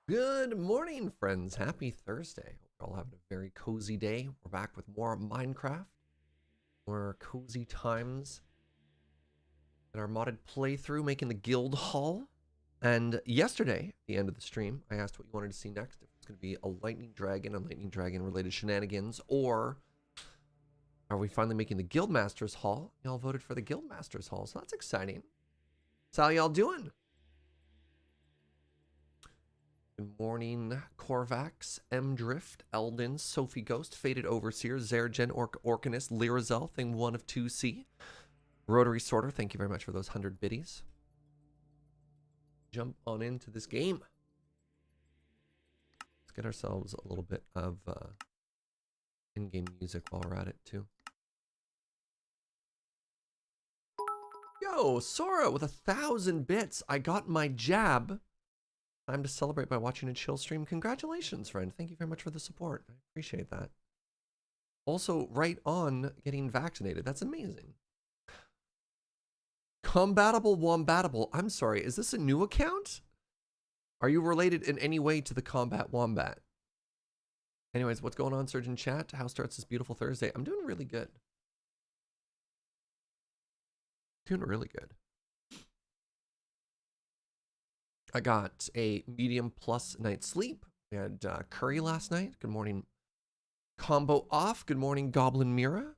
Good morning, friends. Happy Thursday. We're all having a very cozy day. We're back with more Minecraft, more cozy times in our modded playthrough, making the guild hall. And yesterday, at the end of the stream, I asked what you wanted to see next. If it's going to be a lightning dragon and lightning dragon related shenanigans, or are we finally making the Guildmasters Hall? Y'all voted for the Guildmasters Hall, so that's exciting. So how y'all doing? Good morning, Corvax, M Drift, Eldon, Sophie Ghost, Faded Overseer, Zergen, Orcanus, Lyrazel, Thing 1 of 2C, Rotary Sorter, thank you very much for those 100 biddies. Jump on into this game. Let's get ourselves a little bit of in-game music while we're at it, too. Yo, Sora with 1,000 bits. I got my jab. Time to celebrate by watching a chill stream. Congratulations, friend. Thank you very much for the support. I appreciate that. Also, right on getting vaccinated. That's amazing. Combatable Wombatable. I'm sorry, is this a new account? Are you related in any way to the Combat Wombat? Anyways, what's going on, Surgeon Chat? How starts this beautiful Thursday? I'm doing really good. Doing really good. I got a medium plus night's sleep. We had curry last night. Good morning. Combo off. Good morning, Goblin Mira.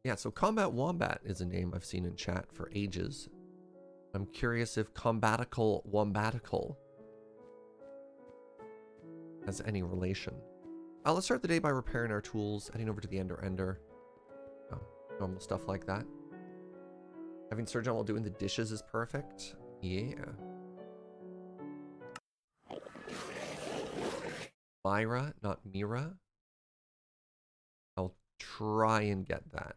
Yeah, so Combat Wombat is a name I've seen in chat for ages. I'm curious if Combatical Wombatical has any relation. Let's start the day by repairing our tools, heading over to the Ender. Oh, normal stuff like that. Having Serge on while doing the dishes is perfect. Yeah. Myra, not Mira. I'll try and get that.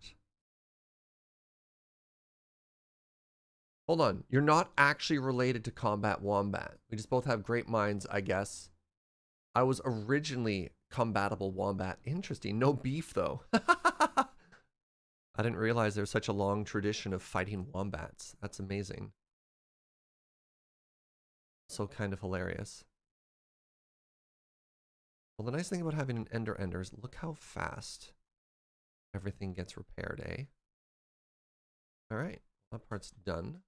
Hold on. You're not actually related to Combat Wombat. We just both have great minds, I guess. I was originally Combatable Wombat. Interesting. No beef, though. I didn't realize there's such a long tradition of fighting wombats. That's amazing. So kind of hilarious. Well, the nice thing about having an Ender is look how fast everything gets repaired, eh? All right. That part's done.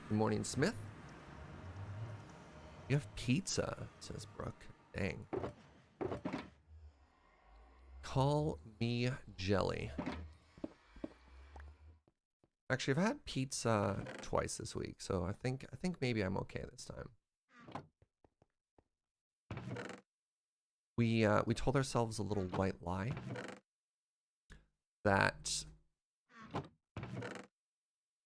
Good morning, Smith. You have pizza, says Brooke. Dang. Call me Jelly. Actually, I've had pizza twice this week, so I think maybe I'm okay this time. We told ourselves a little white lie that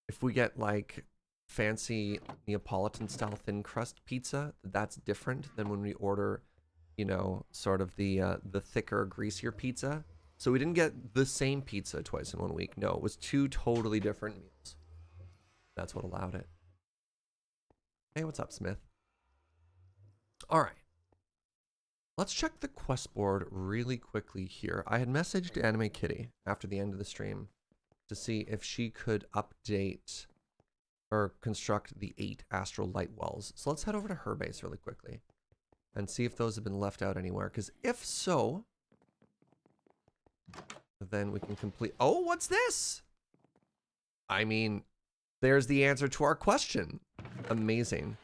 if we get like fancy Neapolitan style thin crust pizza, that's different than when we order, you know, sort of the thicker, greasier pizza. So we didn't get the same pizza twice in 1 week. No, it was 2 totally different meals. That's what allowed it. Hey, what's up, Smith? All right. Let's check the quest board really quickly here. I had messaged Anime Kitty after the end of the stream to see if she could update or construct the 8 astral light wells. So let's head over to her base really quickly and see if those have been left out anywhere. Because if so, then we can complete... Oh, what's this? I mean, there's the answer to our question. Amazing.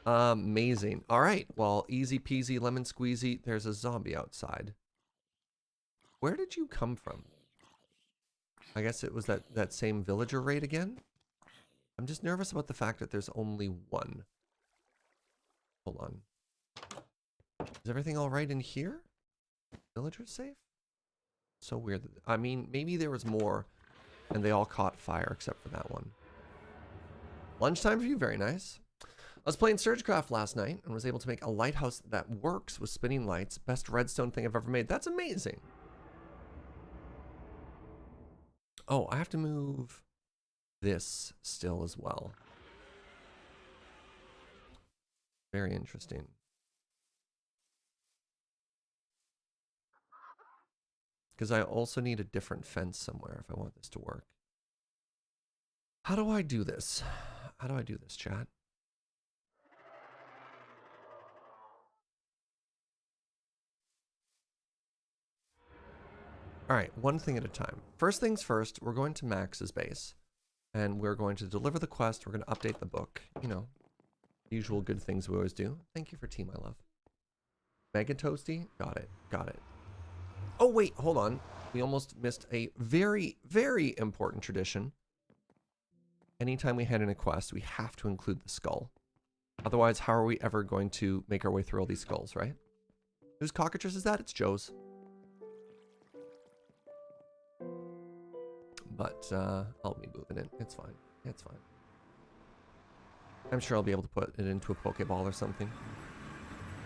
Amazing. All right. Well, easy peasy, lemon squeezy. There's a zombie outside. Where did you come from? I guess it was that same villager raid again? I'm just nervous about the fact that there's only one. Hold on. Is everything all right in here? Villagers safe? So weird. I mean, maybe there was more and they all caught fire except for that one. Lunchtime for you, very nice. I was playing Surgecraft last night and was able to make a lighthouse that works with spinning lights. Best redstone thing I've ever made. That's amazing. Oh, I have to move this still as well. Very interesting. because I also need a different fence somewhere if I want this to work. How do I do this? How do I do this, chat? All right, one thing at a time. First things first, we're going to Max's base, and we're going to deliver the quest. We're going to update the book. You know, usual good things we always do. Thank you for tea, my love. Mega Toasty? Got it, got it. Oh, wait, hold on. We almost missed a very, very important tradition. Anytime we hand in a quest, we have to include the skull. Otherwise, how are we ever going to make our way through all these skulls, right? Whose cockatrice is that? It's Joe's. But I'll be moving it. It's fine. It's fine. I'm sure I'll be able to put it into a Pokeball or something.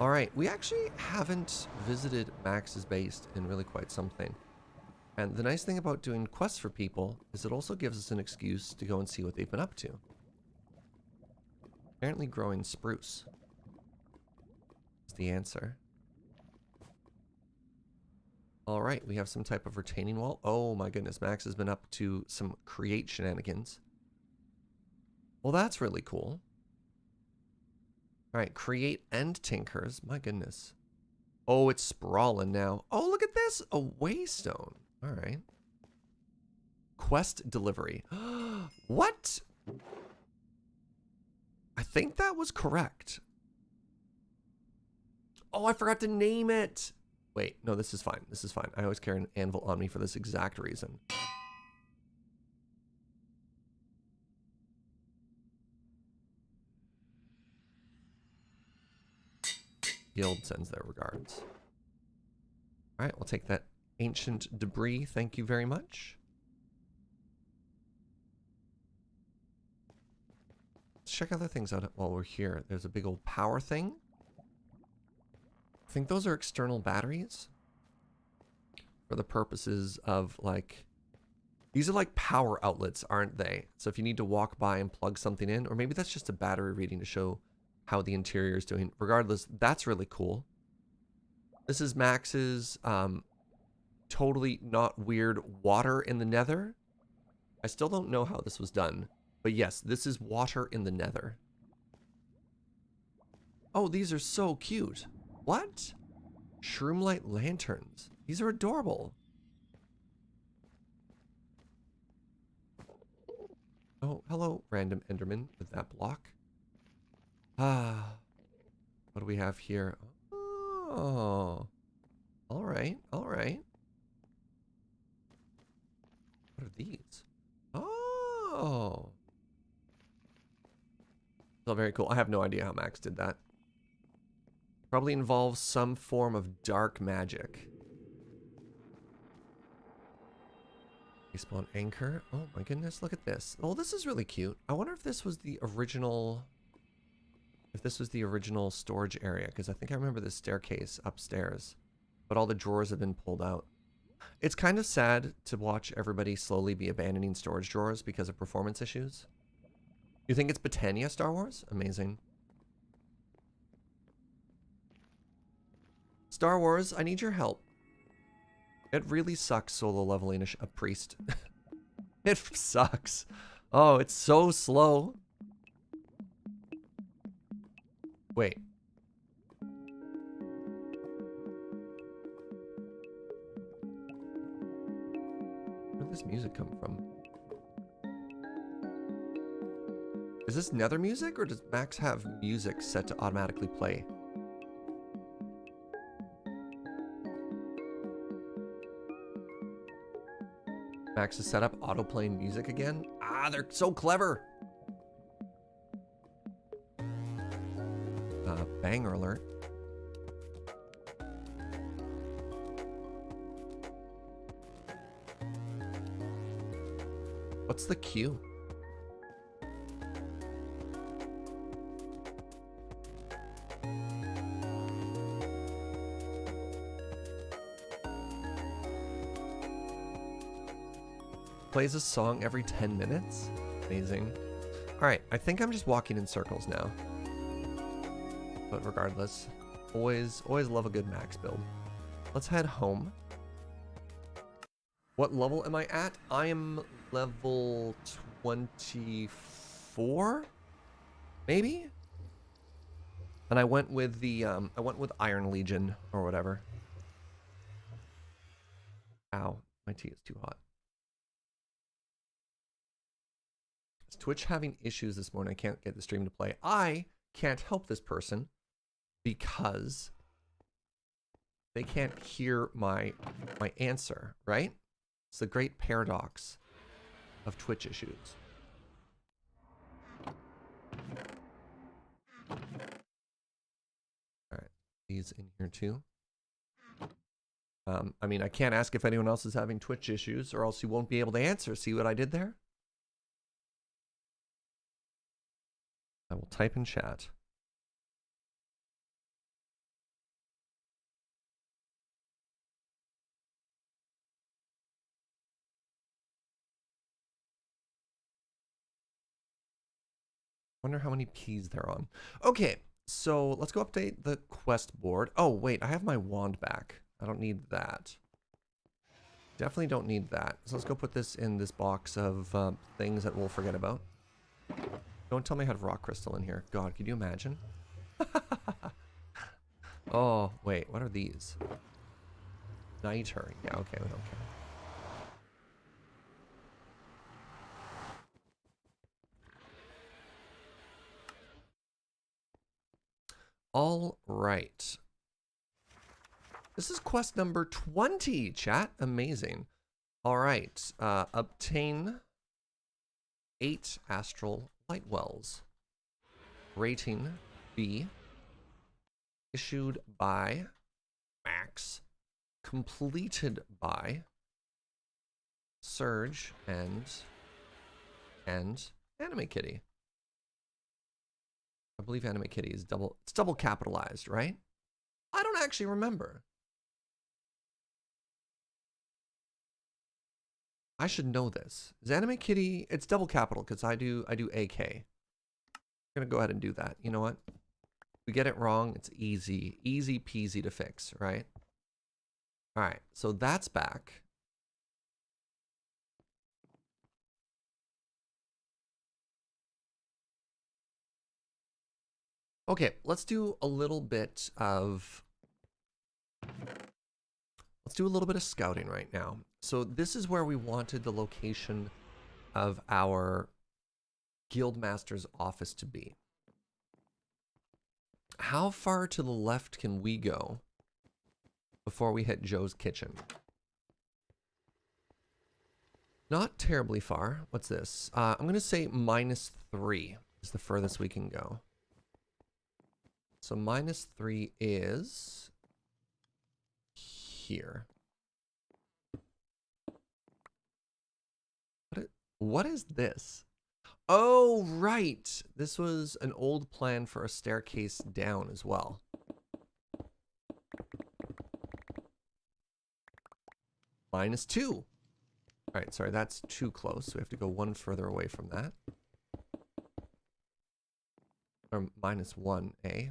All right, we actually haven't visited Max's base in really quite something. And the nice thing about doing quests for people is it also gives us an excuse to go and see what they've been up to. Apparently growing spruce is the answer. All right, we have some type of retaining wall. Oh my goodness, Max has been up to some create shenanigans. Well, that's really cool. All right, create and tinkers. My goodness. Oh, it's sprawling now. Oh, look at this. A waystone. All right. Quest delivery. What? I think that was correct. Oh, I forgot to name it. Wait, no, this is fine. This is fine. I always carry an anvil on me for this exact reason. Guild sends their regards. All right, we'll take that ancient debris. Thank you very much. Let's check other things out while we're here. There's a big old power thing. I think those are external batteries for the purposes of like, these are like power outlets, aren't they? So if you need to walk by and plug something in, or maybe that's just a battery reading to show how the interior is doing. Regardless, that's really cool. This is Max's totally not weird water in the nether. I still don't know how this was done, but yes, this is water in the nether. Oh, these are so cute. What? Shroomlight lanterns. These are adorable. Oh, hello, random Enderman with that block. Ah, what do we have here? Oh, all right, all right. What are these? Oh. So very cool. I have no idea how Max did that. Probably involves some form of dark magic. Respawn anchor. Oh my goodness, look at this. Oh, this is really cute. I wonder if this was the original... If this was the original storage area, because I think I remember this staircase upstairs. But all the drawers have been pulled out. It's kind of sad to watch everybody slowly be abandoning storage drawers because of performance issues. You think it's Botania Star Wars? Amazing. Star Wars, I need your help. It really sucks solo leveling a priest. It sucks. Oh, it's so slow. Wait. Where did this music come from? Is this Nether music, or does Max have music set to automatically play? Max has set up auto-playing music again? Ah, they're so clever! Banger alert. What's the cue? Plays a song every 10 minutes? Amazing. Alright, I think I'm just walking in circles now. But regardless, always love a good Max build. Let's head home. What level am I at? I am level 24, maybe? And I went with the I went with Iron Legion or whatever. Ow, my tea is too hot. Is Twitch having issues this morning? I can't get the stream to play. I can't help this person because they can't hear my answer, right? It's the great paradox of Twitch issues. All right, these in here too. I mean, I can't ask if anyone else is having Twitch issues or else you won't be able to answer. See what I did there? I will type in chat. Wonder how many P's they're on. Okay, so let's go update the quest board. Oh, wait, I have my wand back. I don't need that. Definitely don't need that. So let's go put this in this box of things that we'll forget about. Don't tell me I had rock crystal in here. God, could you imagine? Oh, wait, what are these? Niter. Yeah, okay, we don't care. All right. This is quest number 20, chat. Amazing. All right. Obtain 8 astral light wells. Rating B. Issued by Max. Completed by Serge and Anime Kitty. I believe Anime Kitty is double capitalized, right? I don't actually remember. I should know this. Is Anime Kitty, it's double capital because I do AK. I'm gonna go ahead and do that. You know what? If we get it wrong, it's easy peasy to fix, right? All right, so that's back. Okay, let's do a little bit of scouting right now. So this is where we wanted the location of our guildmaster's office to be. How far to the left can we go before we hit Joe's kitchen? Not terribly far. What's this? I'm going to say -3 is the furthest we can go. So -3 is here. What is this? Oh, right. This was an old plan for a staircase down as well. -2. All right, sorry, that's too close. So we have to go one further away from that. Or -1, eh?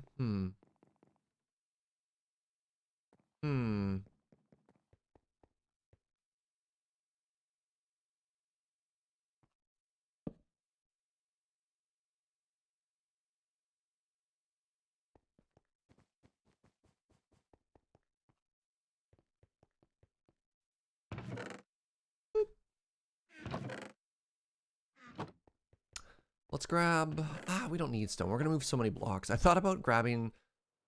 Let's grab... we don't need stone. We're going to move so many blocks. I thought about grabbing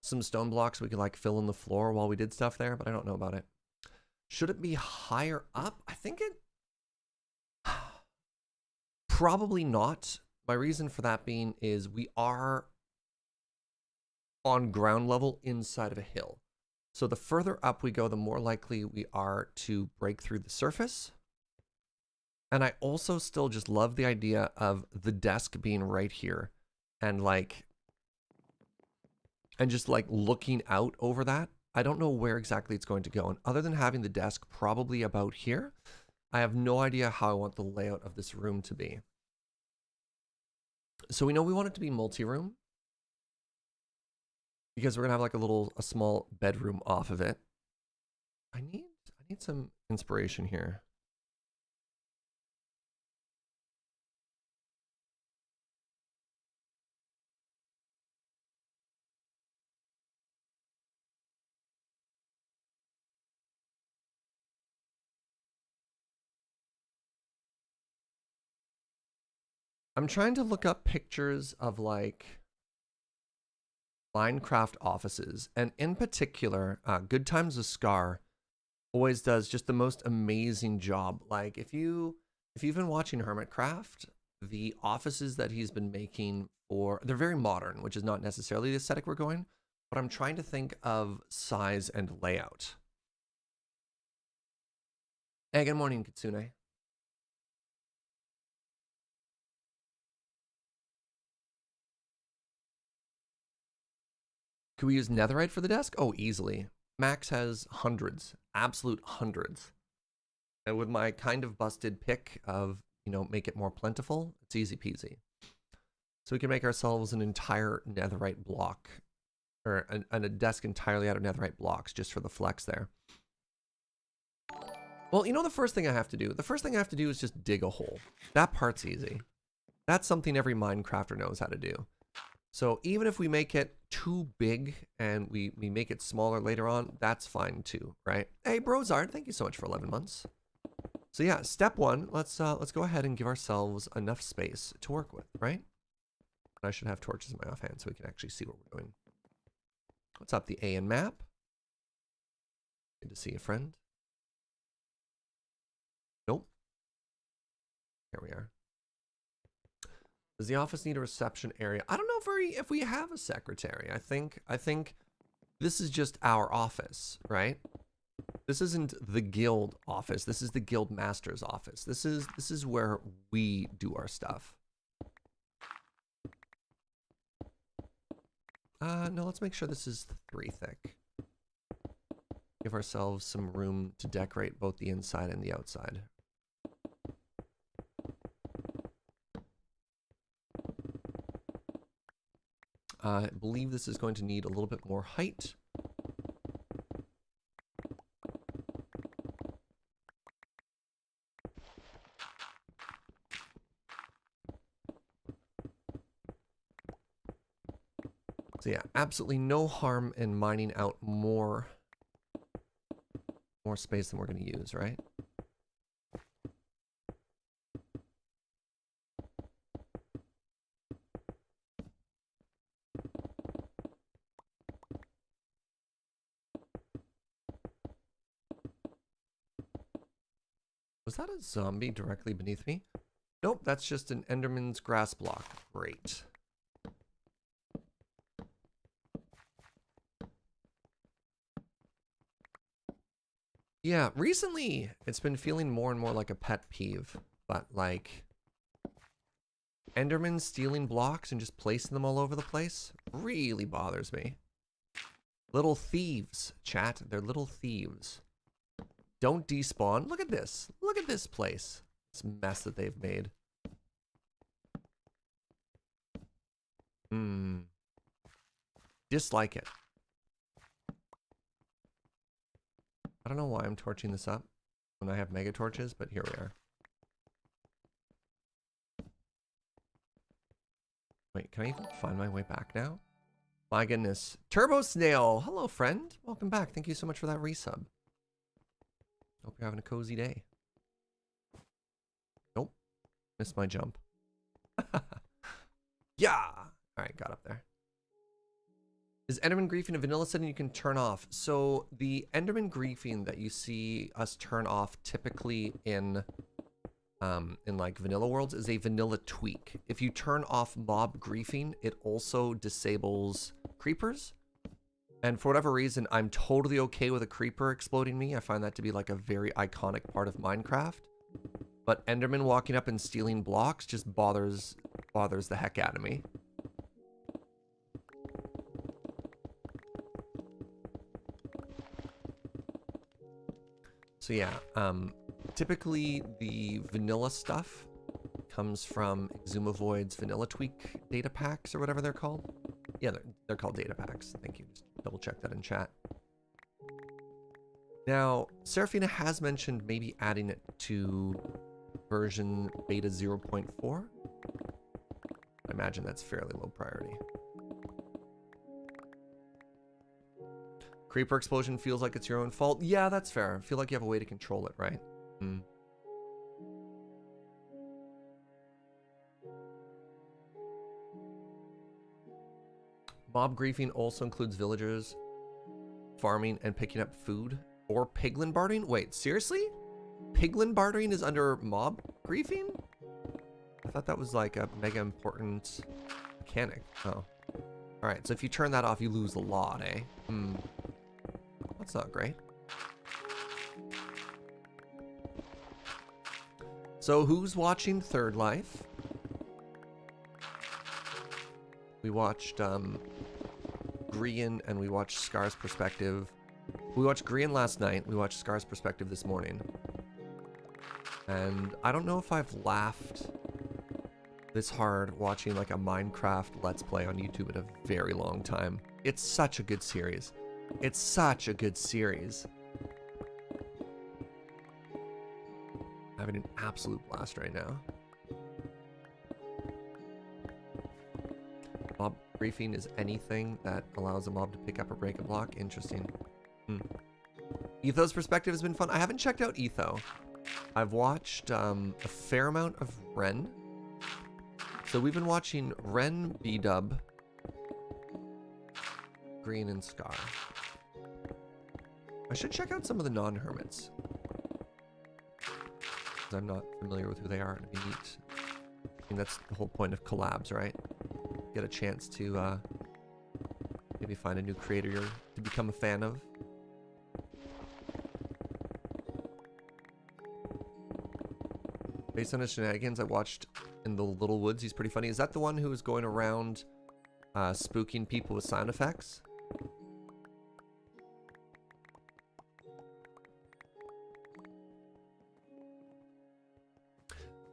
some stone blocks we could like fill in the floor while we did stuff there, but I don't know about it. Should it be higher up? I think it... Probably not. My reason for that being is we are on ground level inside of a hill. So the further up we go, the more likely we are to break through the surface. And I also still just love the idea of the desk being right here and just like looking out over that. I don't know where exactly it's going to go. And other than having the desk probably about here, I have no idea how I want the layout of this room to be. So we know we want it to be multi-room because we're gonna have like a small bedroom off of it. I need some inspiration here. I'm trying to look up pictures of like Minecraft offices, and in particular, Good Times with Scar always does just the most amazing job. Like if you've been watching Hermitcraft, the offices that he's been making they're very modern, which is not necessarily the aesthetic we're going, but I'm trying to think of size and layout. Hey, good morning, Kitsune. Could we use netherite for the desk? Oh, easily. Max has hundreds, absolute hundreds. And with my kind of busted pick of, make it more plentiful, it's easy peasy. So we can make ourselves an entire netherite block, or a desk entirely out of netherite blocks just for the flex there. Well, the first thing I have to do? The first thing I have to do is just dig a hole. That part's easy. That's something every Minecrafter knows how to do. So even if we make it too big and we make it smaller later on, that's fine too, right? Hey, Brozard, thank you so much for 11 months. So yeah, step one, let's go ahead and give ourselves enough space to work with, right? I should have torches in my offhand so we can actually see what we're doing. What's up, the A in map? Good to see you, friend. Nope. Here we are. Does the office need a reception area? I don't know if we have a secretary. I think this is just our office, right? This isn't the guild office. This is the guild master's office. This is where we do our stuff. No, let's make sure this is 3 thick. Give ourselves some room to decorate both the inside and the outside. I believe this is going to need a little bit more height. So yeah, absolutely no harm in mining out more space than we're going to use, right? Was that a zombie directly beneath me? Nope, that's just an Enderman's grass block. Great. Yeah, recently it's been feeling more and more like a pet peeve, but like Enderman stealing blocks and just placing them all over the place really bothers me. Little thieves, chat. They're little thieves. Don't despawn. Look at this. Look at this place. This mess that they've made. Dislike it. I don't know why I'm torching this up when I have mega torches, but here we are. Wait, can I even find my way back now? My goodness. Turbo Snail. Hello, friend. Welcome back. Thank you so much for that resub. Hope you're having a cozy day. Nope. Missed my jump. Yeah. All right, got up there. Is Enderman griefing a vanilla setting you can turn off? So the Enderman griefing that you see us turn off typically in like vanilla worlds is a vanilla tweak. If you turn off mob griefing, it also disables creepers. And for whatever reason, I'm totally okay with a creeper exploding me. I find that to be like a very iconic part of Minecraft. But Enderman walking up and stealing blocks just bothers the heck out of me. So yeah, typically the vanilla stuff comes from Exumavoid's vanilla tweak data packs or whatever they're called. Yeah, they're called data packs. Thank you. Just double check that in chat. Now, Seraphina has mentioned maybe adding it to version beta 0.4. I imagine that's fairly low priority. Creeper explosion feels like it's your own fault. Yeah, that's fair. I feel like you have a way to control it, right? Mob griefing also includes villagers farming and picking up food or piglin bartering. Wait, seriously? Piglin bartering is under mob griefing? I thought that was like a mega important mechanic. Oh. Alright, so if you turn that off, you lose a lot, eh? Hmm. That's not great. So who's watching Third Life? We watched Grian and we watched Scar's perspective. We watched Grian last night. We watched Scar's perspective this morning. And I don't know if I've laughed this hard watching like a Minecraft Let's Play on YouTube in a very long time. It's such a good series. It's such a good series. Having an absolute blast right now. Mob briefing is anything that allows a mob to pick up or break a block. Interesting. Etho's perspective has been fun. I haven't checked out Etho. I've watched a fair amount of Ren. So we've been watching Ren, B-Dub, Green, and Scar. I should check out some of the non-hermits. Because I'm not familiar with who they are. It'd be neat. I mean, that's the whole point of collabs, right? Get a chance to maybe find a new creator to become a fan of. Based on his shenanigans, I watched in the Little Woods. He's pretty funny. Is that the one who was going around spooking people with sound effects?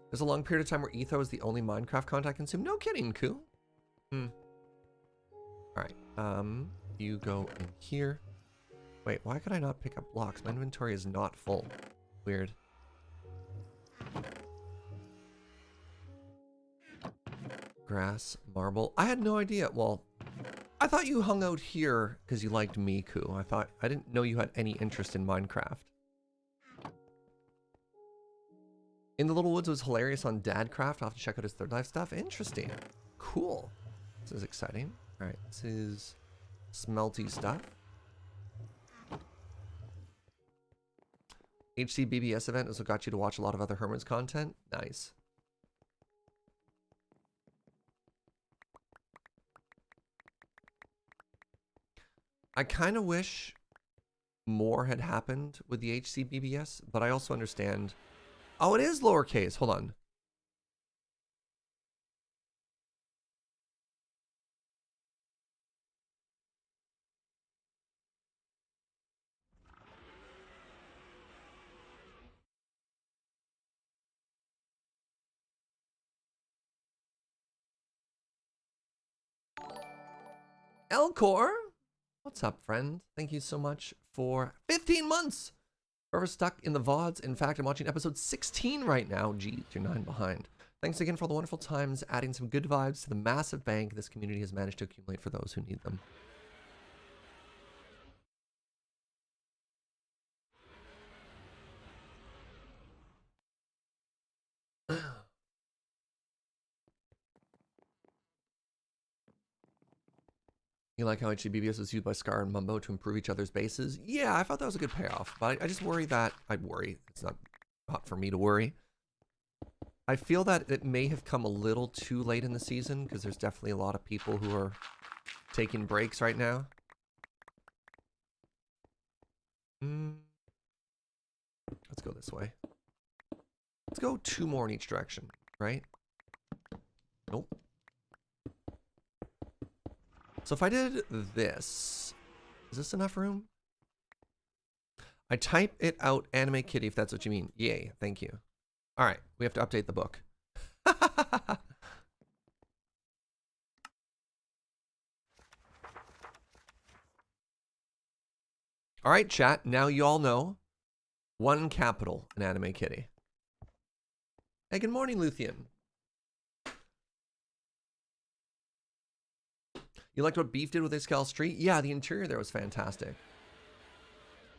There's a long period of time where Etho is the only Minecraft content consumed. No kidding, Koo. Alright, you go in here. Wait, why could I not pick up blocks? My inventory is not full. Weird. Grass, marble. I had no idea. Well, I thought you hung out here because you liked me, Koo. I didn't know you had any interest in Minecraft. In the Little Woods was hilarious on Dadcraft. I'll have to check out his Third Life stuff. Interesting. Cool. This is exciting. Alright, this is smelty stuff. HCBBS event also got you to watch a lot of other Hermits content. Nice. I kind of wish more had happened with the HCBBS, but I also understand. Oh, it is lowercase. Hold on. Elcor, what's up, friend? Thank you so much for 15 months. Forever stuck in the VODs. In fact, I'm watching episode 16 right now. Geez, you're 9 behind. Thanks again for all the wonderful times, adding some good vibes to the massive bank this community has managed to accumulate for those who need them. You like how HCBBS was used by Scar and Mumbo to improve each other's bases? Yeah, I thought that was a good payoff, but I just worry that, I'd worry, it's not for me to worry. I feel that it may have come a little too late in the season, because there's definitely a lot of people who are taking breaks right now. Let's go this way. Let's go 2 more in each direction, right? Nope. So if I did this, is this enough room? I type it out anime kitty if that's what you mean. Yay, thank you. All right, we have to update the book. All right, chat, now you all know 1 capital in anime kitty. Hey, good morning, Luthien. You liked what Beef did with Iscal Street? Yeah, the interior there was fantastic.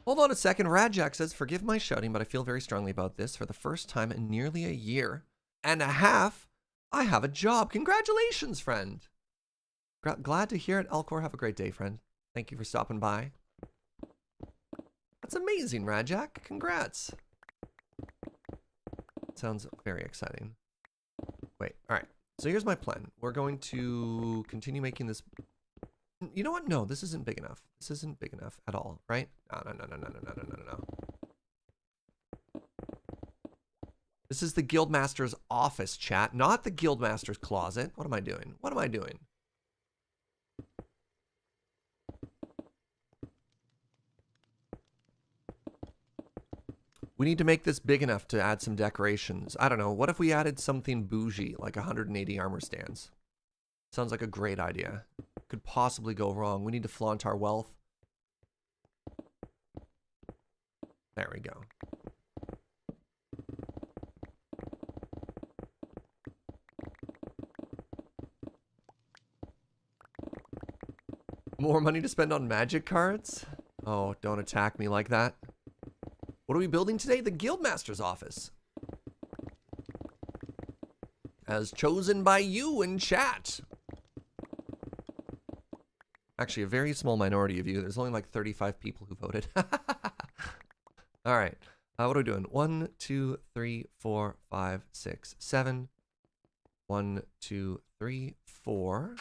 Hold on a second. Radjack says, forgive my shouting, but I feel very strongly about this. For the first time in nearly a year and a half, I have a job. Congratulations, friend. Glad to hear it, Alcor. Have a great day, friend. Thank you for stopping by. That's amazing, Rajak. Congrats. Sounds very exciting. Wait, all right. So here's my plan. We're going to continue making this. You know what? No, this isn't big enough. This isn't big enough at all, right? No. This is the Guildmaster's office, chat, not the Guildmaster's closet. What am I doing? What am I doing? We need to make this big enough to add some decorations. I don't know. What if we added something bougie, like 180 armor stands? Sounds like a great idea. Could possibly go wrong. We need to flaunt our wealth. There we go. More money to spend on magic cards? Oh, don't attack me like that. What are we building today? The Guildmaster's office. As chosen by you in chat. Actually, a very small minority of you. There's only like 35 people who voted. All right. What are we doing? 1, 2, 3, 4, 5, 6, 7. 1, 2, 3, 4.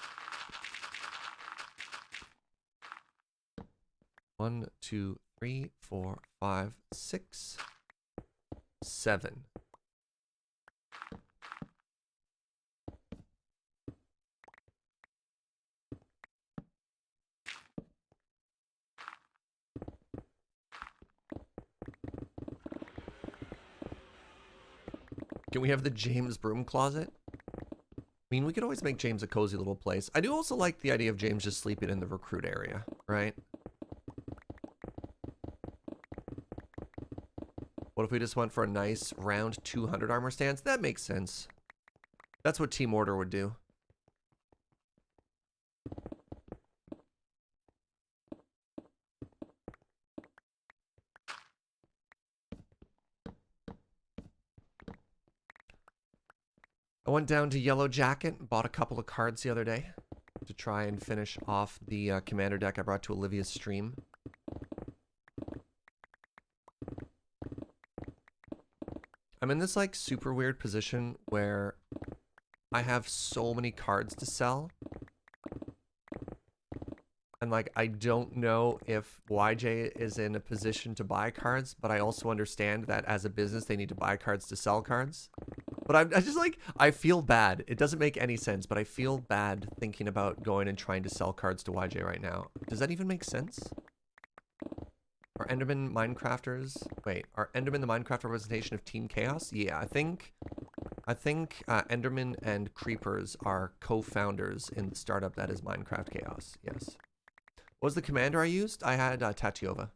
1, 2, 3, 4, 5, 6, 7. Can we have the James broom closet? I mean, we could always make James a cozy little place. I do also like the idea of James just sleeping in the recruit area, right? What if we just went for a nice round 200 armor stance? That makes sense. That's what Team Order would do. I went down to Yellow Jacket and bought a couple of cards the other day to try and finish off the commander deck I brought to Olivia's stream. I'm in this like super weird position where I have so many cards to sell. And like, I don't know if YJ is in a position to buy cards, but I also understand that as a business, they need to buy cards to sell cards. But I just like, I feel bad. It doesn't make any sense, but I feel bad thinking about going and trying to sell cards to YJ right now. Does that even make sense? Are Enderman Minecrafters? Wait, are Enderman the Minecraft representation of Team Chaos? Yeah, I think Enderman and Creepers are co-founders in the startup that is Minecraft Chaos. Yes. What was the commander I used? I had Tatiova.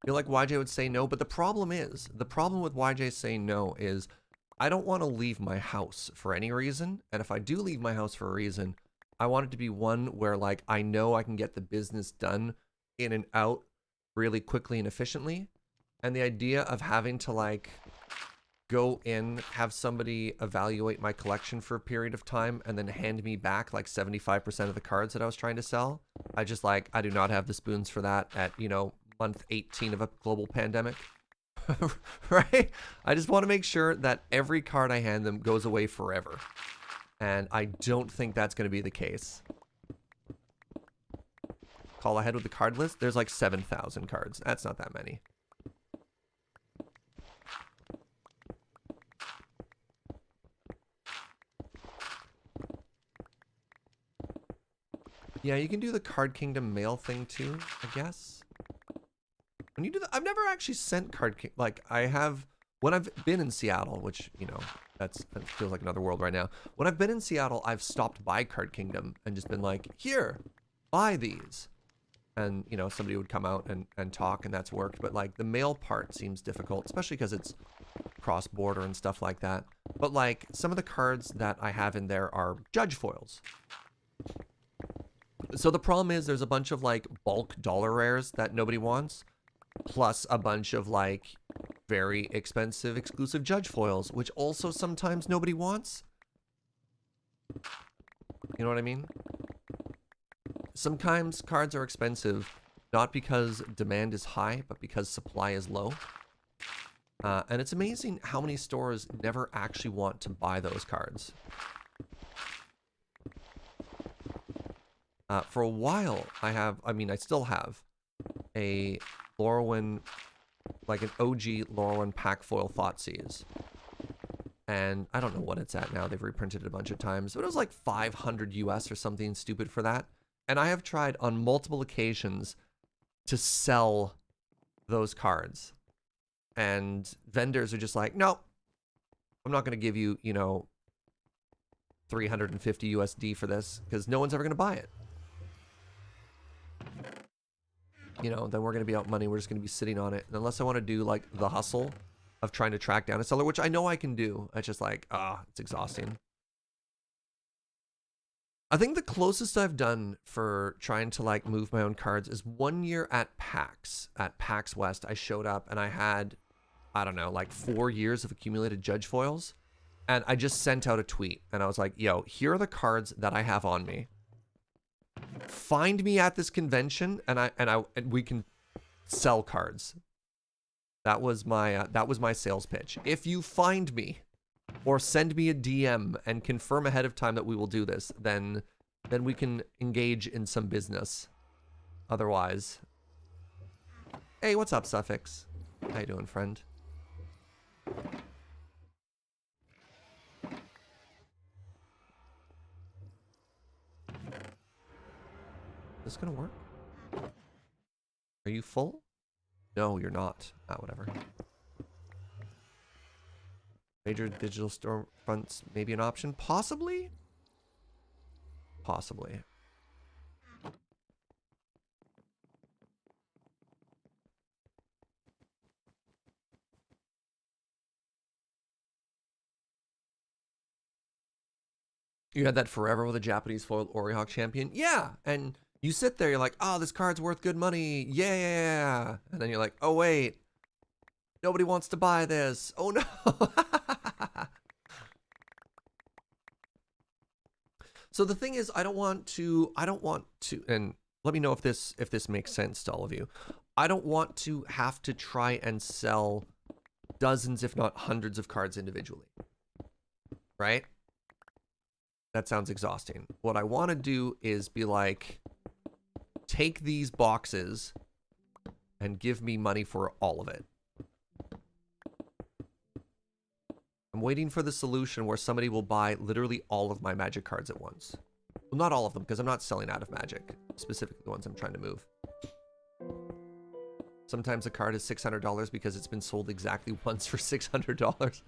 I feel like YJ would say no, but the problem with YJ saying no is I don't want to leave my house for any reason. And if I do leave my house for a reason, I want it to be one where like I know I can get the business done in and out really quickly and efficiently. And the idea of having to like go in, have somebody evaluate my collection for a period of time and then hand me back like 75% of the cards that I was trying to sell. I do not have the spoons for that at, you know, month 18 of a global pandemic. Right? I just want to make sure that every card I hand them goes away forever. And I don't think that's going to be the case. Call ahead with the card list. There's like 7,000 cards. That's not that many. Yeah, you can do the Card Kingdom mail thing too, I guess. When you do that, I've never actually sent like I have when I've been in Seattle, which, you know, that feels like another world right now. When I've been in Seattle, I've stopped by Card Kingdom and just been like, here, buy these. And, you know, somebody would come out and talk, and that's worked. But like the mail part seems difficult, especially because it's cross-border and stuff like that. But like some of the cards that I have in there are judge foils. So the problem is there's a bunch of like bulk dollar rares that nobody wants, plus a bunch of like very expensive exclusive judge foils, which also sometimes nobody wants. You know what I mean? Sometimes cards are expensive, not because demand is high, but because supply is low. And it's amazing how many stores never actually want to buy those cards. For a while, I still have a Lorwyn, like an OG Lorwyn pack foil Thoughtseize. And I don't know what it's at now. They've reprinted it a bunch of times, but it was like 500 US or something stupid for that. And I have tried on multiple occasions to sell those cards. And vendors are just like, no, I'm not going to give you, 350 USD for this because no one's ever going to buy it. Then we're going to be out money. We're just going to be sitting on it. And unless I want to do like the hustle of trying to track down a seller, which I know I can do. It's just like, it's exhausting. I think the closest I've done for trying to like move my own cards is 1 year at PAX West. I showed up and I had, I don't know, like 4 years of accumulated judge foils. And I just sent out a tweet and I was like, yo, here are the cards that I have on me. Find me at this convention and we can sell cards. That was my sales pitch. If you find me or send me a DM and confirm ahead of time that we will do this, then we can engage in some business. Otherwise, hey, what's up, Suffix? How you doing, friend? Is this gonna work? Are you full? No, you're not. Whatever. Major digital storefronts may be an option. Possibly? Possibly. You had that forever with a Japanese foiled Orihawk champion? Yeah! And you sit there, you're like, oh, this card's worth good money. Yeah! And then you're like, oh, wait. Nobody wants to buy this. Oh, no. So the thing is, I don't want to, and let me know if this makes sense to all of you. I don't want to have to try and sell dozens, if not hundreds of cards individually. Right? That sounds exhausting. What I want to do is be like, take these boxes and give me money for all of it. I'm waiting for the solution where somebody will buy literally all of my Magic cards at once. Well, not all of them, because I'm not selling out of Magic. Specifically the ones I'm trying to move. Sometimes a card is $600 because it's been sold exactly once for $600.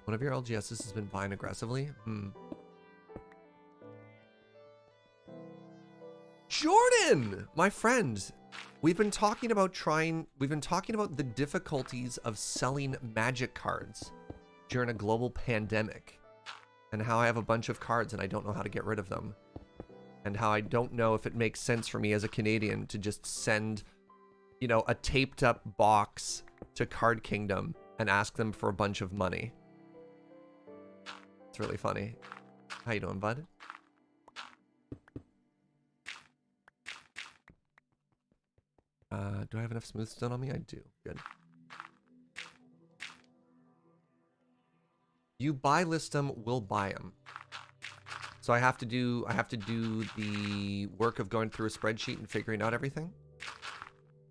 One of your LGSs has been buying aggressively? Jordan, my friend, we've been talking about the difficulties of selling Magic cards during a global pandemic, and how I have a bunch of cards and I don't know how to get rid of them, and how I don't know if it makes sense for me as a Canadian to just send, a taped up box to Card Kingdom and ask them for a bunch of money. It's really funny. How you doing, bud? Do I have enough smooth stone on me? I do. Good. You buy list them, we'll buy them. So I have to do the work of going through a spreadsheet and figuring out everything.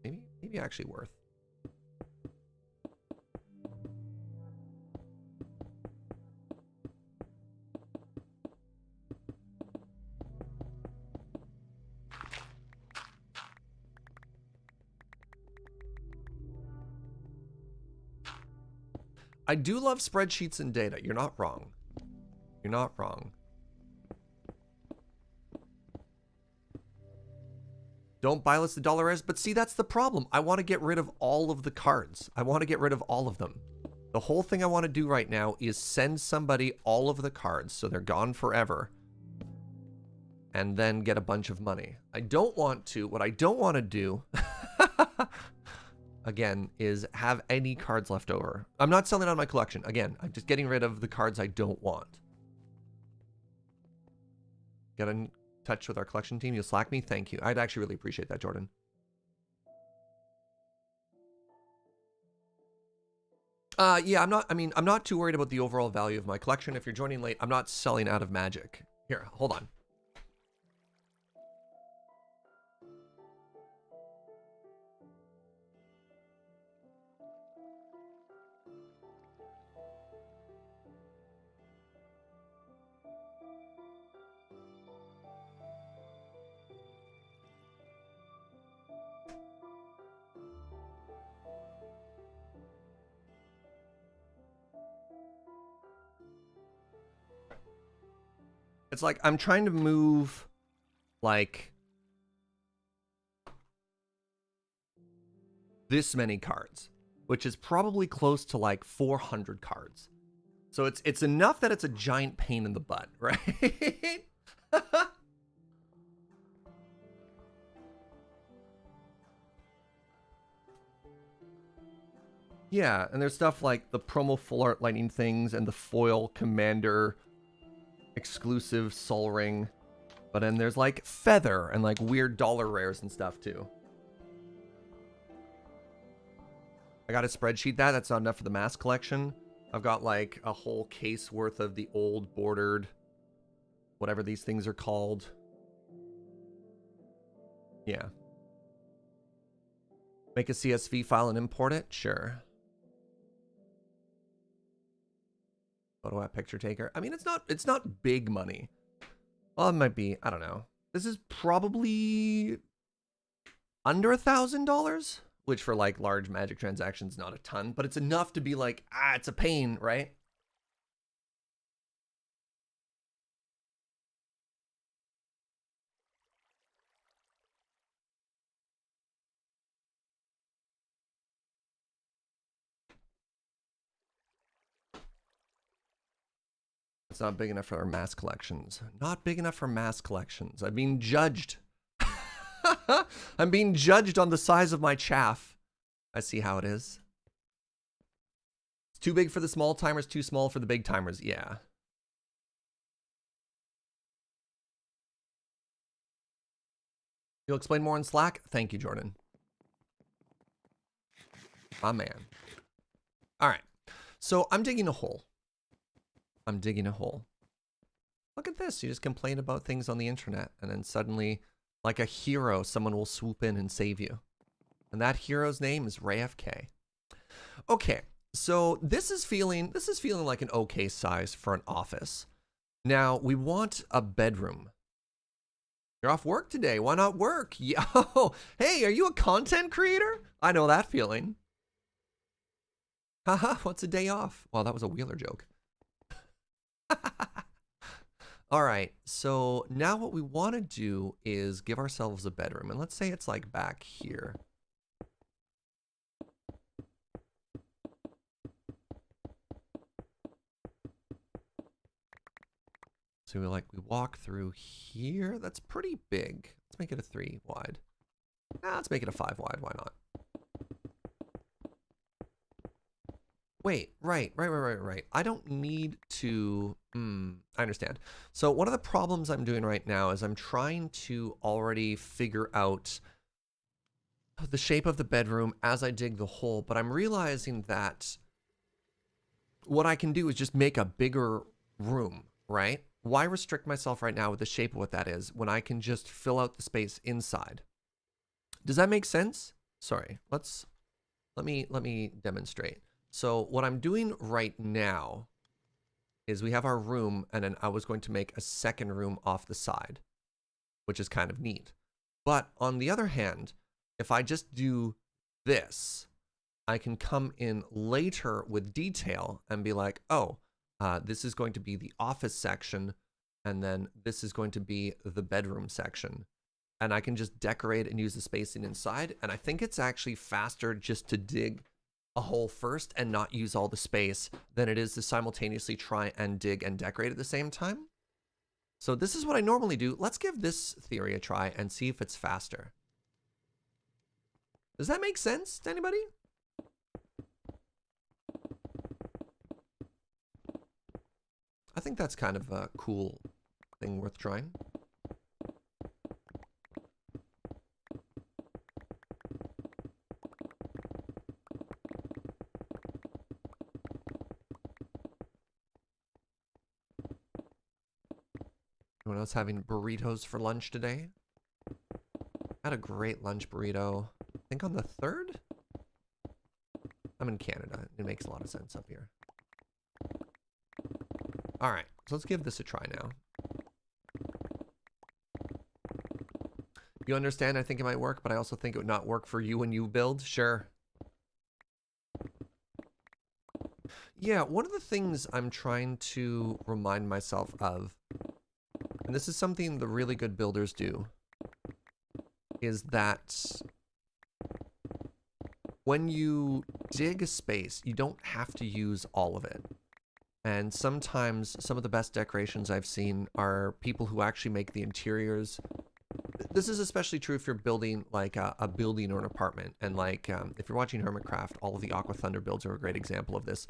Maybe actually worth. I do love spreadsheets and data. You're not wrong. You're not wrong. Don't buy list the dollar rares. But see, that's the problem. I want to get rid of all of the cards. I want to get rid of all of them. The whole thing I want to do right now is send somebody all of the cards so they're gone forever. And then get a bunch of money. I don't want to. What I don't want to do, again, is have any cards left over. I'm not selling out my collection. Again, I'm just getting rid of the cards I don't want. Get in touch with our collection team. You'll Slack me? Thank you. I'd actually really appreciate that, Jordan. Yeah, I'm not too worried about the overall value of my collection. If you're joining late, I'm not selling out of Magic. Here, hold on. It's like I'm trying to move like this many cards, which is probably close to like 400 cards. So it's enough that it's a giant pain in the butt, right? Yeah, and there's stuff like the promo full art lightning things and the foil commander exclusive Sol Ring. But then there's like Feather and like weird dollar rares and stuff too. I got a spreadsheet that's not enough for the mass collection. I've got like a whole case worth of the old bordered, whatever these things are called. Yeah. Make a CSV file and import it? Sure. Photo app picture taker. I mean, it's not big money. Well, it might be, I don't know. This is probably under $1,000, which for like large Magic transactions, not a ton, but it's enough to be like, it's a pain, right? It's not big enough for our mass collections. Not big enough for mass collections. I'm being judged. I'm being judged on the size of my chaff. I see how it is. It's too big for the small timers, too small for the big timers. Yeah. You'll explain more in Slack? Thank you, Jordan. My man. All right. So I'm digging a hole. I'm digging a hole. Look at this. You just complain about things on the internet, and then suddenly, like a hero, someone will swoop in and save you. And that hero's name is Ray FK. Okay, so this is feeling like an okay size for an office. Now, we want a bedroom. You're off work today. Why not work? Yeah. Hey, are you a content creator? I know that feeling. Haha, what's a day off? Well, that was a Wheeler joke. All right, so now what we want to do is give ourselves a bedroom, and let's say it's like back here. So we walk through here. That's pretty big. Let's make it a 3 wide. Let's make it a 5 wide. Why not? Wait, right. I don't need to, I understand. So one of the problems I'm doing right now is I'm trying to already figure out the shape of the bedroom as I dig the hole, but I'm realizing that what I can do is just make a bigger room, right? Why restrict myself right now with the shape of what that is when I can just fill out the space inside? Does that make sense? Sorry, let me demonstrate. So what I'm doing right now is we have our room, and then I was going to make a second room off the side, which is kind of neat. But on the other hand, if I just do this, I can come in later with detail and be like, oh, this is going to be the office section, and then this is going to be the bedroom section. and I can just decorate and use the spacing inside. And I think it's actually faster just to dig a hole first and not use all the space than it is to simultaneously try and dig and decorate at the same time. So this is what I normally do. Let's give this theory a try and see if it's faster. Does that make sense to anybody? I think that's kind of a cool thing worth trying. Anyone else having burritos for lunch today? Had a great lunch burrito. I think on the 3rd? I'm in Canada. It makes a lot of sense up here. All right, so let's give this a try now. You understand, I think it might work, but I also think it would not work for you when you build. Sure. Yeah, one of the things I'm trying to remind myself of, and this is something the really good builders do, is that when you dig a space, you don't have to use all of it. And sometimes some of the best decorations I've seen are people who actually make the interiors. This is especially true if you're building like a building or an apartment. And like if you're watching Hermitcraft, all of the Aqua Thunder builds are a great example of this.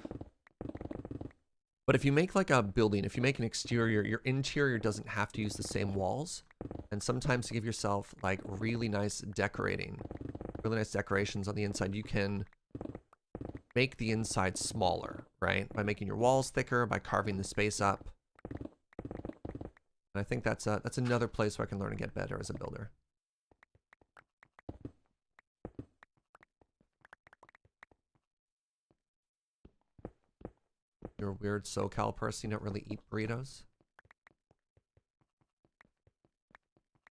But if you make like a building, if you make an exterior, your interior doesn't have to use the same walls. And sometimes to give yourself like really nice decorating, really nice decorations on the inside, you can make the inside smaller, right? By making your walls thicker, by carving the space up. And I think that's another place where I can learn to get better as a builder. You're a weird SoCal person, you don't really eat burritos?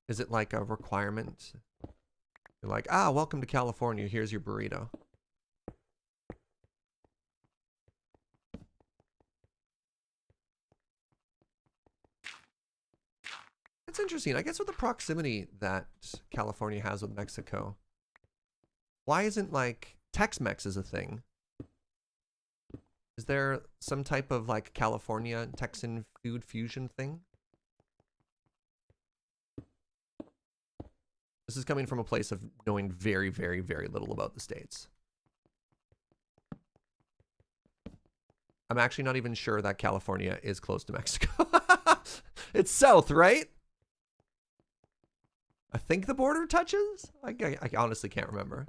Is it like a requirement? You're like, ah, welcome to California, here's your burrito. It's interesting. I guess with the proximity that California has with Mexico, why isn't like Tex-Mex is a thing? Is there some type of like California Texan food fusion thing? This is coming from a place of knowing very, very, very little about the States. I'm actually not even sure that California is close to Mexico. It's south, right? I think the border touches? I honestly can't remember.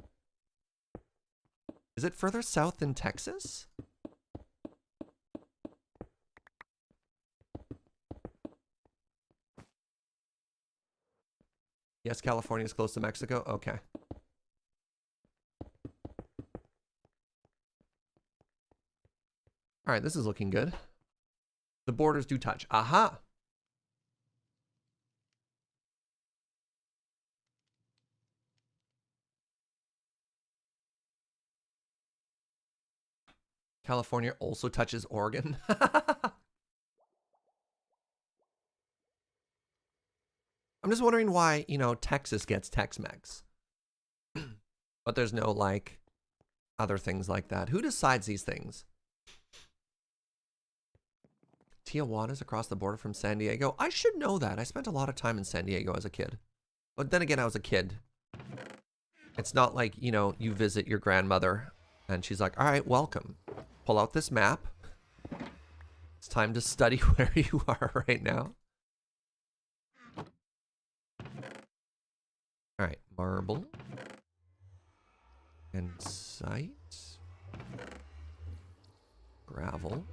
Is it further south than Texas? Yes, California is close to Mexico. Okay. All right, this is looking good. The borders do touch. Aha! California also touches Oregon. I'm just wondering why, you know, Texas gets Tex-Mex. But there's no, like, other things like that. Who decides these things? Tijuana's across the border from San Diego. I should know that. I spent a lot of time in San Diego as a kid. But then again, I was a kid. It's not like, you know, you visit your grandmother and she's like, all right, welcome. Pull out this map. It's time to study where you are right now. All right, marble. And site. Gravel.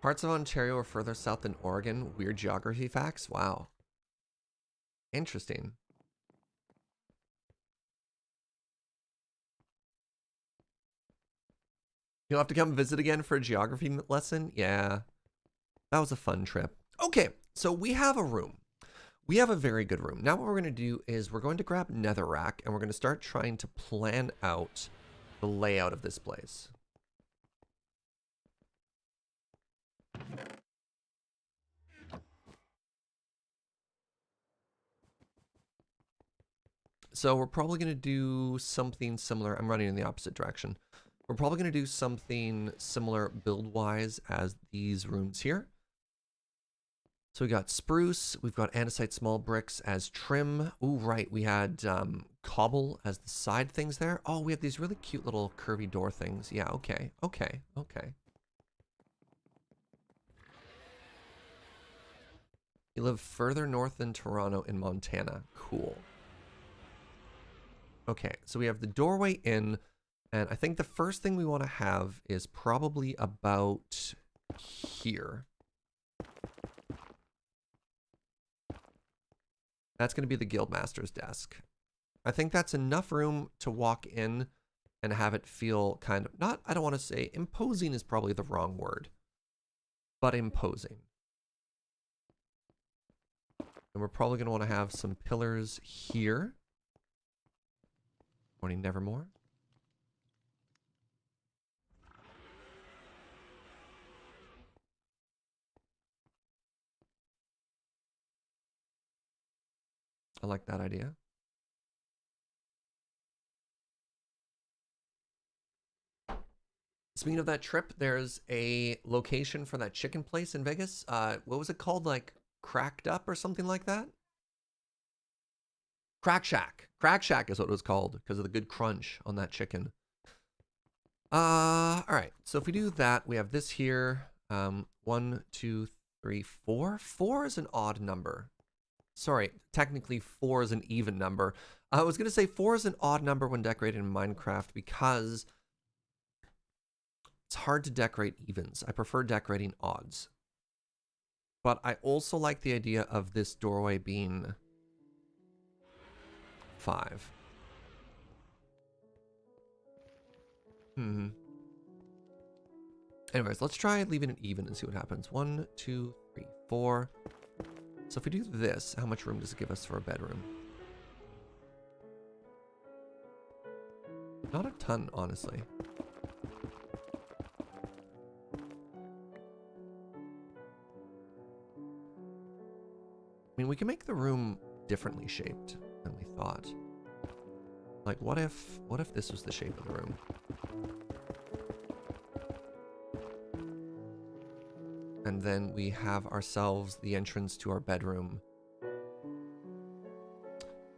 Parts of Ontario are further south than Oregon. Weird geography facts. Wow. Interesting. You'll have to come visit again for a geography lesson? Yeah, that was a fun trip. Okay, so we have a room. We have a very good room. Now what we're going to do is we're going to grab netherrack and we're going to start trying to plan out the layout of this place. So we're probably going to do something similar. I'm running in the opposite direction. We're probably going to do something similar build-wise as these rooms here. So we got spruce, we've got andesite small bricks as trim. Ooh, right, we had cobble as the side things there. Oh, we have these really cute little curvy door things. Yeah, okay. You live further north than Toronto in Montana. Cool. Okay, so we have the doorway in, and I think the first thing we want to have is probably about here. That's going to be the guildmaster's desk. I think that's enough room to walk in and have it feel kind of, not, I don't want to say, imposing is probably the wrong word, but imposing. And we're probably going to want to have some pillars here. Morning Nevermore. I like that idea. Speaking of that trip, there's a location for that chicken place in Vegas. What was it called? Like Cracked Up or something like that? Crack Shack. Crack Shack is what it was called because of the good crunch on that chicken. All right. So if we do that, we have this here. 1, 2, 3, 4. 4 is an odd number. Sorry, technically 4 is an even number. I was going to say 4 is an odd number when decorated in Minecraft because it's hard to decorate evens. I prefer decorating odds. But I also like the idea of this doorway being 5. Anyways, let's try leaving it even and see what happens. 1, 2, 3, 4. So if we do this, how much room does it give us for a bedroom? Not a ton, honestly. I mean, we can make the room differently shaped than we thought. Like, what if this was the shape of the room? And then we have ourselves the entrance to our bedroom.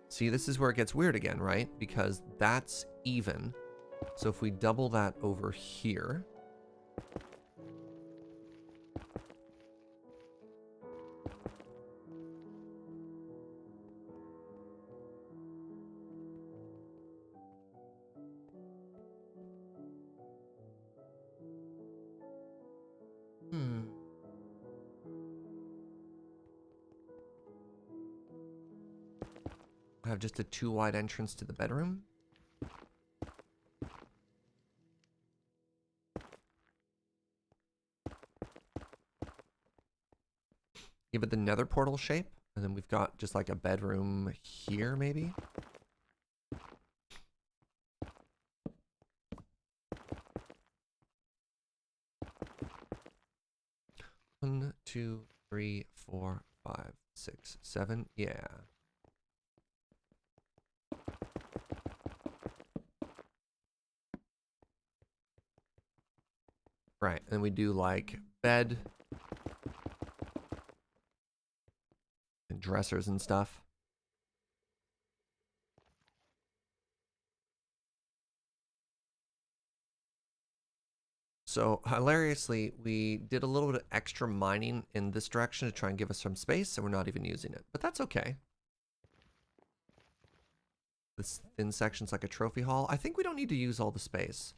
See, this is where it gets weird again, right? Because that's even. So if we double that over here, I have just a 2 wide entrance to the bedroom. Give it the nether portal shape, and then we've got just like a bedroom here, maybe. One, 2, 3, 4, 5, 6, 7. Yeah. Right, and we do like bed and dressers and stuff. So hilariously, we did a little bit of extra mining in this direction to try and give us some space, and we're not even using it. But that's okay. This thin section's like a trophy hall. I think we don't need to use all the space.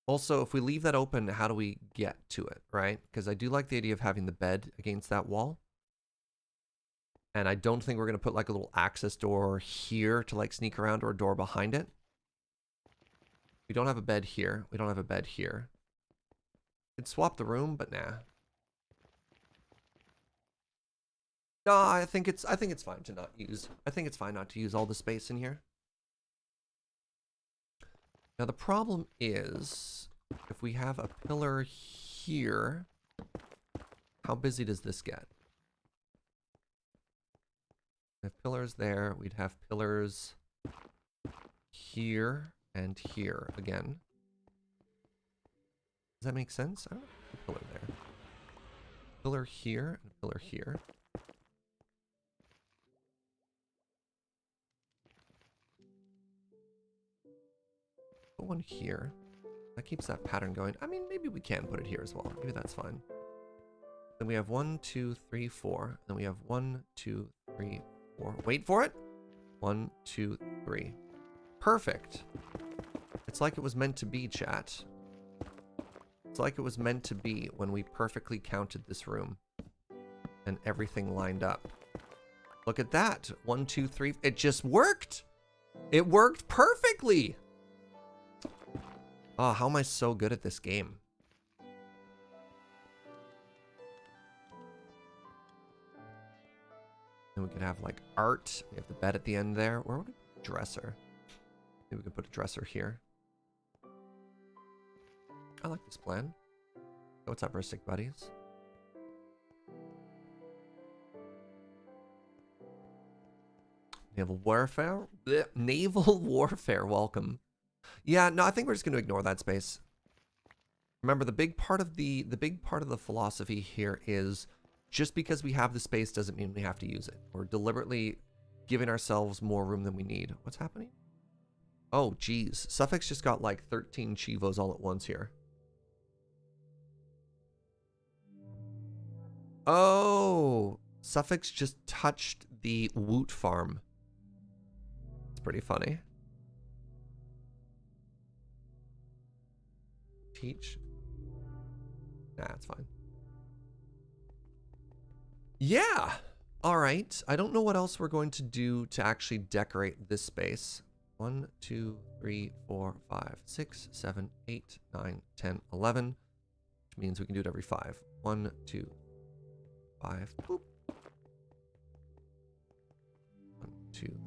Also, if we leave that open, how do we get to it, right? Because I do like the idea of having the bed against that wall. And I don't think we're going to put like a little access door here to like sneak around, or a door behind it. We don't have a bed here. We don't have a bed here. Could swap the room, but nah. No, I think it's fine to not use. I think it's fine not to use all the space in here. Now the problem is, if we have a pillar here, how busy does this get? We have pillars there. We'd have pillars here and here again. Does that make sense? I don't know. A pillar there. Pillar here and pillar here. Put one here. That keeps that pattern going. I mean, maybe we can put it here as well. Maybe that's fine. Then we have 1, 2, 3, 4. Then we have 1, 2, 3, 4. Wait for it. 1, 2, 3. Perfect. It's like it was meant to be, chat. It's like it was meant to be when we perfectly counted this room and everything lined up. Look at that. 1, 2, 3. It just worked. It worked perfectly. Oh, how am I so good at this game? And we could have like art. We have the bed at the end there. Where would we put a dresser? Maybe we could put a dresser here. I like this plan. What's up, Ristic buddies? Naval warfare? Blech. Naval warfare, welcome. Yeah, no, I think we're just going to ignore that space. Remember, the big part of the philosophy here is just because we have the space doesn't mean we have to use it. We're deliberately giving ourselves more room than we need. What's happening? Oh, geez. Suffolk's just got like 13 Chivos all at once here. Oh, Suffolk's just touched the Woot farm. It's pretty funny. Teach. Nah, it's fine. Yeah. All right. I don't know what else we're going to do to actually decorate this space. 1, 2, 3, 4, 5, 6, 7, 8, 9, 10, 11. Which means we can do it every 5. 1, 2, 5. Boop. 1, 2.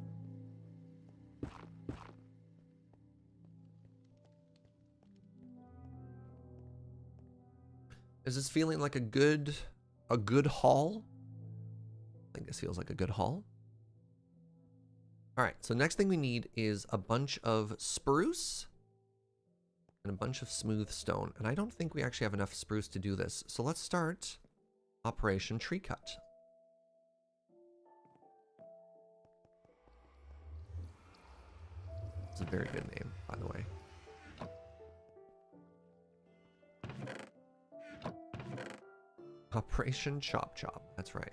Is this feeling like a good haul? I think this feels like a good haul. All right, so next thing we need is a bunch of spruce and a bunch of smooth stone. And I don't think we actually have enough spruce to do this. So let's start Operation Tree Cut. It's a very good name, by the way. Operation Chop Chop, that's right.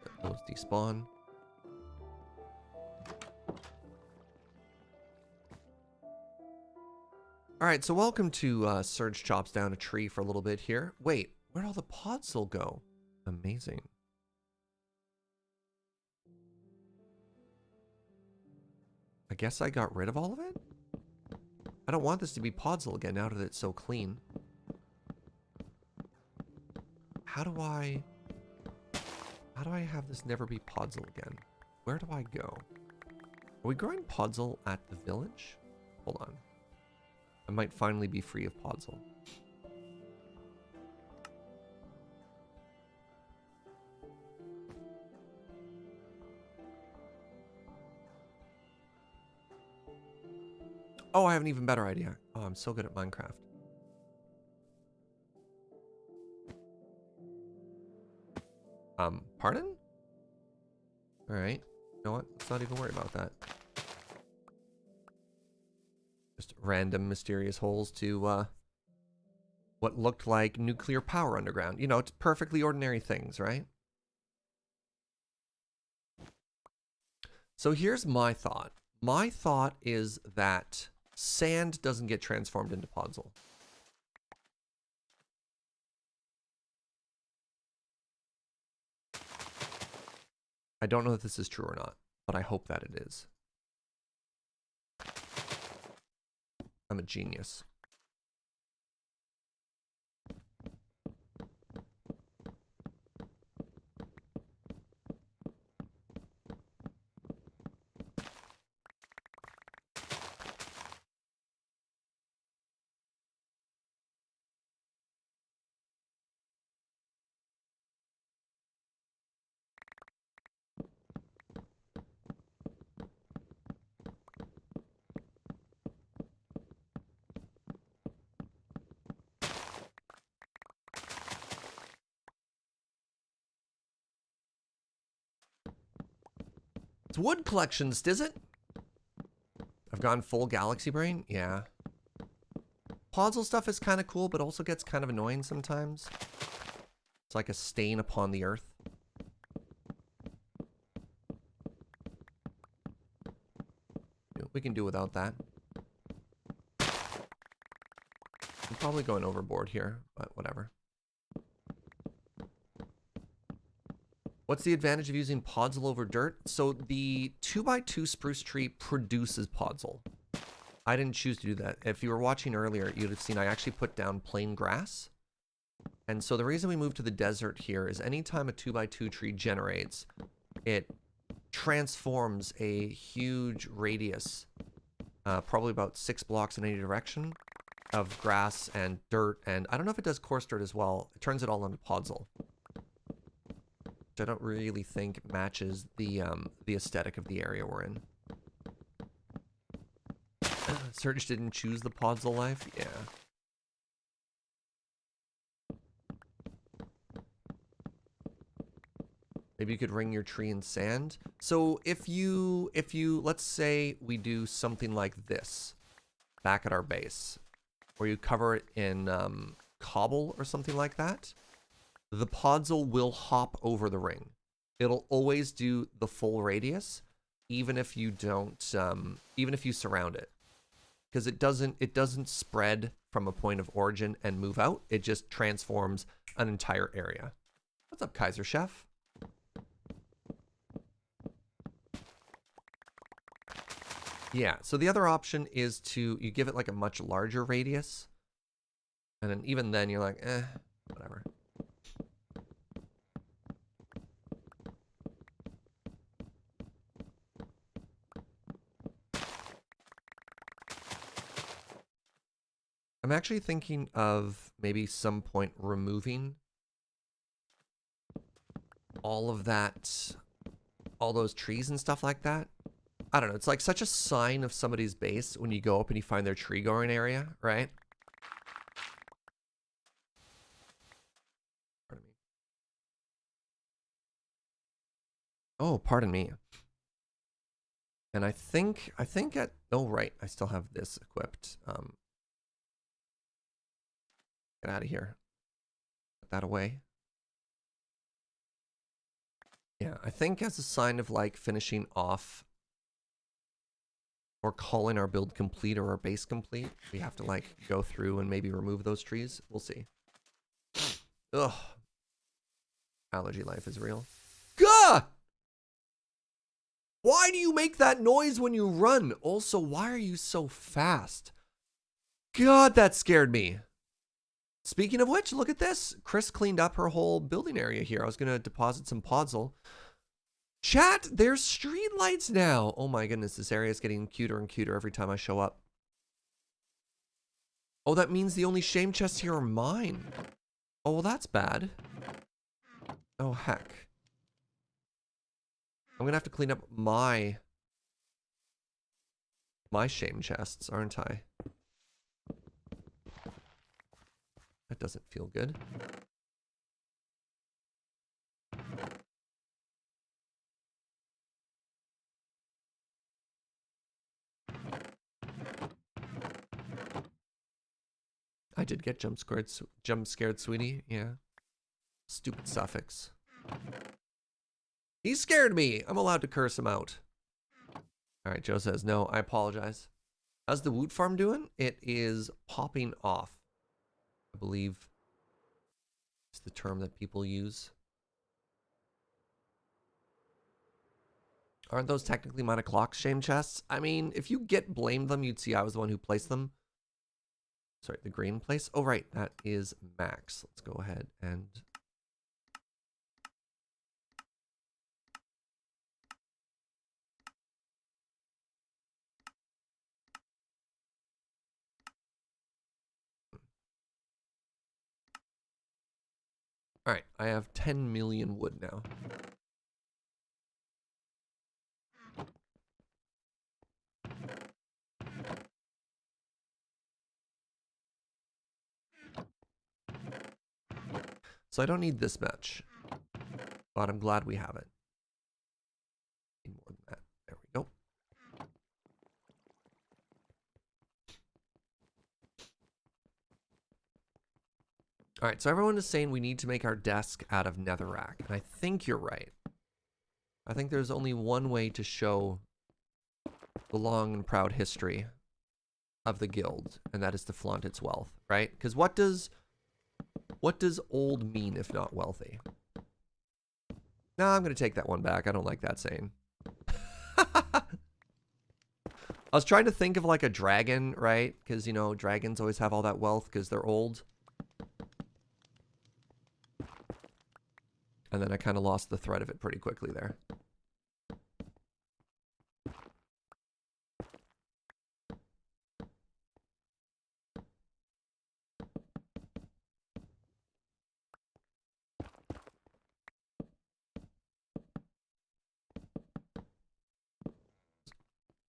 Let those despawn. All right, so welcome to Serge chops down a tree for a little bit here. Wait, where'd all the pods all go? Amazing. I guess I got rid of all of it? I don't want this to be Podzol again now that it's so clean. How do I have this never be Podzol again? Where do I go? Are we growing Podzol at the village? Hold on. I might finally be free of Podzol. Oh, I have an even better idea. Oh, I'm so good at Minecraft. Pardon? All right. You know what? Let's not even worry about that. Just random mysterious holes to what looked like nuclear power underground. You know, it's perfectly ordinary things, right? So here's my thought. My thought is that sand doesn't get transformed into Podzol. I don't know if this is true or not, but I hope that it is. I'm a genius. It's wood collections, is it? I've gone full galaxy brain? Yeah. Puzzle stuff is kind of cool, but also gets kind of annoying sometimes. It's like a stain upon the earth. We can do without that. I'm probably going overboard here, but whatever. What's the advantage of using podzol over dirt? So the 2x2 spruce tree produces podzol. I didn't choose to do that. If you were watching earlier, you'd have seen I actually put down plain grass. And so the reason we moved to the desert here is anytime a 2x2 tree generates, it transforms a huge radius, probably about 6 blocks in any direction, of grass and dirt. And I don't know if it does coarse dirt as well. It turns it all into podzol. I don't really think matches the aesthetic of the area we're in. Serge didn't choose the podzol life? Yeah. Maybe you could ring your tree in sand. So if you let's say we do something like this back at our base, where you cover it in cobble or something like that, the podzol will hop over the ring. It'll always do the full radius, even if you don't, even if you surround it, because it doesn't spread from a point of origin and move out. It just transforms an entire area. What's up, Kaiser Chef? Yeah. So the other option is you give it like a much larger radius, and then even then you're like, whatever. I'm actually thinking of maybe some point removing all of that, all those trees and stuff like that. I don't know. It's like such a sign of somebody's base when you go up and you find their tree growing area, right? Pardon me. Oh, pardon me. And I think at, oh, right. I still have this equipped. Get out of here. Put that away. Yeah, I think as a sign of like finishing off or calling our build complete or our base complete, we have to like go through and maybe remove those trees. We'll see. Ugh. Allergy life is real. Gah! Why do you make that noise when you run? Also, why are you so fast? God, that scared me. Speaking of which, look at this. Chris cleaned up her whole building area here. I was going to deposit some podzol. Chat, there's street lights now. Oh my goodness, this area is getting cuter and cuter every time I show up. Oh, that means the only shame chests here are mine. Oh, well, that's bad. Oh, heck. I'm going to have to clean up my shame chests, aren't I? That doesn't feel good. I did get jump scared, sweetie. Yeah. Stupid suffix. He scared me. I'm allowed to curse him out. All right, Joe says, no, I apologize. How's the woot farm doing? It is popping off, I believe is the term that people use. Aren't those technically mine o'clock shame chests? I mean, if you blamed them, you'd see I was the one who placed them. Sorry, the green place. Oh, right. That is max. Let's go ahead and... All right, I have 10 million wood now. So I don't need this much, but I'm glad we have it. Need more than that. There we go. All right, so everyone is saying we need to make our desk out of netherrack, and I think you're right. I think there's only one way to show the long and proud history of the guild, and that is to flaunt its wealth, right? Because what does old mean if not wealthy? No, I'm gonna take that one back. I don't like that saying. I was trying to think of like a dragon, right? Because, you know, dragons always have all that wealth because they're old. And then I kind of lost the thread of it pretty quickly there.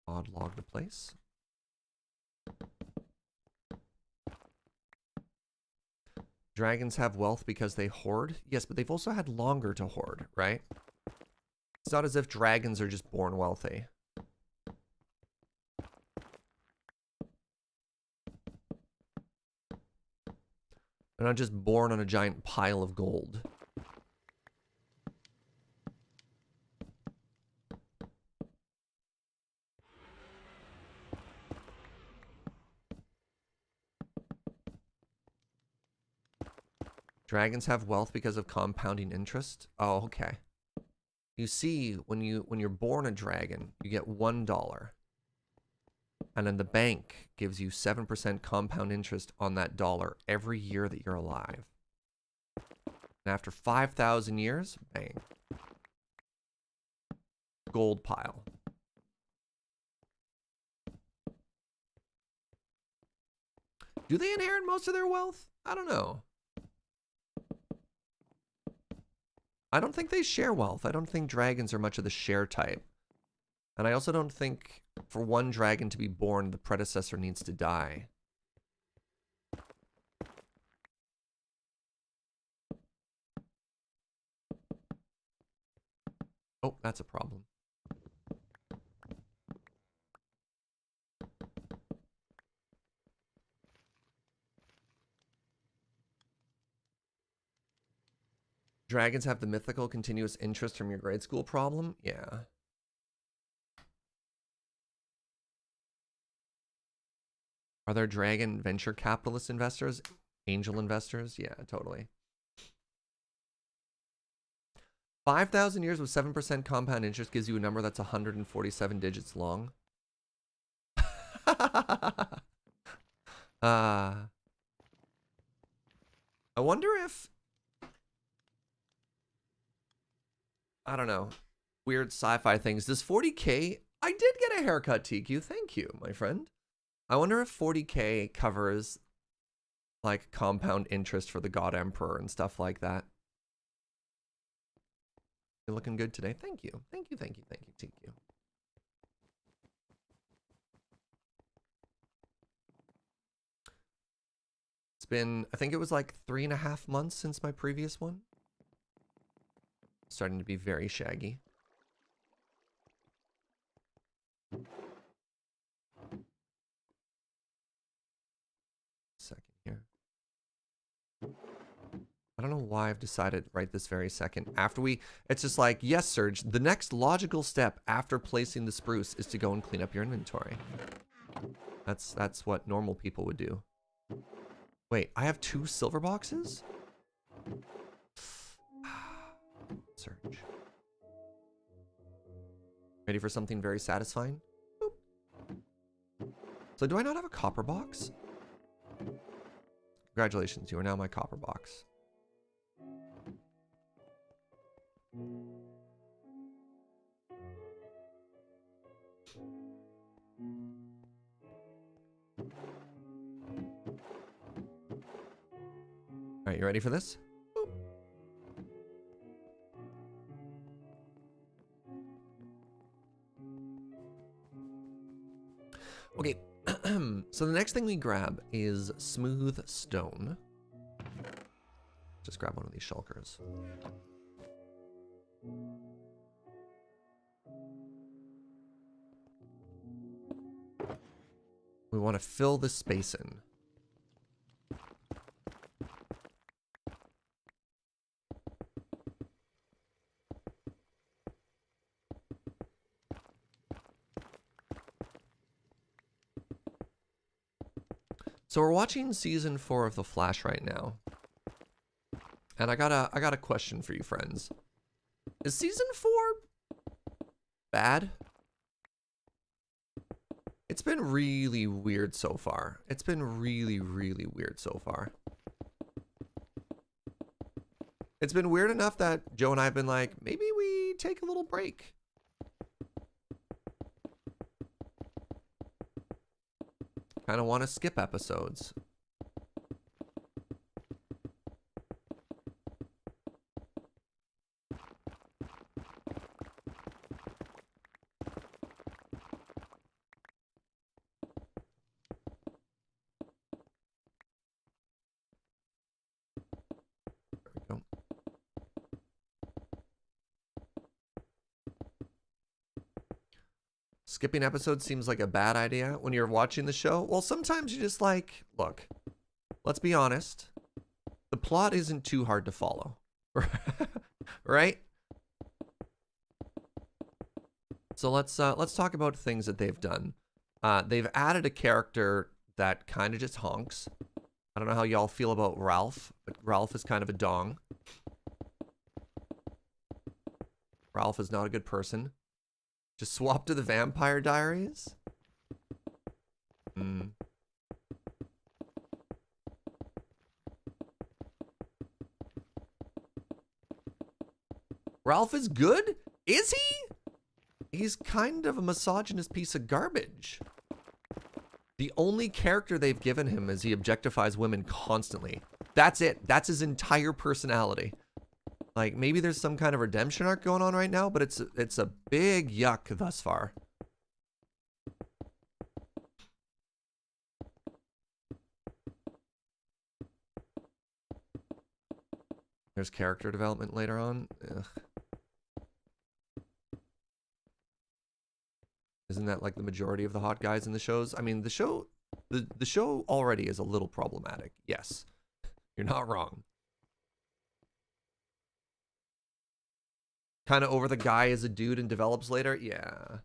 Odd log to place. Dragons have wealth because they hoard. Yes, but they've also had longer to hoard, right? It's not as if dragons are just born wealthy. They're not just born on a giant pile of gold. Dragons have wealth because of compounding interest. Oh, okay. You see, when you're born a dragon, you get $1. And then the bank gives you 7% compound interest on that dollar every year that you're alive. And after 5,000 years, bang. Gold pile. Do they inherit most of their wealth? I don't know. I don't think they share wealth. I don't think dragons are much of the share type. And I also don't think for one dragon to be born, the predecessor needs to die. Oh, that's a problem. Dragons have the mythical continuous interest from your grade school problem? Yeah. Are there dragon venture capitalist investors? Angel investors? Yeah, totally. 5,000 years with 7% compound interest gives you a number that's 147 digits long. I wonder if... I don't know. Weird sci-fi things. Does 40K... I did get a haircut, TQ. Thank you, my friend. I wonder if 40K covers like compound interest for the God Emperor and stuff like that. You're looking good today. Thank you. Thank you, thank you, thank you, TQ. It's been, I think it was like 3.5 months since my previous one. Starting to be very shaggy. Second here. I don't know why I've decided right this very second. After we, it's just like, yes, Serge, the next logical step after placing the spruce is to go and clean up your inventory. That's what normal people would do. Wait, I have 2 silver boxes? Serge. Ready for something very satisfying? Boop. So do I not have a copper box? Congratulations, you are now my copper box. All right, you ready for this? Boop. Okay, so the next thing we grab is smooth stone. Just grab one of these shulkers. We want to fill this space in. So we're watching season 4 of The Flash right now. And I got a question for you friends. Is season 4 bad? It's been really weird so far. It's been really, really weird so far. It's been weird enough that Joe and I have been like, maybe we take a little break. Kind of want to skip episodes. There we go. Skipping episodes seems like a bad idea when you're watching the show. Well, sometimes you just like, look, let's be honest. The plot isn't too hard to follow, right? So let's talk about things that they've done. They've added a character that kind of just honks. I don't know how y'all feel about Ralph, but Ralph is kind of a dong. Ralph is not a good person. Just swap to the Vampire Diaries? Hmm. Ralph is good? Is he? He's kind of a misogynist piece of garbage. The only character they've given him is he objectifies women constantly. That's it. That's his entire personality. Like, maybe there's some kind of redemption arc going on right now, but it's a big yuck thus far. There's character development later on. Ugh. Isn't that like the majority of the hot guys in the shows? I mean, the show already is a little problematic. Yes, you're not wrong. Kind of over the guy as a dude and develops later. Yeah.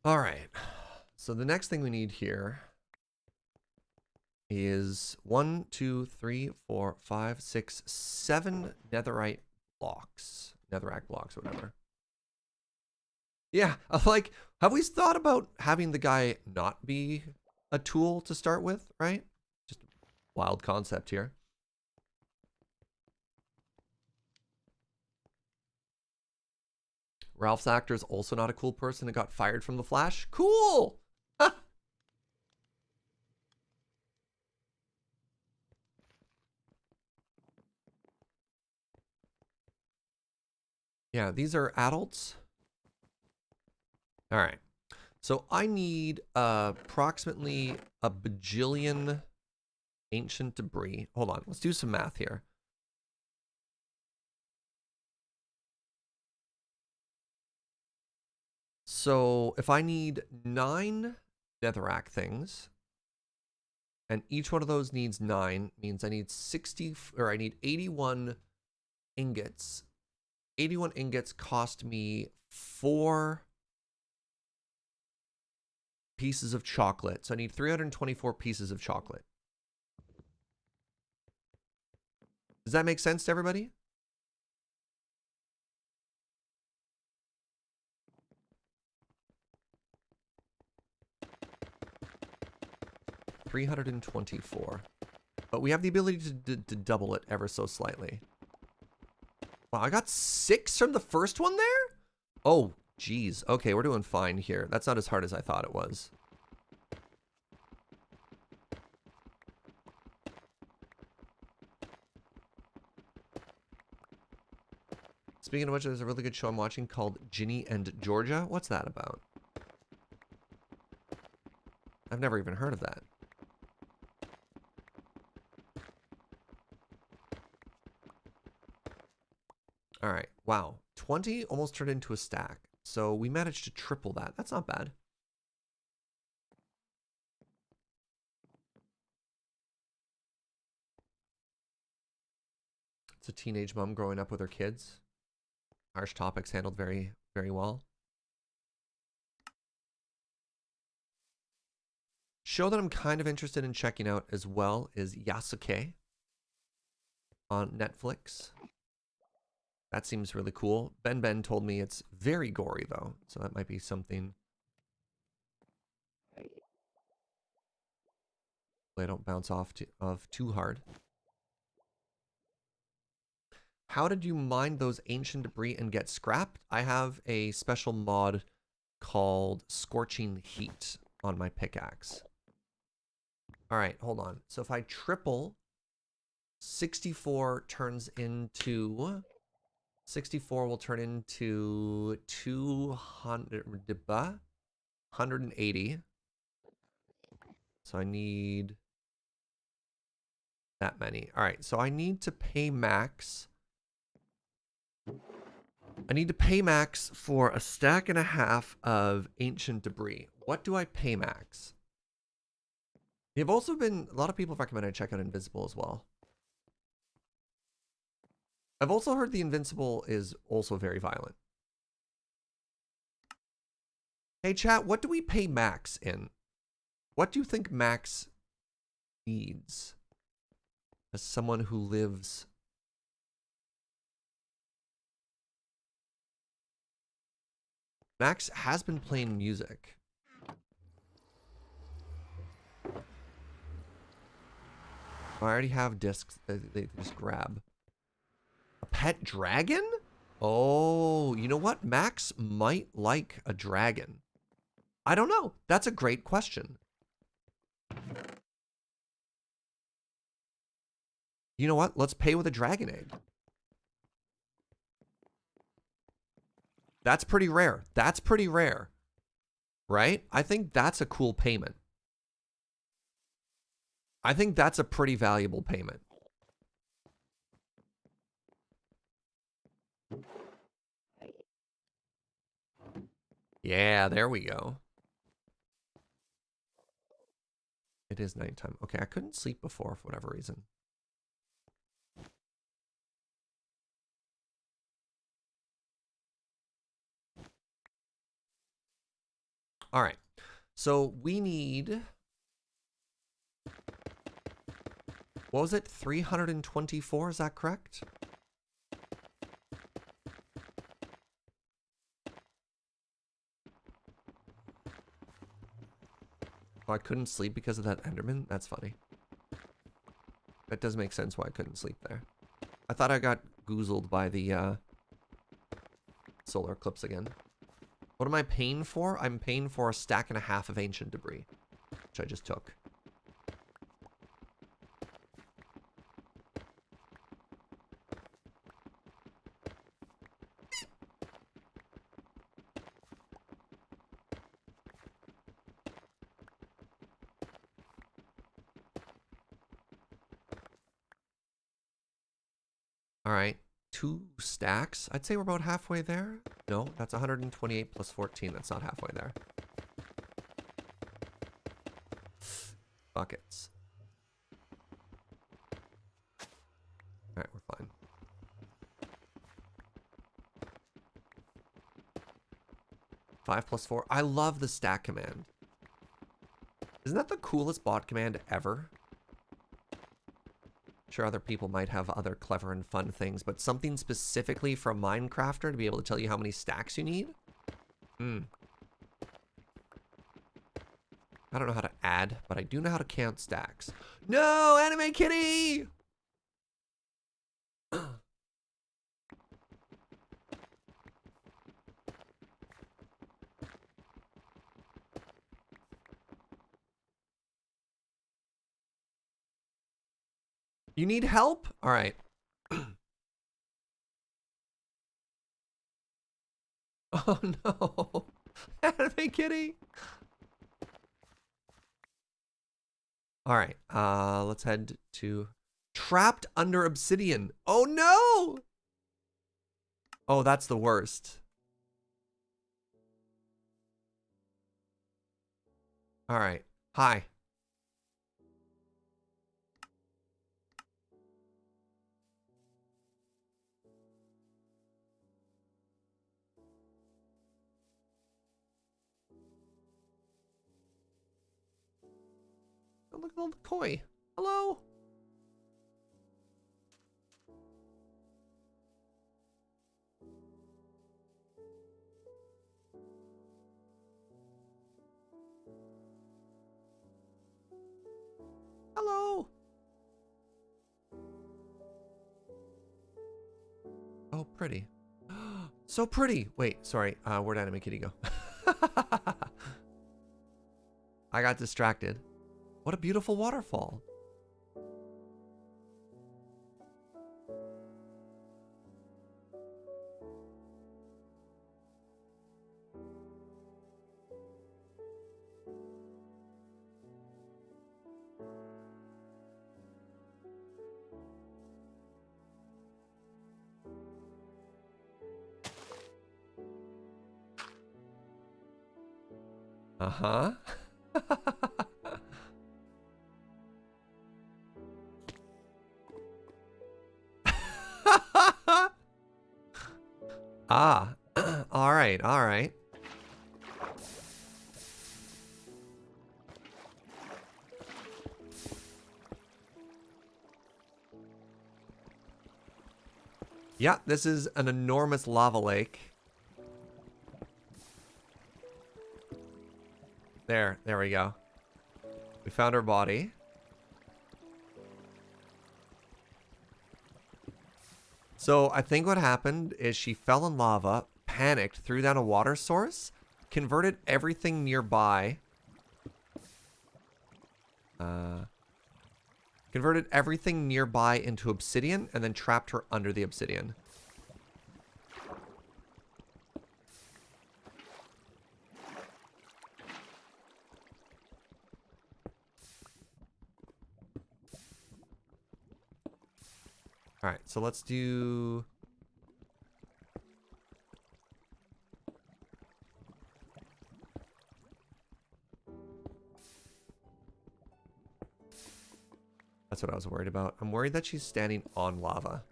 All right. So the next thing we need here is 1, 2, 3, 4, 5, 6, 7 netherite blocks. Netherrack blocks, whatever. Yeah, like, have we thought about having the guy not be a tool to start with, right? Just a wild concept here. Ralph's actor is also not a cool person and got fired from The Flash. Cool! Yeah, these are adults. All right. So I need approximately a bajillion ancient debris. Hold on, let's do some math here. So if I need 9 netherrack things, and each one of those needs 9, means I need 60, or I need 81 ingots. 81 ingots cost me 4 pieces of chocolate. So I need 324 pieces of chocolate. Does that make sense to everybody? $324. But we have the ability to double it ever so slightly. Wow, I got 6 from the first one there? Oh, geez. Okay, we're doing fine here. That's not as hard as I thought it was. Speaking of which, there's a really good show I'm watching called Ginny and Georgia. What's that about? I've never even heard of that. All right. Wow. 20 almost turned into a stack. So we managed to triple that. That's not bad. It's a teenage mom growing up with her kids. Harsh topics handled very, very well. Show that I'm kind of interested in checking out as well is Yasuke on Netflix. That seems really cool. Ben told me it's very gory though, so that might be something. They don't bounce off too hard. How did you mine those ancient debris and get scrapped? I have a special mod called Scorching Heat on my pickaxe. All right, hold on. So if I triple, 64 turns into... 64 will turn into 180. So I need that many. All right, so I need to pay max. I need to pay max for a stack and a half of ancient debris. What do I pay max? They've also been, a lot of people have recommended I check out Invincible as well. I've also heard the Invincible is also very violent. Hey chat, what do we pay max in? What do you think max needs as someone who lives... Max has been playing music. I already have discs that they just grab. A pet dragon? Oh, you know what? Max might like a dragon. I don't know. That's a great question. You know what? Let's pay with a dragon egg. That's pretty rare. That's pretty rare. Right? I think that's a cool payment. I think that's a pretty valuable payment. Yeah, there we go. It is nighttime. Okay, I couldn't sleep before for whatever reason. All right. So we need... What was it? 324, is that correct? Oh, I couldn't sleep because of that Enderman? That's funny. That does make sense why I couldn't sleep there. I thought I got goozled by the solar eclipse again. What am I paying for? I'm paying for a stack and a half of ancient debris, which I just took. All right, 2 stacks. I'd say we're about halfway there. No, that's 128 plus 14. That's not halfway there. Buckets. All right, we're fine. Five plus 4. I love the stack command. Isn't that the coolest bot command ever? sure other people might have other clever and fun things, but something specifically for a Minecrafter to be able to tell you how many stacks you need? Hmm. I don't know how to add, but I do know how to count stacks. No, anime kitty! You need help? All right. Oh no. Anime kitty. All right. Let's head to trapped under obsidian. Oh no. Oh, that's the worst. All right. Hi. Oh, look at the koi. Hello. Hello. Oh, pretty. So pretty. Wait, sorry. Where'd anime kitty go? I got distracted. What a beautiful waterfall. Uh-huh. Ah. All right, all right. Yeah, this is an enormous lava lake. There we go. We found her body. So I think what happened is she fell in lava, panicked, threw down a water source, converted everything nearby. Converted everything nearby into obsidian and then trapped her under the obsidian. All right, so let's do... That's what I was worried about. I'm worried that she's standing on lava.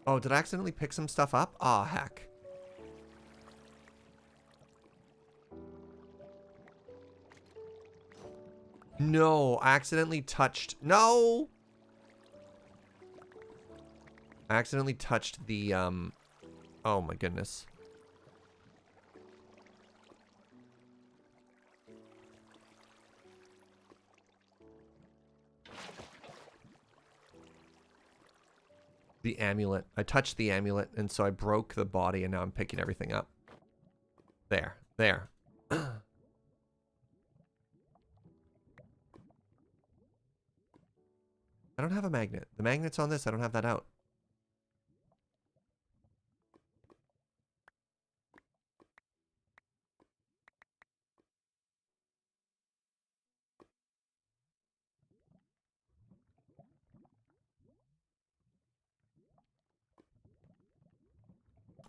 Oh, did I accidentally pick some stuff up? Aw, heck. No, I accidentally touched... No! I accidentally touched the, Oh my goodness. The amulet. I touched the amulet, and so I broke the body, and now I'm picking everything up. There. There. I don't have a magnet. The magnet's on this. I don't have that out.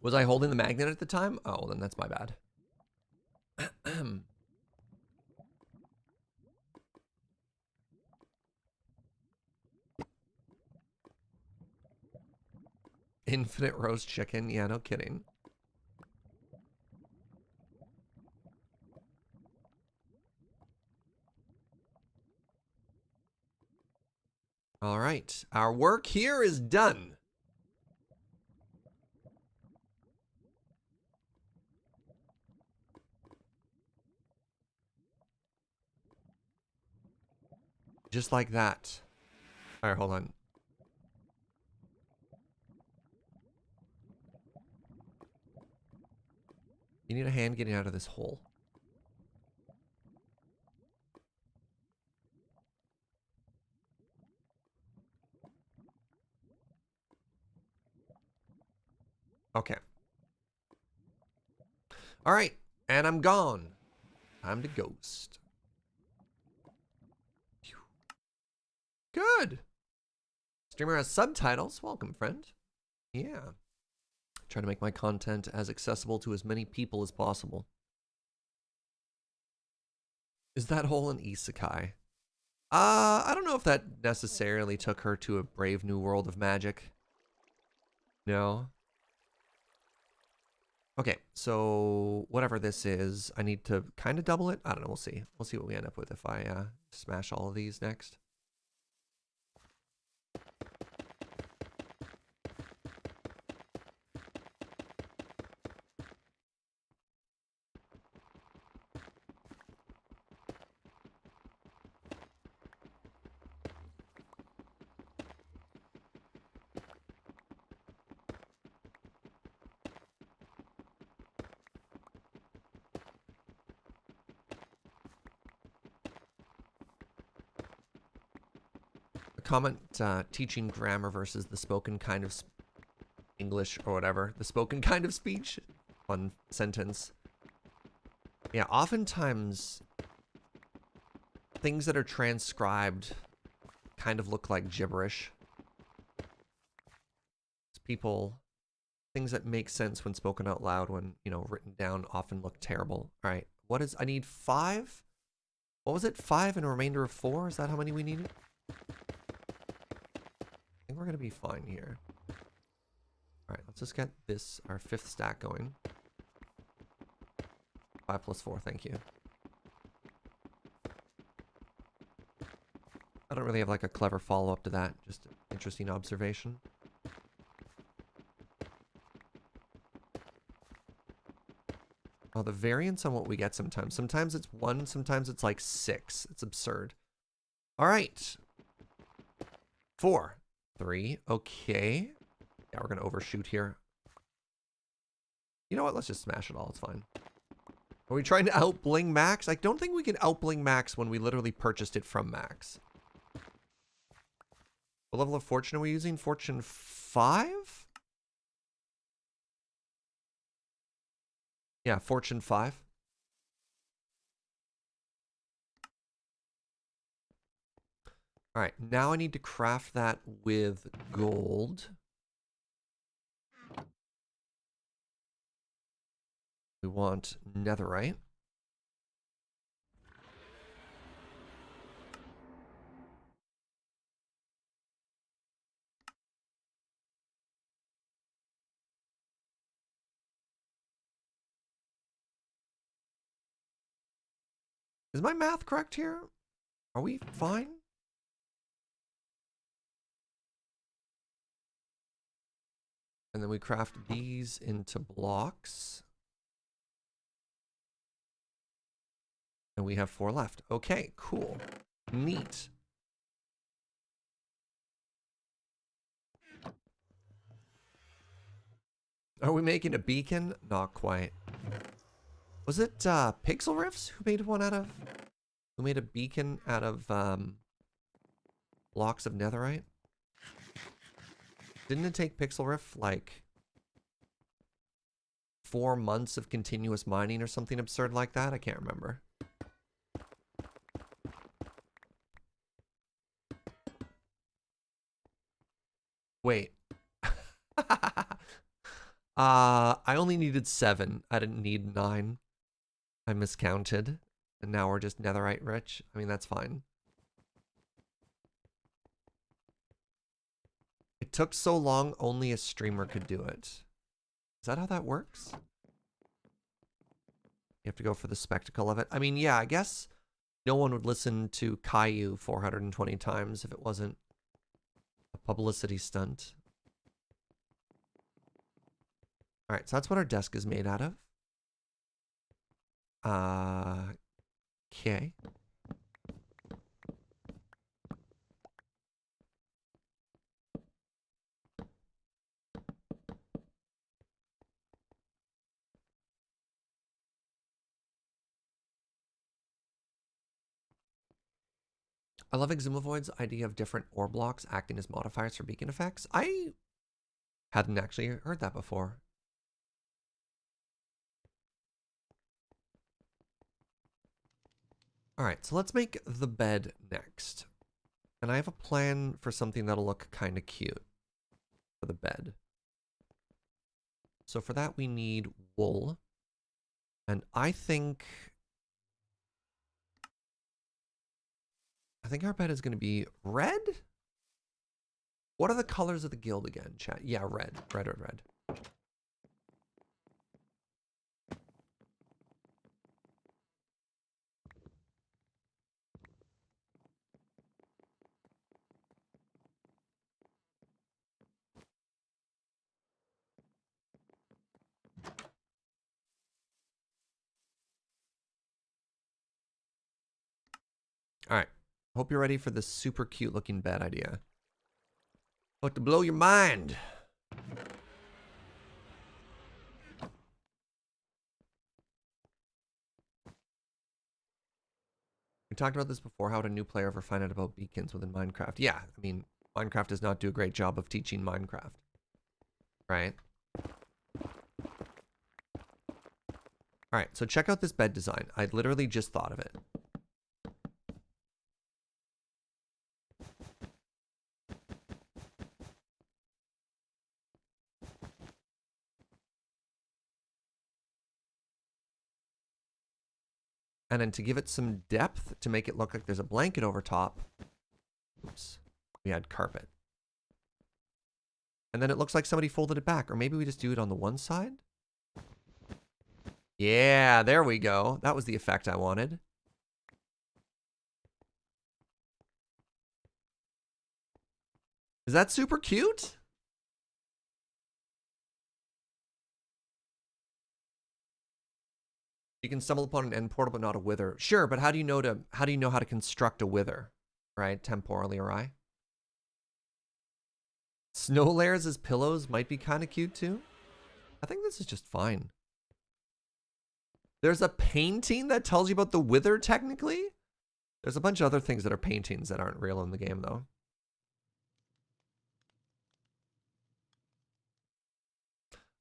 Was I holding the magnet at the time? Oh, then that's my bad. Infinite roast chicken. Yeah, no kidding. All right, our work here is done. Just like that. All right, hold on. You need a hand getting out of this hole. Okay. All right, and I'm gone. Time to ghost. Good. Streamer has subtitles. Welcome, friend. Yeah. Try to make my content as accessible to as many people as possible. Is that hole an isekai? I don't know if that necessarily took her to a brave new world of magic. No. Okay, so whatever this is, I need to kind of double it. I don't know, we'll see. We'll see what we end up with if I smash all of these next. Comment teaching grammar versus the spoken kind of English or whatever. The spoken kind of speech. One sentence. Yeah, oftentimes things that are transcribed kind of look like gibberish. People, things that make sense when spoken out loud, when, you know, written down, often look terrible. All right, what is, I need 5? What was it? 5 and a remainder of 4? Is that how many we needed? I think we're gonna be fine here. All right, let's just get this, our 5th stack going. 5 plus 4, thank you. I don't really have like a clever follow-up to that, just an interesting observation. Oh, the variance on what we get sometimes. Sometimes it's 1, sometimes it's like 6. It's absurd. All right. 4, 3, okay. Yeah, we're gonna overshoot here. You know what? Let's just smash it all. It's fine. Are we trying to outbling Max? I don't think we can outbling Max when we literally purchased it from Max. What level of fortune are we using? Fortune 5? Yeah, fortune 5. All right, now I need to craft that with gold. We want netherite. Is my math correct here? Are we fine? And then we craft these into blocks. And we have 4 left. Okay, cool. Neat. Are we making a beacon? Not quite. Was it Pixel Riffs who made one out of... Who made a beacon out of blocks of netherite? Didn't it take Pixel Riff like 4 months of continuous mining or something absurd like that? I can't remember. Wait. I only needed 7. I didn't need 9. I miscounted. And now we're just netherite rich. I mean, that's fine. It took so long, only a streamer could do it. Is that how that works? You have to go for the spectacle of it. I mean, yeah, I guess no one would listen to Caillou 420 times if it wasn't Publicity stunt. All right, so that's what our desk is made out of. Okay. I love Exumavoid's idea of different ore blocks acting as modifiers for beacon effects. I hadn't actually heard that before. All right, so let's make the bed next. And I have a plan for something that'll look kind of cute for the bed. So for that, we need wool. And I think our bed is going to be red. What are the colors of the guild again, chat? Yeah, red. Red. All right. Hope you're ready for this super cute looking bed idea. About to blow your mind. We talked about this before. How would a new player ever find out about beacons within Minecraft? Yeah, I mean, Minecraft does not do a great job of teaching Minecraft. Right? All right, so check out this bed design. I literally just thought of it. And then to give it some depth, to make it look like there's a blanket over top, oops, we had carpet. And then it looks like somebody folded it back. Or maybe we just do it on the one side? Yeah, there we go. That was the effect I wanted. Is that super cute? You can stumble upon an end portal but not a wither. Sure, but how do you know how to construct a wither? Right? Temporally awry. Snow layers as pillows might be kind of cute too. I think this is just fine. There's a painting that tells you about the wither technically? There's a bunch of other things that are paintings that aren't real in the game though.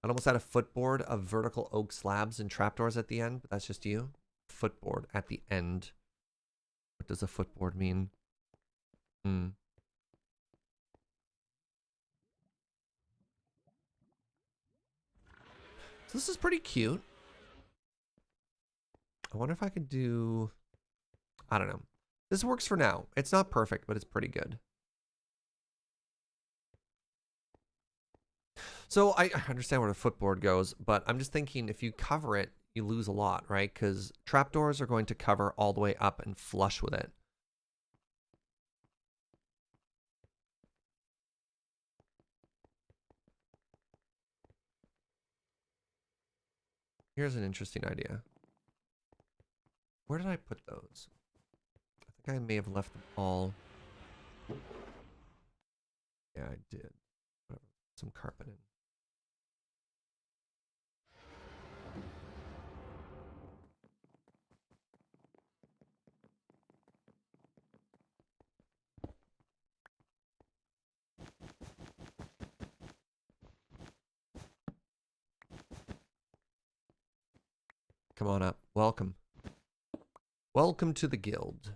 I almost had a footboard of vertical oak slabs and trapdoors at the end, but that's just you. Footboard at the end. What does a footboard mean? So this is pretty cute. I wonder if I could do... I don't know. This works for now. It's not perfect, but it's pretty good. So I understand where the footboard goes, but I'm just thinking if you cover it, you lose a lot, right? Because trapdoors are going to cover all the way up and flush with it. Here's an interesting idea. Where did I put those? I think I may have left them all. Yeah, I did. Some carpet in. Come on up. Welcome. Welcome to the guild.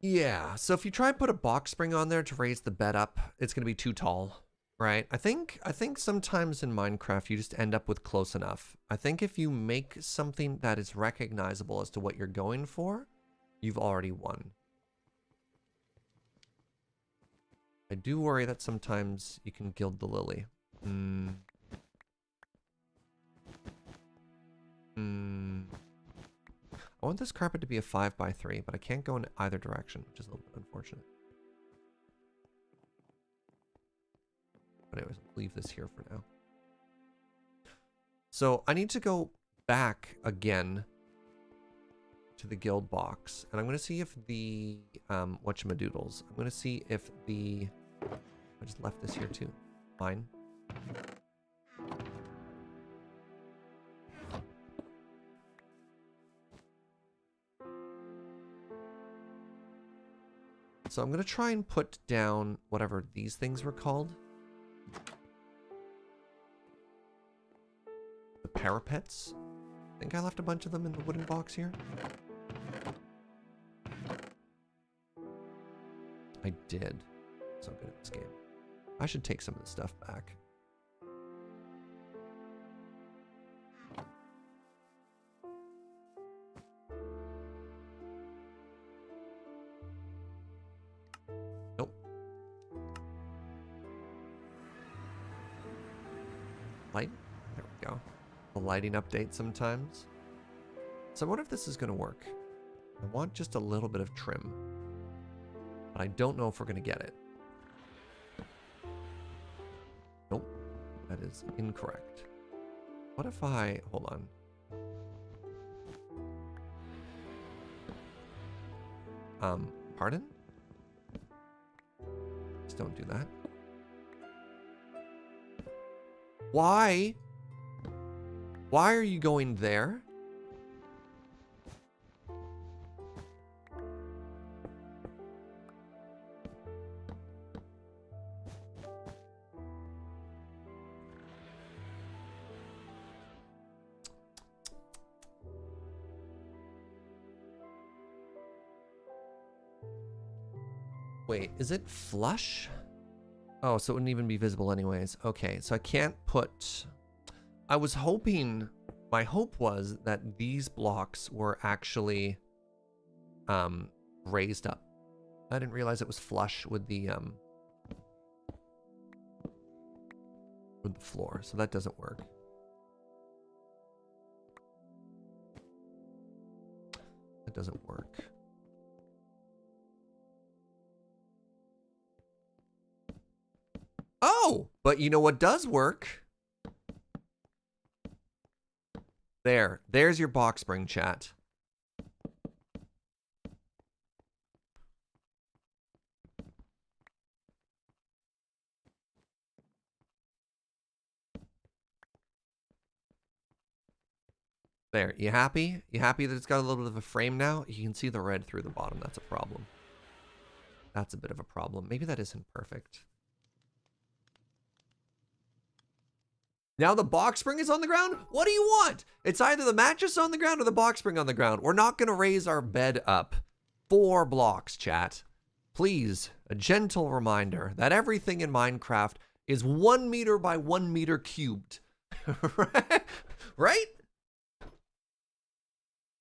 Yeah, so if you try and put a box spring on there to raise the bed up, it's going to be too tall, right? I think sometimes in Minecraft you just end up with close enough. I think if you make something that is recognizable as to what you're going for, you've already won. I do worry that sometimes you can gild the lily. want this carpet to be a 5x3, but I can't go in either direction, which is a little bit unfortunate. But anyways, I'll leave this here for now. So I need to go back again to the guild box, and I'm going to see if the whatchamadoodles. I'm going to see if the I just left this here too. Fine. So I'm going to try and put down whatever these things were called. The parapets. I think I left a bunch of them in the wooden box here. I did. So good at this game. I should take some of the stuff back. Nope. Light. There we go. A lighting update sometimes. So I wonder if this is going to work. I want just a little bit of trim. But I don't know if we're going to get it. Nope. That is incorrect. What if I... Hold on. Pardon? Just don't do that. Why? Why are you going there? Wait, is it flush? Oh, so it wouldn't even be visible anyways. Okay, so I can't put... I was hoping... My hope was that these blocks were actually raised up. I didn't realize it was flush with the floor, so that doesn't work. That doesn't work. Oh, but you know what does work? There's your box spring, chat. There, you happy? You happy that it's got a little bit of a frame now? You can see the red through the bottom. That's a problem. That's a bit of a problem. Maybe that isn't perfect. Now the box spring is on the ground? What do you want? It's either the mattress on the ground or the box spring on the ground. We're not going to raise our bed up 4 blocks, chat. Please, a gentle reminder that everything in Minecraft is 1 meter by 1 meter cubed. Right?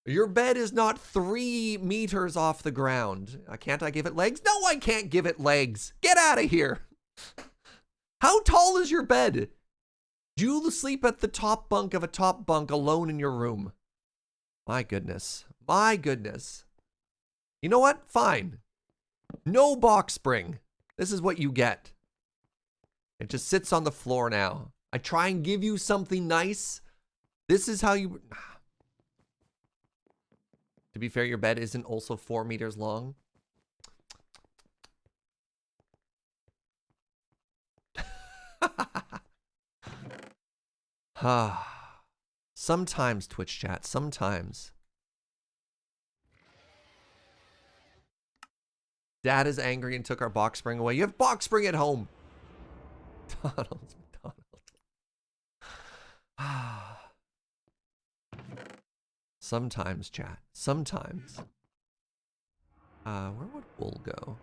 Your bed is not 3 meters off the ground. Can't I give it legs? No, I can't give it legs. Get out of here. How tall is your bed? Do you sleep at the top bunk of a top bunk alone in your room? My goodness. My goodness. You know what? Fine. No box spring. This is what you get. It just sits on the floor now. I try and give you something nice. This is how you... To be fair, your bed isn't also 4 meters long. Sometimes, Twitch chat, sometimes. Dad is angry and took our box spring away. You have box spring at home. McDonald's. Sometimes, chat. Sometimes. Where would wool go?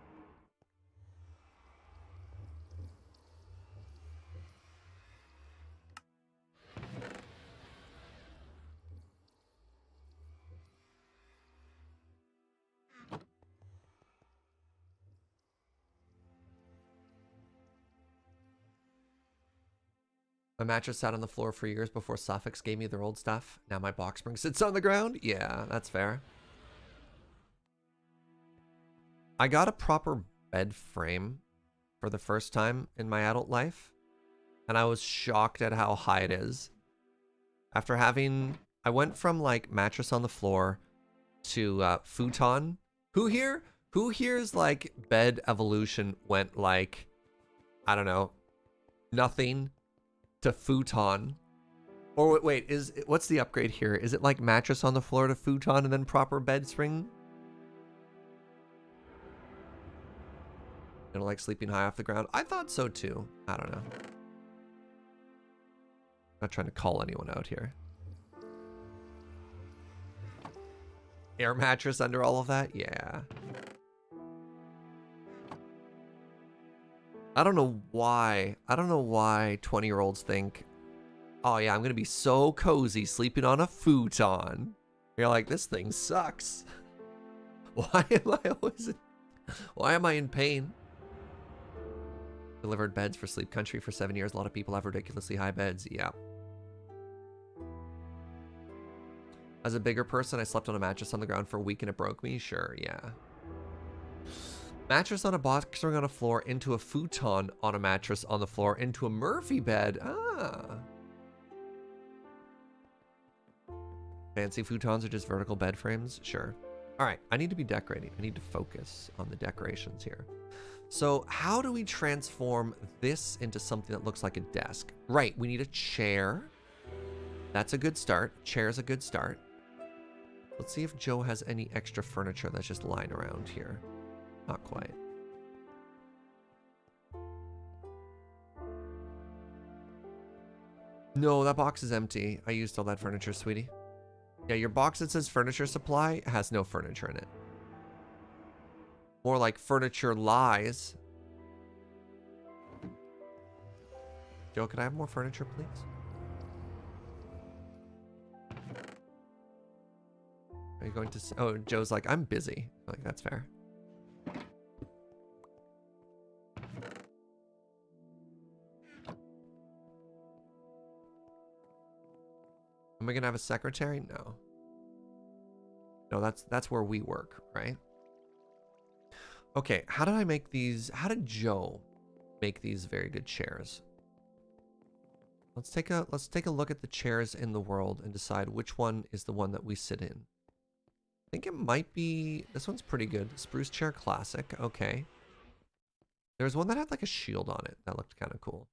My mattress sat on the floor for years before Suffix gave me their old stuff. Now my box spring sits on the ground? Yeah, that's fair. I got a proper bed frame for the first time in my adult life, and I was shocked at how high it is. After having, I went from like mattress on the floor to futon. Who here's like bed evolution went like, I don't know, nothing to futon? Or wait, what's the upgrade here? Is it like mattress on the floor to futon and then proper bed spring? You know, like sleeping high off the ground? I thought so too. I don't know. Not trying to call anyone out here. Air mattress under all of that? Yeah. I don't know why 20-year-olds think, oh yeah, I'm gonna be so cozy sleeping on a futon. You're like, this thing sucks. Why am I in pain? Delivered beds for Sleep Country for 7 years. A lot of people have ridiculously high beds. Yeah. As a bigger person, I slept on a mattress on the ground for a week and it broke me. Sure, yeah. Mattress on a box spring on a floor into a futon on a mattress on the floor into a Murphy bed. Ah. Fancy futons are just vertical bed frames? Sure. All right, I need to be decorating. I need to focus on the decorations here. So how do we transform this into something that looks like a desk? Right, we need a chair. That's a good start. Chair's a good start. Let's see if Joe has any extra furniture that's just lying around here. Not quite. No, that box is empty. I used all that furniture, sweetie. Yeah, your box that says furniture supply has no furniture in it. More like furniture lies. Joe, can I have more furniture, please? Are you going to... Oh, Joe's like, I'm busy. Like, that's fair. Am I gonna have a secretary? No. No, that's where we work, right? Okay, how did I make these? How did Joe make these very good chairs? Let's take a look at the chairs in the world and decide which one is the one that we sit in. I think it might be this one's pretty good. Spruce chair classic. Okay. There was one that had like a shield on it. That looked kind of cool.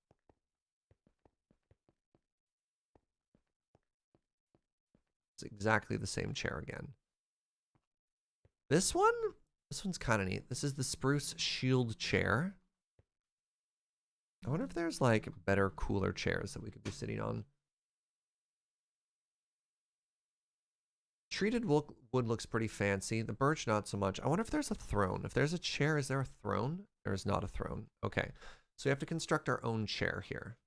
It's exactly the same chair again. This one's kind of neat. This is the spruce shield chair. I wonder if there's like better, cooler chairs that we could be sitting on. Treated wood looks pretty fancy. The birch, not so much. I wonder if there's a throne. If there's a chair, is there a throne? There is not a throne. Okay. So we have to construct our own chair here.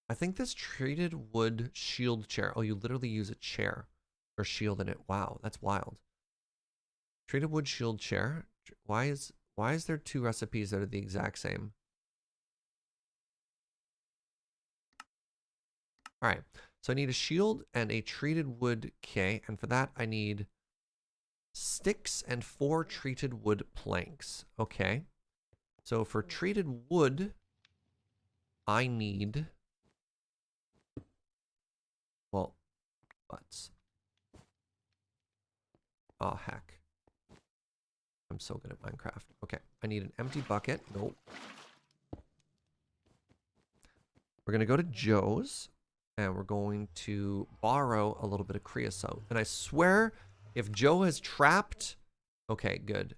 I think this treated wood shield chair. Oh, you literally use a chair or shield in it. Wow, that's wild. Treated wood shield chair. Why is there two recipes that are the exact same? All right. So I need a shield and a treated wood. Okay, and for that I need sticks and 4 treated wood planks. Okay. So for treated wood, I need, well, butts. Oh, heck. I'm so good at Minecraft. Okay, I need an empty bucket. Nope. We're going to go to Joe's, and we're going to borrow a little bit of creosote. And I swear, if Joe has trapped... Okay, good.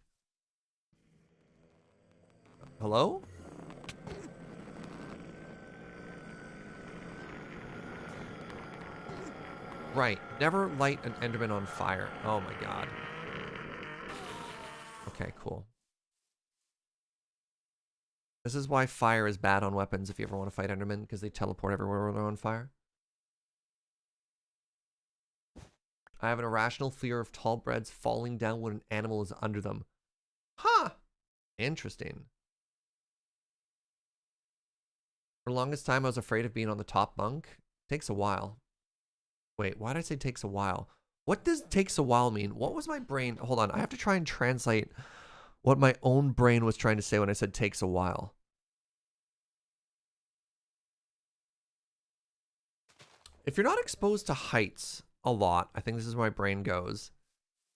Hello? Right. Never light an Enderman on fire. Oh my god. Okay, cool. This is why fire is bad on weapons if you ever want to fight Endermen, because they teleport everywhere when they're on fire. I have an irrational fear of tall breads falling down when an animal is under them. Huh. Interesting. For the longest time, I was afraid of being on the top bunk. Takes a while. Wait, why did I say takes a while? What does takes a while mean? What was my brain? Hold on. I have to try and translate what my own brain was trying to say when I said takes a while. If you're not exposed to heights a lot, I think this is where my brain goes.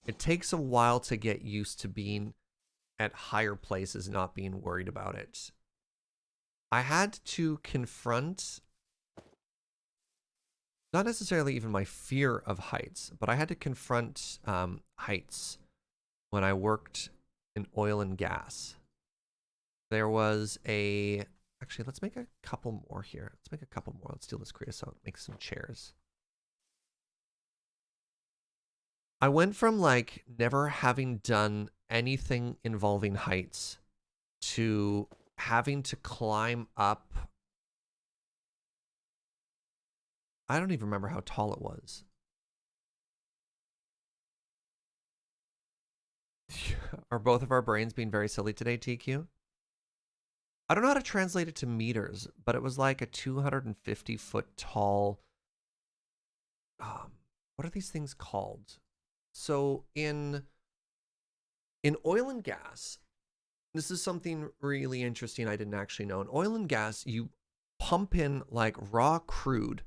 It takes a while to get used to being at higher places, not being worried about it. I had to confront, not necessarily even my fear of heights, but I had to confront heights when I worked in oil and gas. There was a, actually, let's make a couple more here. Let's make a couple more. Let's steal this creosote, make some chairs. I went from like never having done anything involving heights to having to climb up. I don't even remember how tall it was. Are both of our brains being very silly today, TQ? I don't know how to translate it to meters, but it was like a 250-foot tall, what are these things called? So in oil and gas, this is something really interesting I didn't actually know. In oil and gas, you pump in like raw crude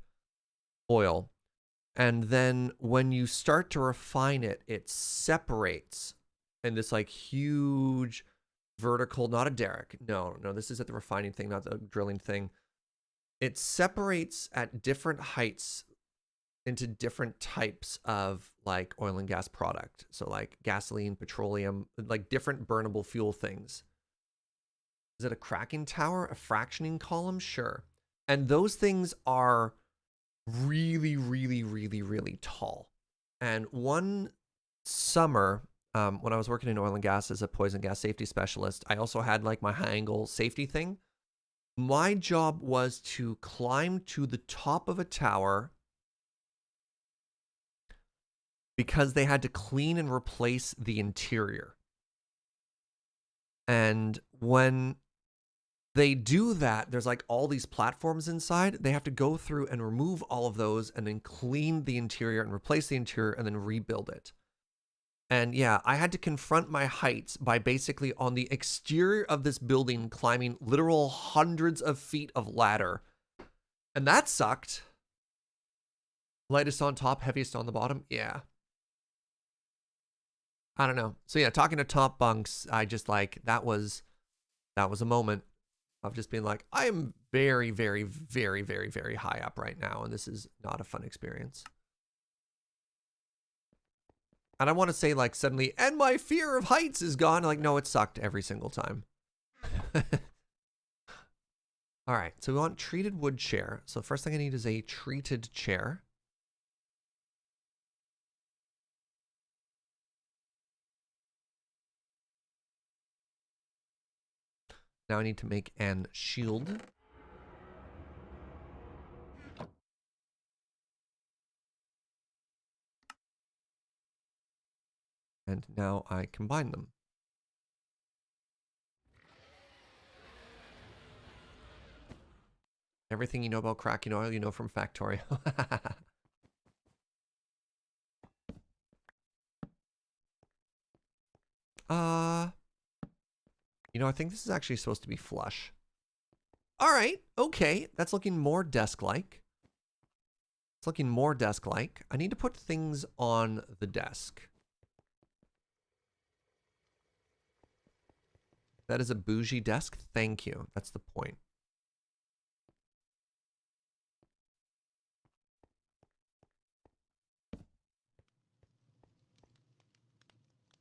oil, and then when you start to refine it, it separates in this like huge vertical, not a derrick. No, this is at the refining thing, not the drilling thing. It separates at different heights into different types of like oil and gas product. So like gasoline, petroleum, like different burnable fuel things. Is it a cracking tower? A fractioning column? Sure. And those things are really, really, really, really tall. And one summer, when I was working in oil and gas as a poison gas safety specialist, I also had like my high angle safety thing. My job was to climb to the top of a tower because they had to clean and replace the interior. And when they do that, there's like all these platforms inside. They have to go through and remove all of those and then clean the interior and replace the interior and then rebuild it. And yeah, I had to confront my heights by basically on the exterior of this building climbing literal hundreds of feet of ladder. And that sucked. Lightest on top, heaviest on the bottom. Yeah. I don't know. So yeah, talking to top bunks, I just like, that was a moment of just being like, I am very, very, very, very, very high up right now, and this is not a fun experience. And I want to say like suddenly, and my fear of heights is gone. Like, no, it sucked every single time. All right, so we want treated wood chair. So the first thing I need is a treated chair. Now I need to make an shield. And now I combine them. Everything you know about cracking oil, you know from Factorio. You know, I think this is actually supposed to be flush. All right, okay. That's looking more desk-like. It's looking more desk-like. I need to put things on the desk. That is a bougie desk. Thank you. That's the point.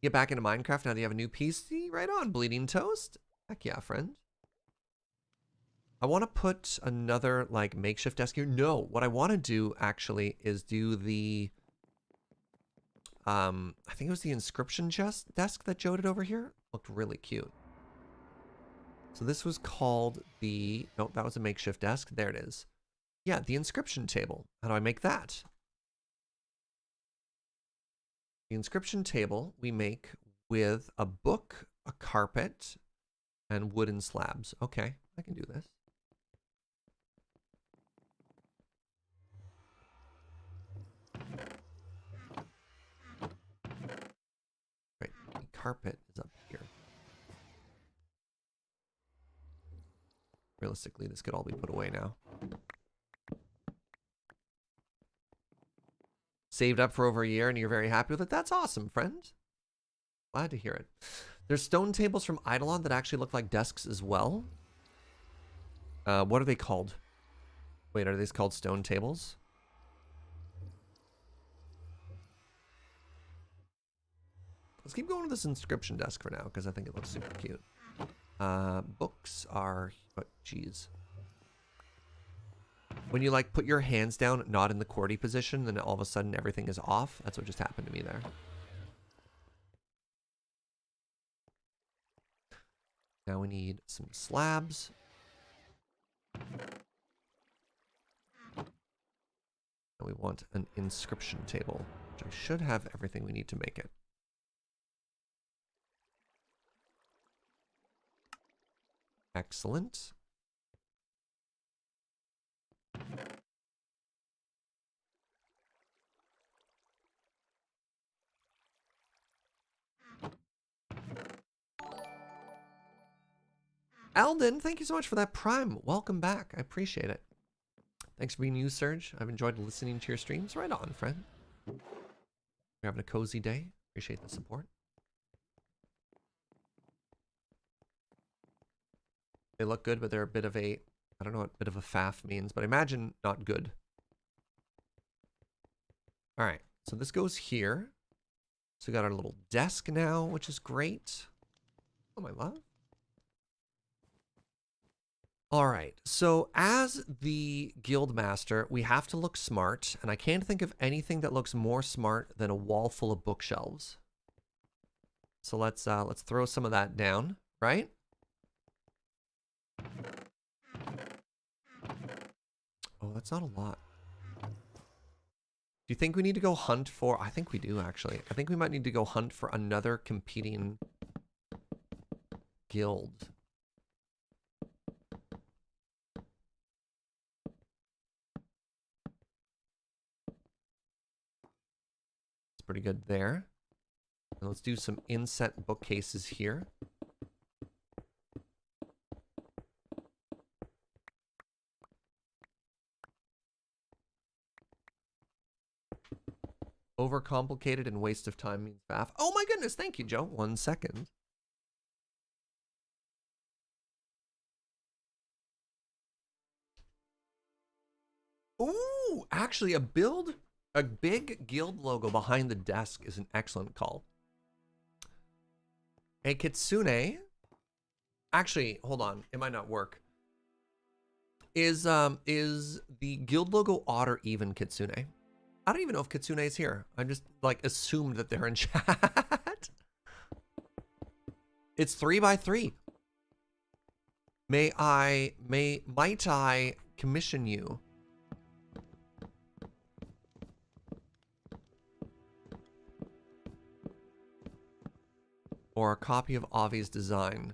Get back into Minecraft now that you have a new PC? Right on, Bleeding Toast. Heck yeah, friend. I want to put another like makeshift desk here. No, what I want to do actually is do the I think it was the inscription desk that Joe did over here. Looked really cute. So this was called the, nope, that was a makeshift desk. There it is. Yeah, the inscription table. How do I make that? The inscription table we make with a book, a carpet, and wooden slabs. Okay, I can do this. carpet is up here. Realistically, this could all be put away now. Saved up for over a year and you're very happy with it? That's awesome, friend. Glad to hear it. There's stone tables from Eidolon that actually look like desks as well. What are they called? Wait, are these called stone tables? Let's keep going to this inscription desk for now because I think it looks super cute. Books are... Oh, geez. When you like put your hands down, not in the QWERTY position, then all of a sudden everything is off. That's what just happened to me there. Now we need some slabs. And we want an inscription table, which I should have everything we need to make it. Excellent. Alden, thank you so much for that Prime. Welcome back. I appreciate it. Thanks for being you, Serge. I've enjoyed listening to your streams. Right on, friend. You're having a cozy day. Appreciate the support. They look good, but they're a bit of a... I don't know what bit of a faff means, but I imagine not good. All right, so this goes here. So we got our little desk now, which is great. Oh, my love. All right, so as the guild master, we have to look smart, and I can't think of anything that looks more smart than a wall full of bookshelves. So let's throw some of that down, right? Oh, that's not a lot. Do you think we need to go hunt for... I think we do, actually. I think we might need to go hunt for another competing guild. It's pretty good there. And let's do some inset bookcases here. Overcomplicated and waste of time means faff. Oh my goodness, thank you, Joe. 1 second. Ooh, actually a big guild logo behind the desk is an excellent call. A kitsune. Actually, hold on, it might not work. Is the guild logo odd or even kitsune? I don't even know if Kitsune is here. I just like assumed that they're in chat. It's 3 by 3. Might I commission you? Or a copy of Avi's design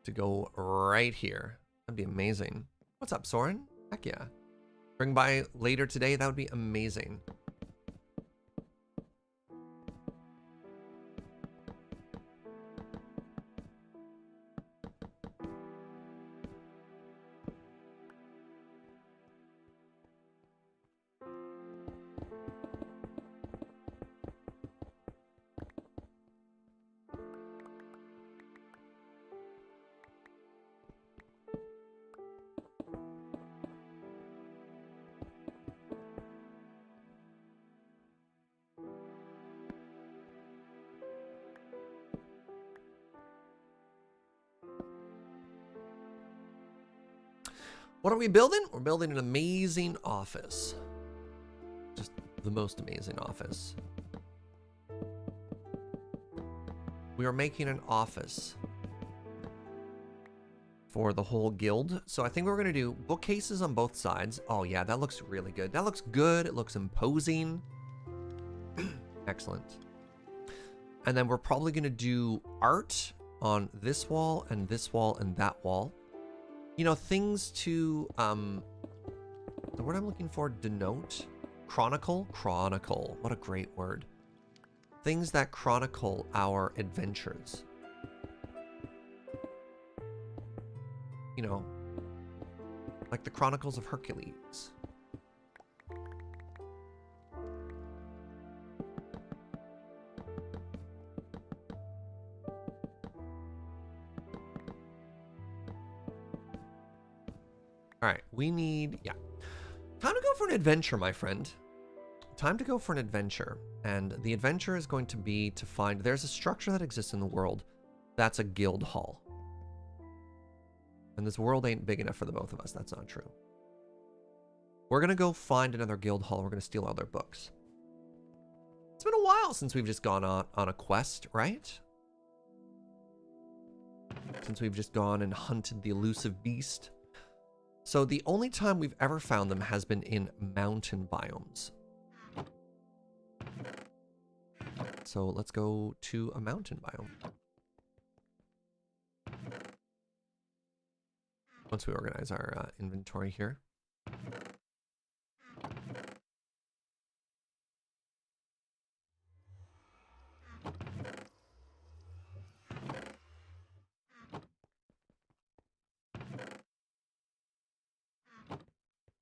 to go right here. That'd be amazing. What's up, Soren? Heck yeah. Bring by later today, that would be amazing. What are we building? We're building an amazing office. Just the most amazing office. We are making an office for the whole guild. So I think we're gonna do bookcases on both sides. Oh yeah, that looks really good. That looks good. It looks imposing. Excellent. And then we're probably gonna do art on this wall and that wall. You know, things to, the word I'm looking for, denote, chronicle, what a great word. things that chronicle our adventures. You know, like the Chronicles of Hercules. All right, we need, yeah. Time to go for an adventure, my friend. Time to go for an adventure. And the adventure is going to be to find, there's a structure that exists in the world that's a guild hall. And this world ain't big enough for the both of us. That's not true. We're going to go find another guild hall. We're going to steal all their books. It's been a while since we've just gone on a quest, right? Since we've just gone and hunted the elusive beast. So the only time we've ever found them has been in mountain biomes. So let's go to a mountain biome. Once we organize our inventory here.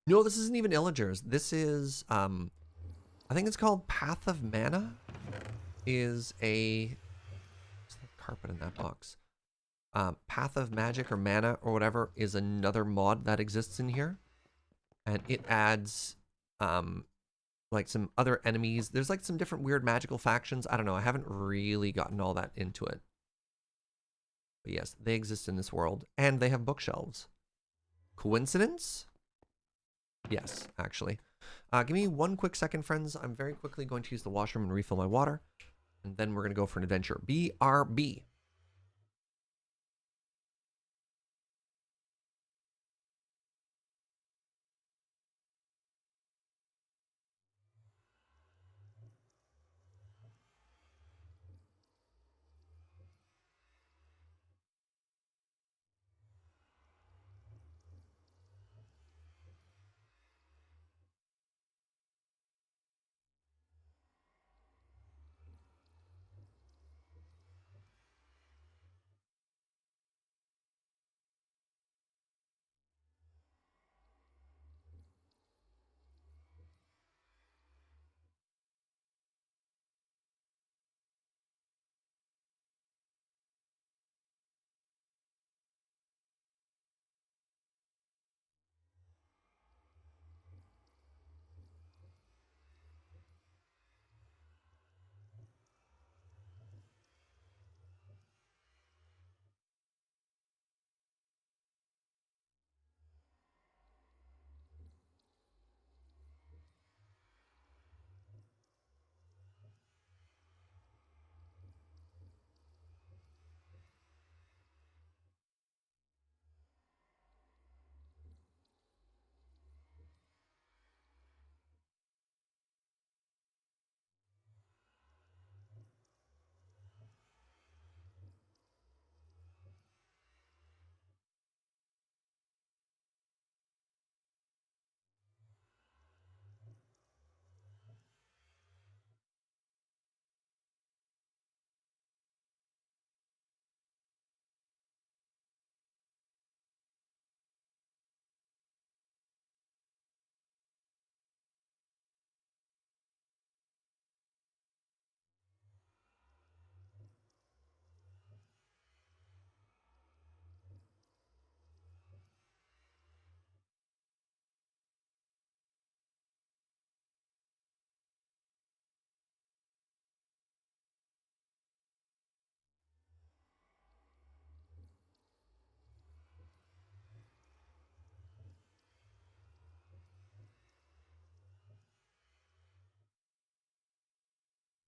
No, this isn't even Illagers. This is, I think it's called Path of Mana. Is a, what's that carpet in that box? Path of Magic or Mana or whatever is another mod that exists in here. And it adds, like some other enemies. There's like some different weird magical factions. I don't know. I haven't really gotten all that into it. But yes, they exist in this world. And they have bookshelves. Coincidence? Yes, actually. Give me one quick second, friends. I'm very quickly going to use the washroom and refill my water. And then we're going to go for an adventure. BRB.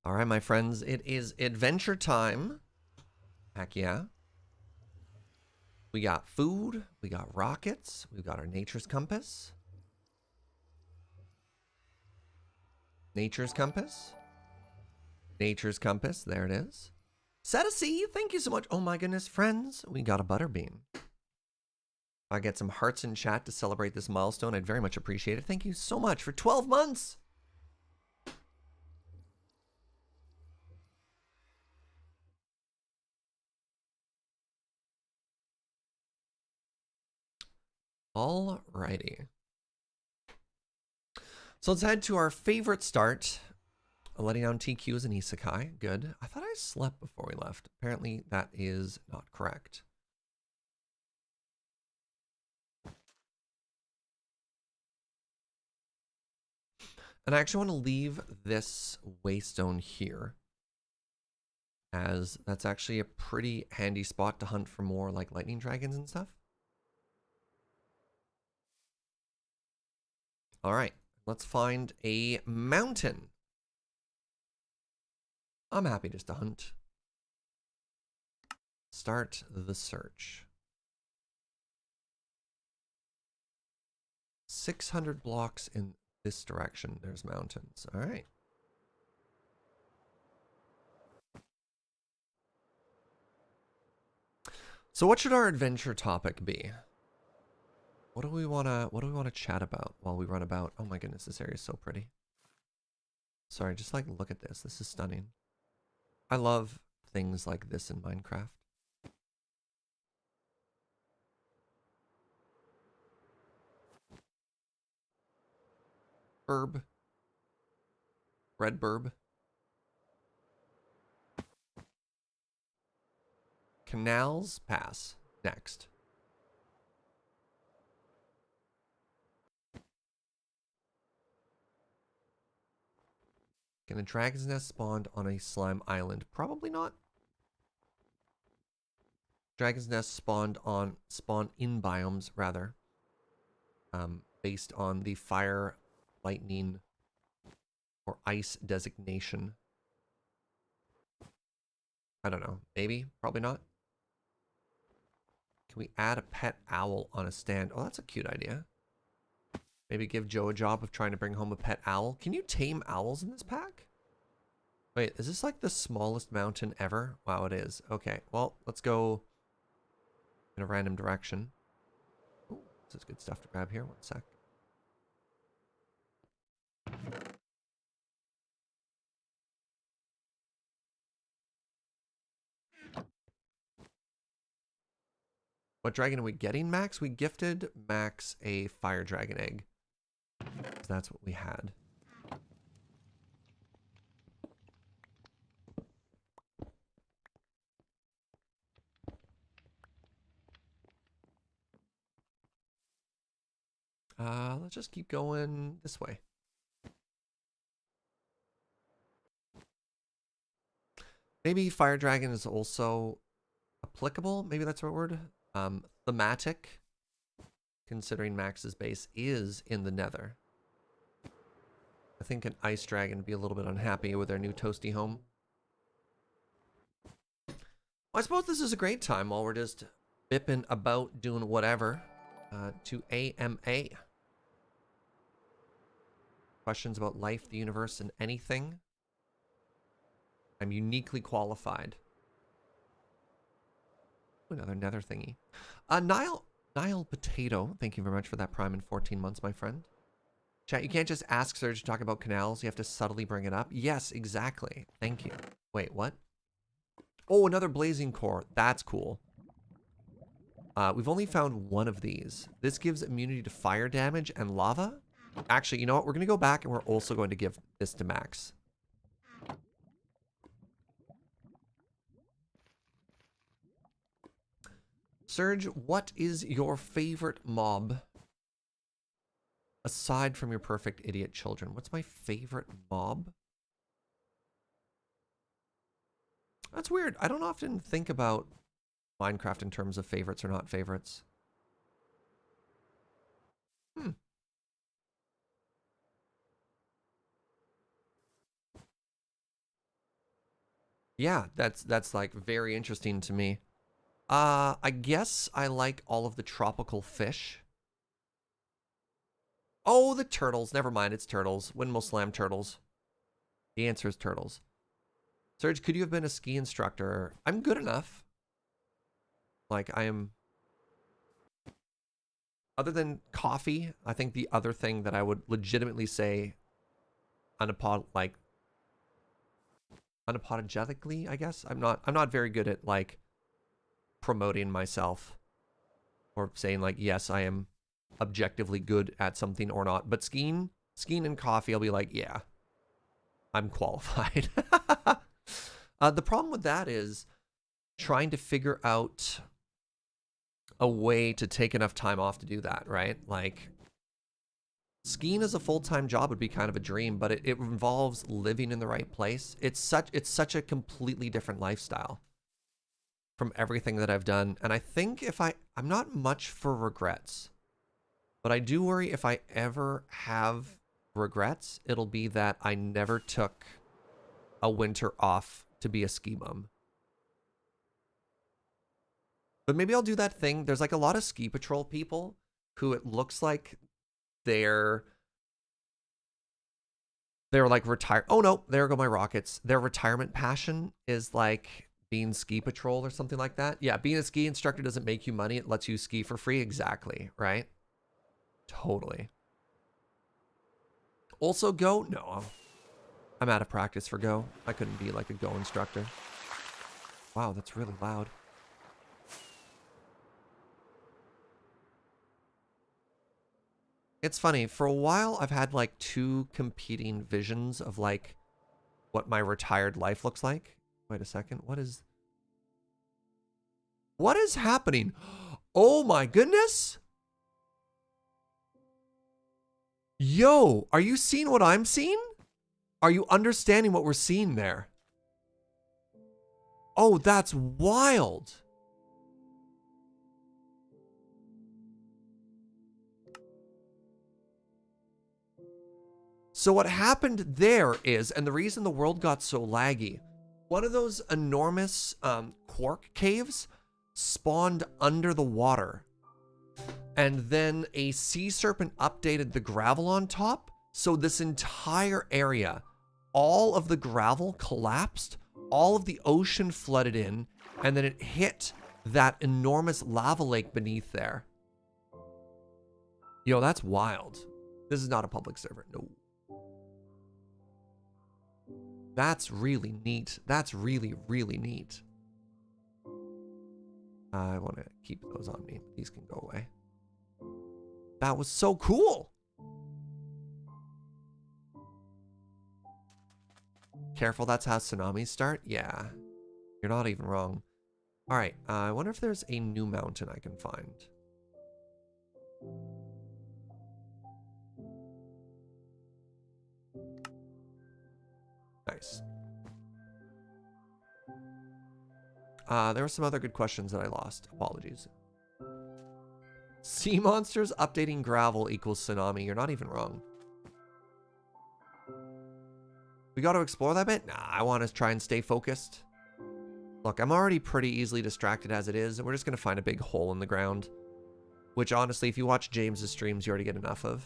All right, my friends, it is adventure time. Heck yeah. We got food, we got rockets, we've got our nature's compass. Nature's compass. Nature's compass, there it is. Set a C, thank you so much. Oh my goodness, friends, we got a butterbean. I get some hearts in chat to celebrate this milestone. I'd very much appreciate it. Thank you so much for 12 months. Alrighty. So let's head to our favorite start. Letting down TQ is an isekai. Good. I thought I slept before we left. Apparently that is not correct. And I actually want to leave this waystone here, as that's actually a pretty handy spot to hunt for more like lightning dragons and stuff. All right, let's find a mountain. I'm happy just to hunt. Start the search. 600 blocks in this direction. There's mountains. All right. So what should our adventure topic be? What do we wanna chat about while we run about? Oh my goodness, this area is so pretty. Sorry, just like look at this. This is stunning. I love things like this in Minecraft. Burb. Red burb. Canals pass. Next. Can a dragon's nest spawn on a slime island? Probably not. Dragon's nest spawn in biomes rather. Based on the fire, lightning, or ice designation. I don't know. Maybe. Probably not. Can we add a pet owl on a stand? Oh, that's a cute idea. Maybe give Joe a job of trying to bring home a pet owl. Can you tame owls in this pack? Wait, is this like the smallest mountain ever? Wow, it is. Okay, well, let's go in a random direction. Ooh, this is good stuff to grab here. One sec. What dragon are we getting, Max? We gifted Max a fire dragon egg. So that's what we had. Let's just keep going this way. Maybe fire dragon is also applicable. Maybe that's the right word. Thematic, considering Max's base is in the nether. I think an ice dragon would be a little bit unhappy with their new toasty home. Well, I suppose this is a great time while we're just bipping about doing whatever to AMA. Questions about life, the universe, and anything. I'm uniquely qualified. Another nether thingy. Nile Potato, thank you very much for that prime in 14 months, my friend. Chat, you can't just ask Serge to talk about canals. You have to subtly bring it up. Yes, exactly. Thank you. Wait, what? Oh, another blazing core. That's cool. We've only found one of these. This gives immunity to fire damage and lava. Actually, you know what? We're going to go back and we're also going to give this to Max. Serge, what is your favorite mob? Aside from your perfect idiot children, what's my favorite mob? That's weird. I don't often think about Minecraft in terms of favorites or not favorites. Yeah, that's like very interesting to me. I guess I like all of the tropical fish. Oh, the turtles. Never mind, it's turtles. Windmill slam turtles. The answer is turtles. Serge, could you have been a ski instructor? I'm good enough. Like, I am... Other than coffee, I think the other thing that I would legitimately say unapologetically, I guess. I'm not very good at, like, promoting myself. Or saying, like, yes, I am objectively good at something or not. But skiing and coffee, I'll be like, yeah, I'm qualified. The problem with that is trying to figure out a way to take enough time off to do that, right? Like, skiing as a full-time job would be kind of a dream, but it involves living in the right place. It's such a completely different lifestyle from everything that I've done. And I think I'm not much for regrets, but I do worry if I ever have regrets, it'll be that I never took a winter off to be a ski bum. But maybe I'll do that thing. There's like a lot of ski patrol people who it looks like they're like retired. Oh no, there go my rockets. Their retirement passion is like being ski patrol or something like that. Yeah, being a ski instructor doesn't make you money. It lets you ski for free. Exactly, right? Totally. Also Go? No. I'm out of practice for Go. I couldn't be like a Go instructor. Wow, that's really loud. It's funny, for a while I've had like two competing visions of like what my retired life looks like. Wait a second, what is happening? Oh my goodness! Yo, are you seeing what I'm seeing? Are you understanding what we're seeing there? Oh, that's wild. So what happened there is, and the reason the world got so laggy, one of those enormous quark caves spawned under the water. And then a sea serpent updated the gravel on top. So this entire area, all of the gravel collapsed, all of the ocean flooded in, and then it hit that enormous lava lake beneath there. Yo, that's wild. This is not a public server. No. That's really neat. That's really, really neat. I want to keep those on me. These can go away. That was so cool. Careful, that's how tsunamis start? Yeah. You're not even wrong. All right, I wonder if there's a new mountain I can find. Nice. There were some other good questions that I lost. Apologies. Sea monsters updating gravel equals tsunami. You're not even wrong. We got to explore that bit? Nah, I want to try and stay focused. Look, I'm already pretty easily distracted as it is, and we're just going to find a big hole in the ground. Which, honestly, if you watch James's streams, you already get enough of.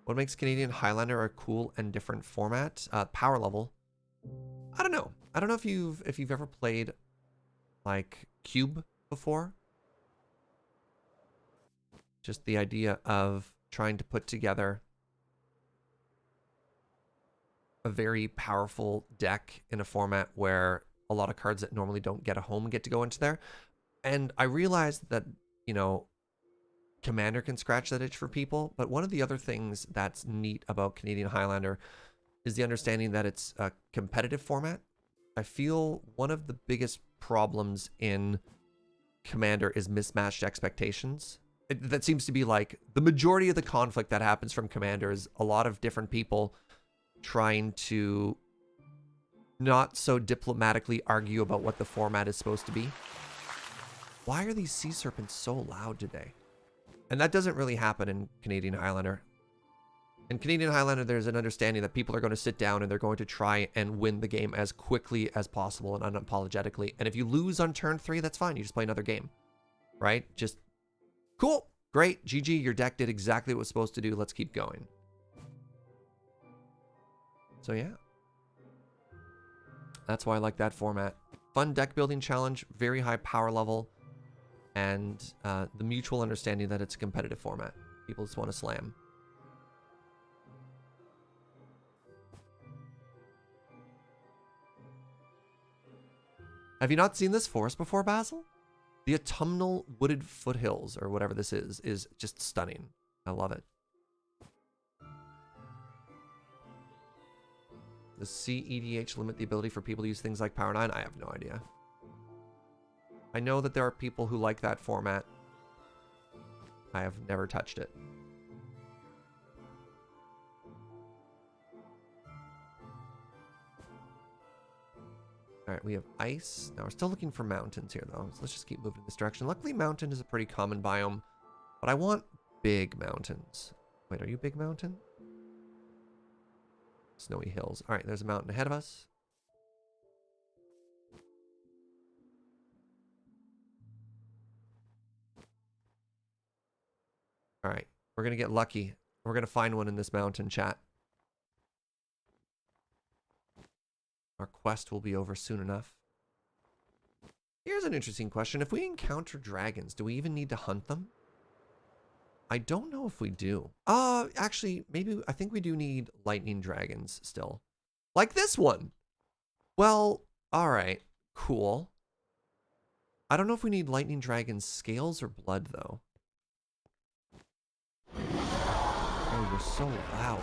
What makes Canadian Highlander a cool and different format? Power level. I don't know. I don't know if you've ever played like Cube before. Just the idea of trying to put together a very powerful deck in a format where a lot of cards that normally don't get a home get to go into there. And I realized that, you know, Commander can scratch that itch for people, but one of the other things that's neat about Canadian Highlander is the understanding that it's a competitive format. I feel one of the biggest problems in Commander is mismatched expectations. That seems to be like the majority of the conflict that happens from Commander is a lot of different people trying to not so diplomatically argue about what the format is supposed to be. Why are these sea serpents so loud today? And that doesn't really happen in Canadian Highlander. In Canadian Highlander, there's an understanding that people are going to sit down and they're going to try and win the game as quickly as possible and unapologetically. And if you lose on turn 3, that's fine. You just play another game, right? Just cool, great, GG, your deck did exactly what it was supposed to do. Let's keep going. So yeah, that's why I like that format. Fun deck building challenge, very high power level, and the mutual understanding that it's a competitive format. People just want to slam. Have you not seen this forest before, Basil? The autumnal wooded foothills, or whatever this is just stunning. I love it. Does CEDH limit the ability for people to use things like Power 9? I have no idea. I know that there are people who like that format. I have never touched it. All right, we have ice. Now we're still looking for mountains here, though. So let's just keep moving in this direction. Luckily, mountain is a pretty common biome, but I want big mountains. Wait, are you big mountain? Snowy hills. All right, there's a mountain ahead of us. All right, we're going to get lucky. We're going to find one in this mountain, chat. Our quest will be over soon enough. Here's an interesting question. If we encounter dragons, do we even need to hunt them? I don't know if we do. Actually, maybe, I think we do need lightning dragons still. Like this one. Well, all right, cool. I don't know if we need lightning dragon scales or blood, though. Oh, you're so loud.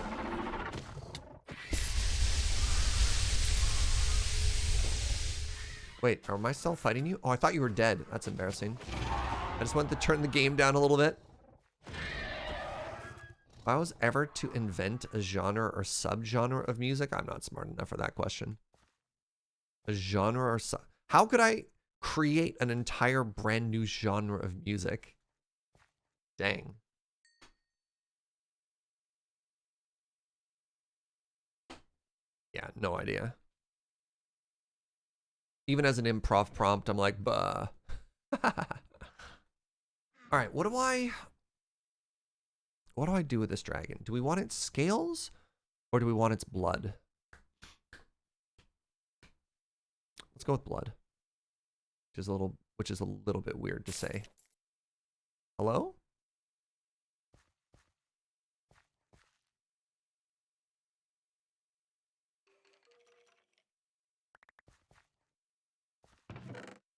Wait, am I still fighting you? Oh, I thought you were dead. That's embarrassing. I just wanted to turn the game down a little bit. If I was ever to invent a genre or subgenre of music, I'm not smart enough for that question. A genre or sub... How could I create an entire brand new genre of music? Dang. Yeah, no idea. Even as an improv prompt, I'm like, buh. All right, what do I do with this dragon? Do we want its scales or do we want its blood? Let's go with blood. Which is a little bit weird to say. Hello?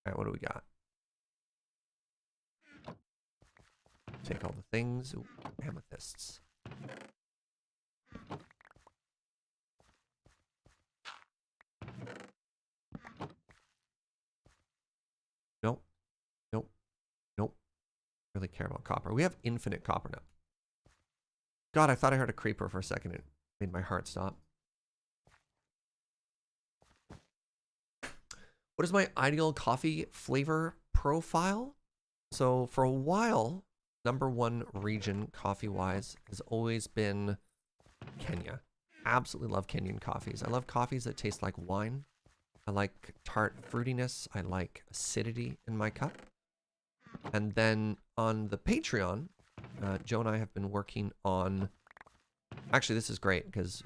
All right, what do we got? Take all the things. Ooh, amethysts. Nope. Nope. Nope. Really care about copper. We have infinite copper now. God, I thought I heard a creeper for a second. It made my heart stop. What is my ideal coffee flavor profile? So for a while, #1 region coffee-wise has always been Kenya. Absolutely love Kenyan coffees. I love coffees that taste like wine. I like tart fruitiness. I like acidity in my cup. And then on the Patreon, Joe and I have been working on... Actually, this is great because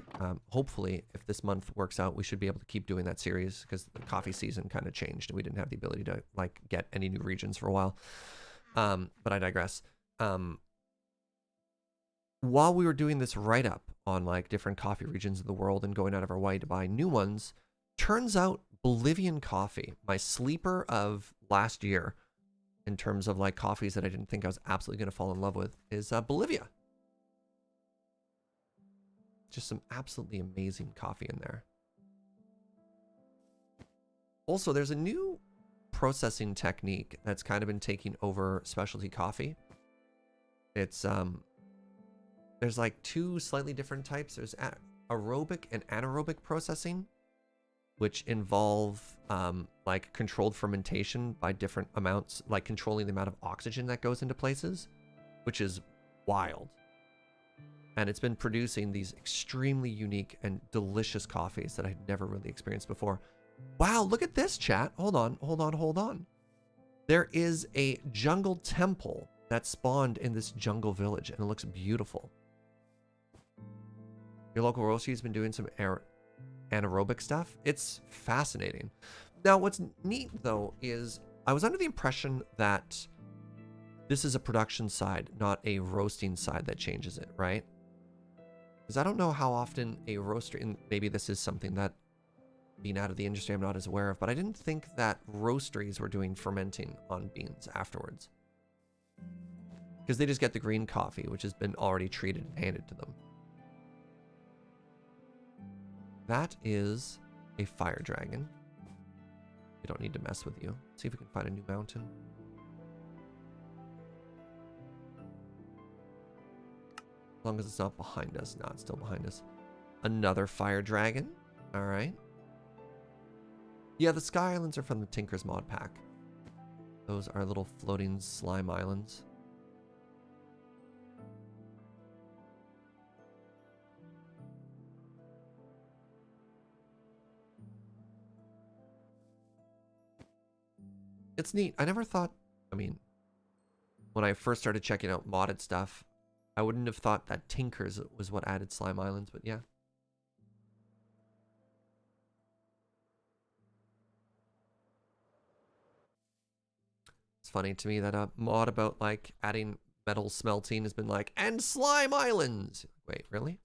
hopefully if this month works out, we should be able to keep doing that series because the coffee season kind of changed and we didn't have the ability to like get any new regions for a while. But I digress. While we were doing this write-up on like different coffee regions of the world and going out of our way to buy new ones, turns out Bolivian coffee, my sleeper of last year in terms of like coffees that I didn't think I was absolutely going to fall in love with, is Bolivia. Just some absolutely amazing coffee in there. Also, there's a new processing technique that's kind of been taking over specialty coffee. It's there's like two slightly different types. There's aerobic and anaerobic processing, which involve like controlled fermentation by different amounts, like controlling the amount of oxygen that goes into places, which is wild. And it's been producing these extremely unique and delicious coffees that I'd never really experienced before. Wow, look at this, chat. Hold on. There is a jungle temple that spawned in this jungle village, and it looks beautiful. Your local roastery has been doing some anaerobic stuff. It's fascinating. Now, what's neat, though, is I was under the impression that this is a production side, not a roasting side that changes it, right? Because I don't know how often a roaster, and maybe this is something that being out of the industry, I'm not as aware of, but I didn't think that roasteries were doing fermenting on beans afterwards. Because they just get the green coffee, which has been already treated and handed to them. That is a fire dragon. We don't need to mess with you. Let's see if we can find a new mountain. As long as it's not behind us. No, it's still behind us. Another fire dragon. All right. Yeah, the Sky Islands are from the Tinker's mod pack. Those are little floating slime islands. It's neat. I never thought, I mean, when I first started checking out modded stuff, I wouldn't have thought that Tinker's was what added slime islands, but yeah. It's funny to me that a mod about like adding metal smelting has been like, and slime islands. Wait, really?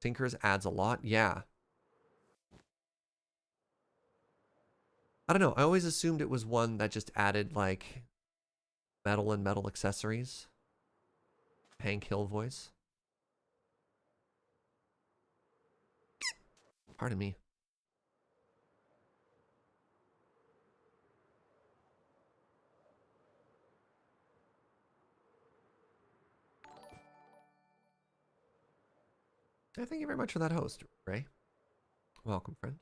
Tinker's adds a lot? Yeah. I don't know. I always assumed it was one that just added like metal and metal accessories. Hank Hill voice. Pardon me. Thank you very much for that host, Ray. Welcome, friend.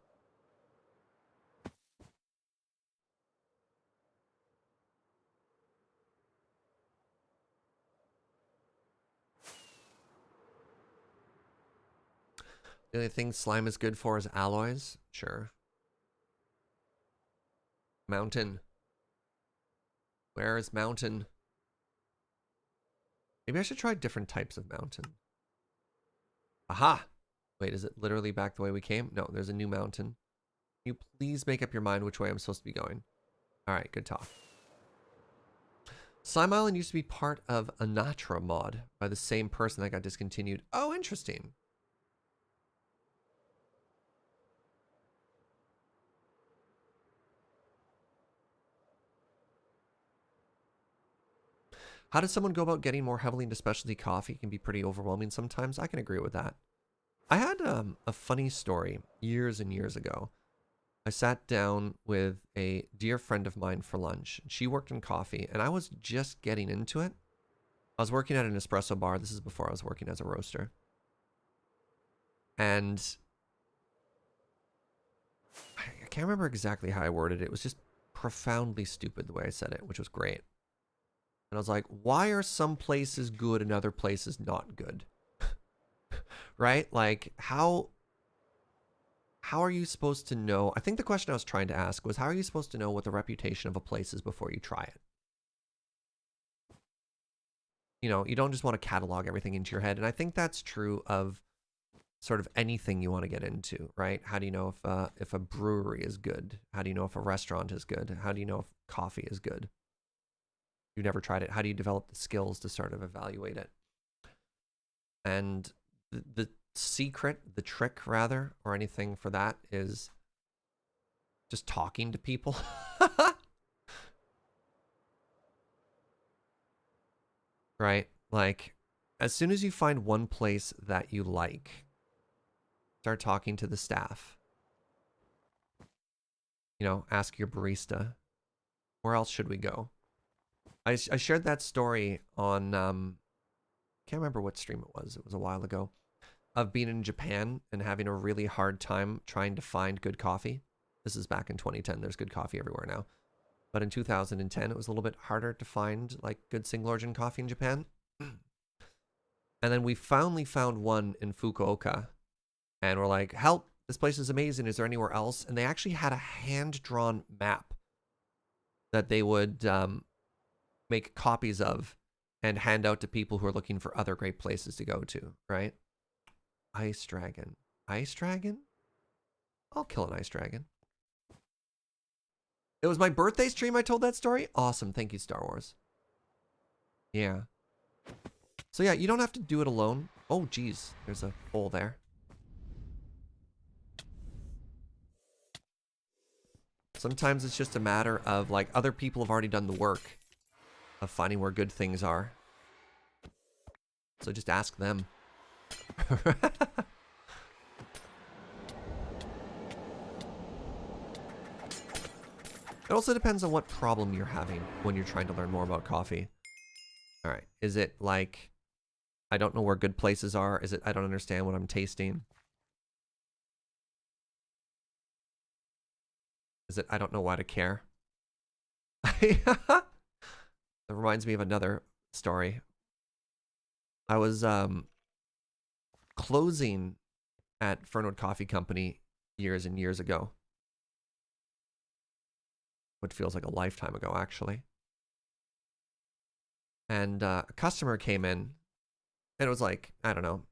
The only thing slime is good for is alloys. Sure. Mountain. Where is mountain? Maybe I should try different types of mountain. Aha! Wait, is it literally back the way we came? No, there's a new mountain. Can you please make up your mind which way I'm supposed to be going? Alright, good talk. Slime Island used to be part of a Natra mod by the same person that got discontinued. Oh, interesting. How does someone go about getting more heavily into specialty coffee? It can be pretty overwhelming sometimes. I can agree with that. I had a funny story years and years ago. I sat down with a dear friend of mine for lunch. She worked in coffee, and I was just getting into it. I was working at an espresso bar. This is before I was working as a roaster. And I can't remember exactly how I worded it. It was just profoundly stupid the way I said it, which was great. And I was like, why are some places good and other places not good? Right? Like, how are you supposed to know? I think the question I was trying to ask was, how are you supposed to know what the reputation of a place is before you try it? You know, you don't just want to catalog everything into your head. And I think that's true of sort of anything you want to get into, right? How do you know if a brewery is good? How do you know if a restaurant is good? How do you know if coffee is good? You've never tried it. How do you develop the skills to sort of evaluate it? And the secret, the trick rather, or anything for that is just talking to people. Right? Like, as soon as you find one place that you like, start talking to the staff. You know, ask your barista, where else should we go? I shared that story on, can't remember what stream it was. It was a while ago. Of being in Japan and having a really hard time trying to find good coffee. This is back in 2010. There's good coffee everywhere now. But in 2010, it was a little bit harder to find like good single origin coffee in Japan. And then we finally found one in Fukuoka. And we're like, help, this place is amazing. Is there anywhere else? And they actually had a hand-drawn map that they would make copies of and hand out to people who are looking for other great places to go to, right? Ice dragon. Ice dragon? I'll kill an ice dragon. It was my birthday stream I told that story? Awesome. Thank you, Star Wars. Yeah. So yeah, you don't have to do it alone. Oh, geez. There's a hole there. Sometimes it's just a matter of like other people have already done the work of finding where good things are. So just ask them. It also depends on what problem you're having when you're trying to learn more about coffee. All right. Is it like, I don't know where good places are? Is it, I don't understand what I'm tasting? Is it, I don't know why to care? That reminds me of another story. I was closing at Fernwood Coffee Company years and years ago. What feels like a lifetime ago, actually. And a customer came in, and it was like, I don't know.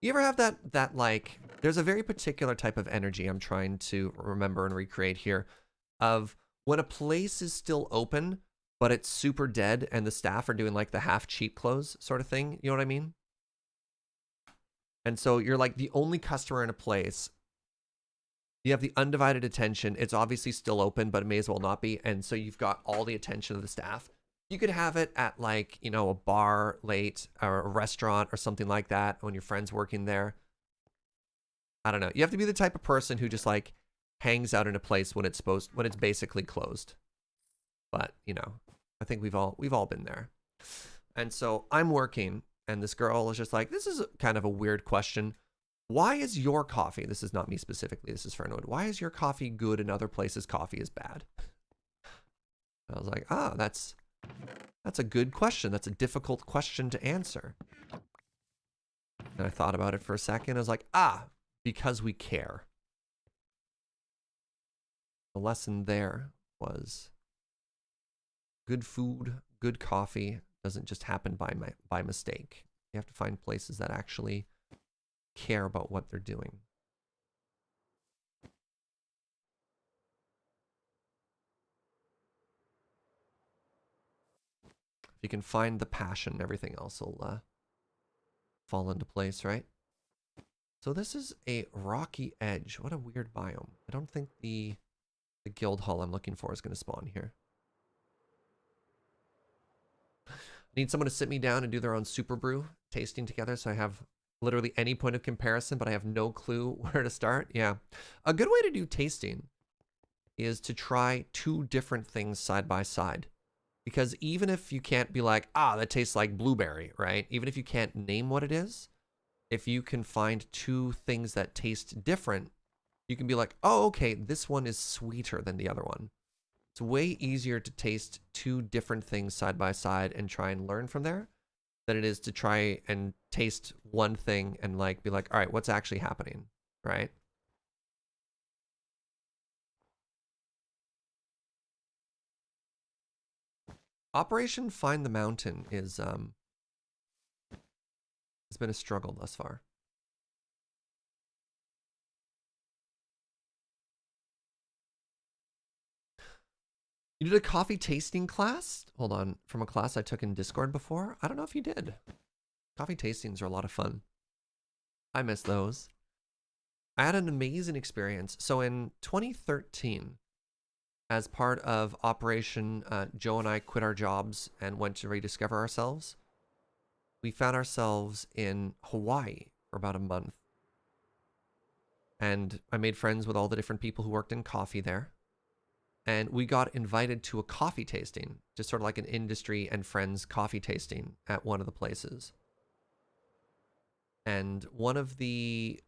You ever have that like, there's a very particular type of energy I'm trying to remember and recreate here, of when a place is still open, but it's super dead, and the staff are doing like the half cheap close sort of thing. You know what I mean? And so you're like the only customer in a place. You have the undivided attention. It's obviously still open, but it may as well not be. And so you've got all the attention of the staff. You could have it at like, you know, a bar late or a restaurant or something like that when your friend's working there. I don't know. You have to be the type of person who just like hangs out in a place when it's basically closed. But, you know, I think we've all been there. And so I'm working, and this girl is just like, this is kind of a weird question. Why is your coffee, this is not me specifically, this is Fernwood, why is your coffee good and other places coffee is bad? I was like, that's a good question. That's a difficult question to answer. And I thought about it for a second. I was like, because we care. The lesson there was good food, good coffee doesn't just happen by mistake. You have to find places that actually care about what they're doing. If you can find the passion, everything else will fall into place, right? So this is a rocky edge. What a weird biome. I don't think the guild hall I'm looking for is going to spawn here. I need someone to sit me down and do their own super brew tasting together so I have literally any point of comparison, but I have no clue where to start. Yeah. A good way to do tasting is to try two different things side by side. Because even if you can't be like, that tastes like blueberry, right? Even if you can't name what it is, if you can find two things that taste different, you can be like, oh, okay, this one is sweeter than the other one. It's way easier to taste two different things side by side and try and learn from there than it is to try and taste one thing and like be like, all right, what's actually happening, right? Operation Find the Mountain is has been a struggle thus far. You did a coffee tasting class? Hold on, from a class I took in Discord before? I don't know if you did. Coffee tastings are a lot of fun. I miss those. I had an amazing experience. So in 2013, as part of Operation, Joe and I quit our jobs and went to rediscover ourselves. We found ourselves in Hawaii for about a month. And I made friends with all the different people who worked in coffee there. And we got invited to a coffee tasting, just sort of like an industry and friends coffee tasting at one of the places. And one of the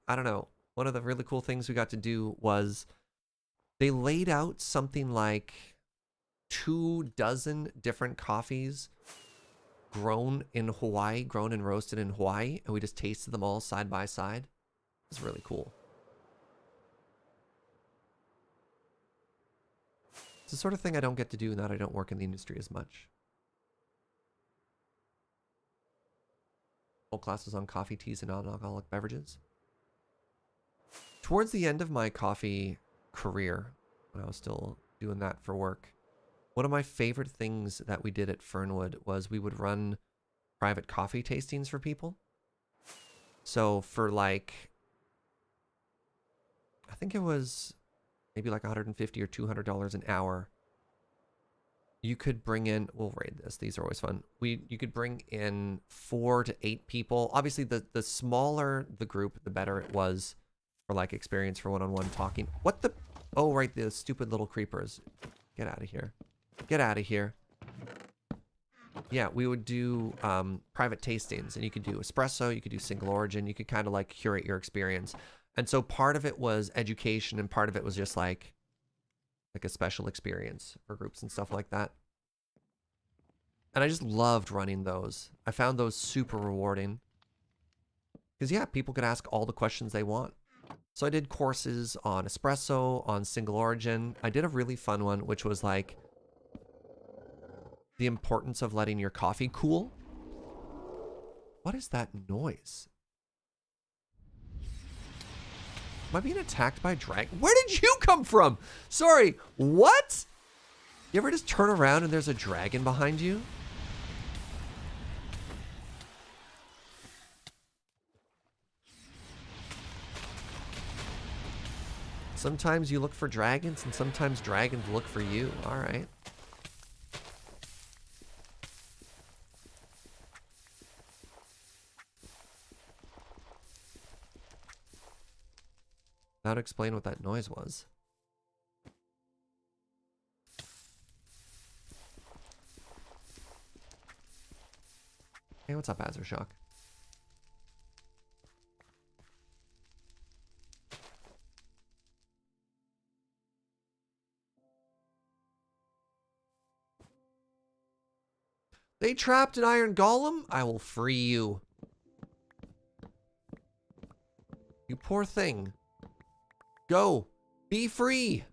really cool things we got to do was they laid out something like 24 different coffees grown in Hawaii, grown and roasted in Hawaii, and we just tasted them all side by side. It was really cool. It's the sort of thing I don't get to do now that I don't work in the industry as much. Whole class was on coffee, teas, and non-alcoholic beverages. Towards the end of my coffee career, when I was still doing that for work, one of my favorite things that we did at Fernwood was we would run private coffee tastings for people. So for like, I think it was maybe like $150 or $200 an hour. You could bring in, we'll raid this. These are always fun. You could bring in 4 to 8 people. Obviously, the smaller the group, the better it was for like experience for one-on-one talking. What the? Oh, right, the stupid little creepers. Get out of here. Get out of here. Yeah, we would do private tastings, and you could do espresso, you could do single origin, you could kind of like curate your experience. And so part of it was education, and part of it was just like a special experience for groups and stuff like that. And I just loved running those. I found those super rewarding. Because yeah, people could ask all the questions they want. So I did courses on espresso, on single origin. I did a really fun one, which was like the importance of letting your coffee cool. What is that noise? Am I being attacked by a dragon? Where did you come from? Sorry, what? You ever just turn around and there's a dragon behind you? Sometimes you look for dragons and sometimes dragons look for you. All right. That'd explain what that noise was. Hey, what's up, Azershock? They trapped an iron golem? I will free you. You poor thing. Go. Be free.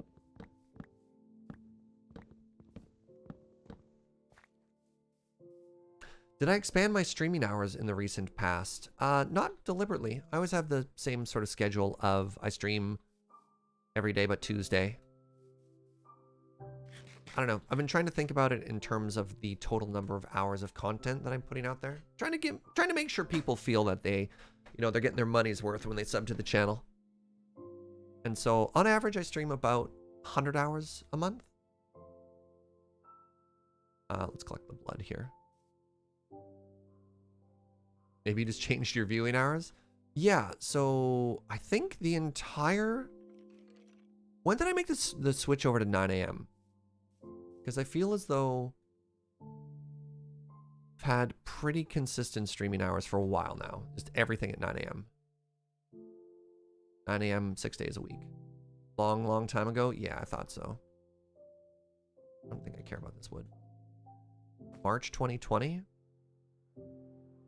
Did I expand my streaming hours in the recent past? Not deliberately. I always have the same sort of schedule of I stream every day but Tuesday. I don't know. I've been trying to think about it in terms of the total number of hours of content that I'm putting out there. Trying to make sure people feel that they, they're getting their money's worth when they sub to the channel. And so on average, I stream about 100 hours a month. Let's collect the blood here. Maybe you just changed your viewing hours? Yeah, so I think the entire... When did I make the switch over to 9 a.m.? Because I feel as though I've had pretty consistent streaming hours for a while now. Just everything at 9 a.m. 9 a.m. 6 days a week. Long time ago? Yeah, I thought so. I don't think I care about this wood. March 2020?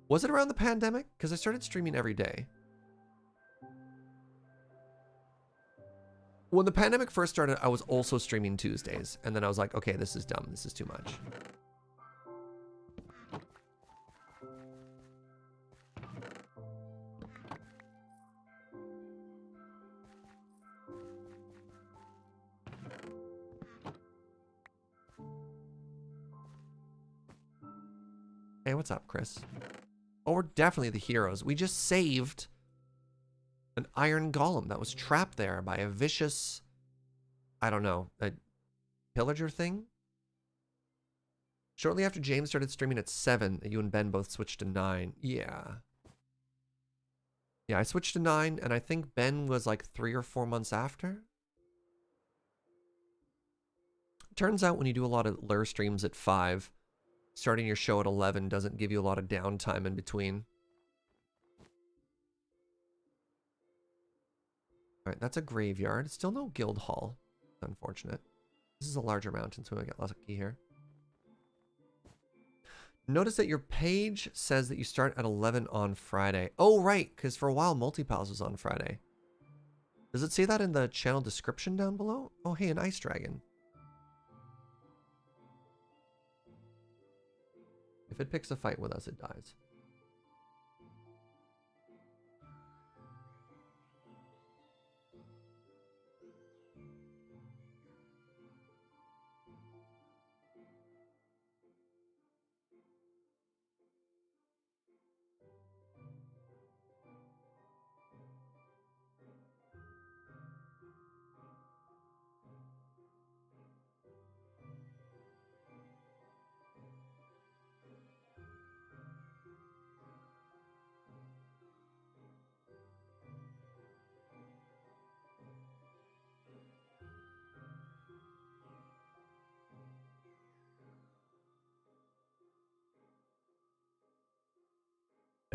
Was it around the pandemic? Because I started streaming every day. When the pandemic first started, I was also streaming Tuesdays. And then I was like, okay, this is dumb. This is too much. Hey, what's up, Chris? Oh, we're definitely the heroes. We just saved an iron golem that was trapped there by a vicious, I don't know, a pillager thing? Shortly after James started streaming at 7, you and Ben both switched to 9. Yeah. Yeah, I switched to 9, and I think Ben was like 3 or 4 months after. Turns out when you do a lot of lure streams at 5, starting your show at 11 doesn't give you a lot of downtime in between. Alright, that's a graveyard. Still no guild hall. Unfortunate. This is a larger mountain, so we might get lucky here. Notice that your page says that you start at 11 on Friday. Oh, right, because for a while, Multipals was on Friday. Does it say that in the channel description down below? Oh, hey, an ice dragon. If it picks a fight with us, it dies.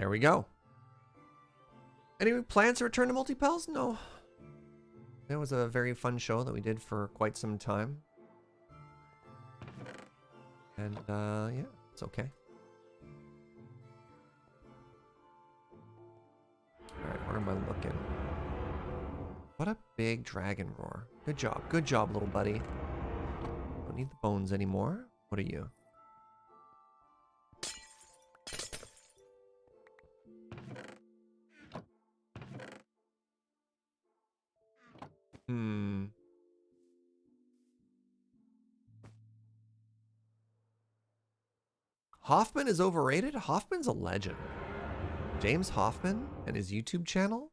There we go. Any plans to return to Multi-Pals? No. That was a very fun show that we did for quite some time. And, yeah, it's okay. Alright, where am I looking? What a big dragon roar. Good job. Good job, little buddy. Don't need the bones anymore. What are you? Hoffman is overrated? Hoffman's a legend. James Hoffman and his YouTube channel?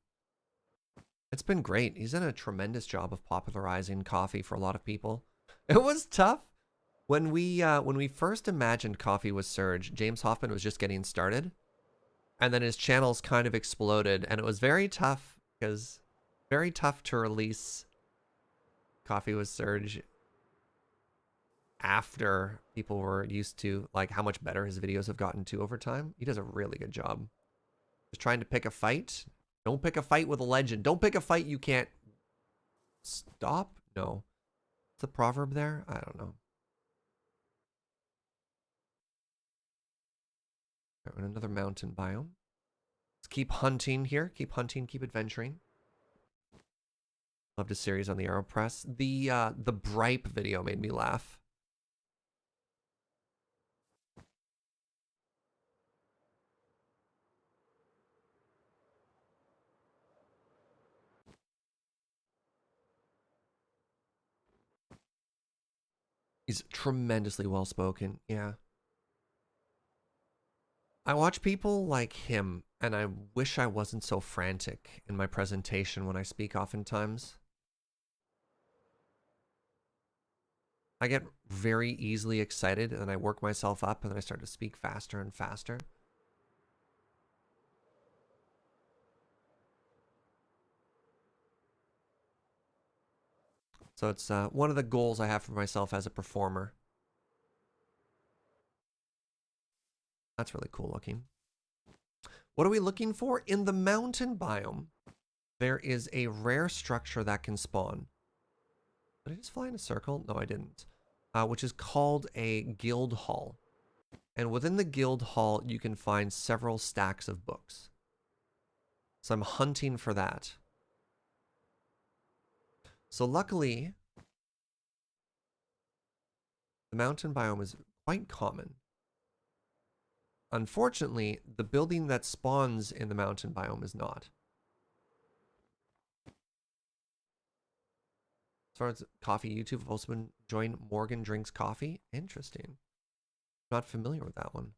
It's been great. He's done a tremendous job of popularizing coffee for a lot of people. It was tough. When we first imagined Coffee with Serge, James Hoffman was just getting started. And then his channels kind of exploded. And it was very tough because very tough to release Coffee with Serge after people were used to like how much better his videos have gotten to over time. He does a really good job. Just trying to pick a fight. Don't pick a fight with a legend. Don't pick a fight you can't stop. No. What's the proverb there? I don't know. Right, another mountain biome. Let's keep hunting here. Keep hunting, keep adventuring. Loved a series on the AeroPress. The Bripe video made me laugh. He's tremendously well-spoken. Yeah. I watch people like him, and I wish I wasn't so frantic in my presentation when I speak oftentimes. I get very easily excited, and I work myself up, and then I start to speak faster and faster. So it's one of the goals I have for myself as a performer. That's really cool looking. What are we looking for? In the mountain biome, there is a rare structure that can spawn. Did I just fly in a circle? No, I didn't. Which is called a guild hall. And within the guild hall, you can find several stacks of books. So I'm hunting for that. So luckily, the mountain biome is quite common. Unfortunately, the building that spawns in the mountain biome is not. As far as coffee YouTube, I've also been enjoying Morgan Drinks Coffee. Interesting. Not familiar with that one.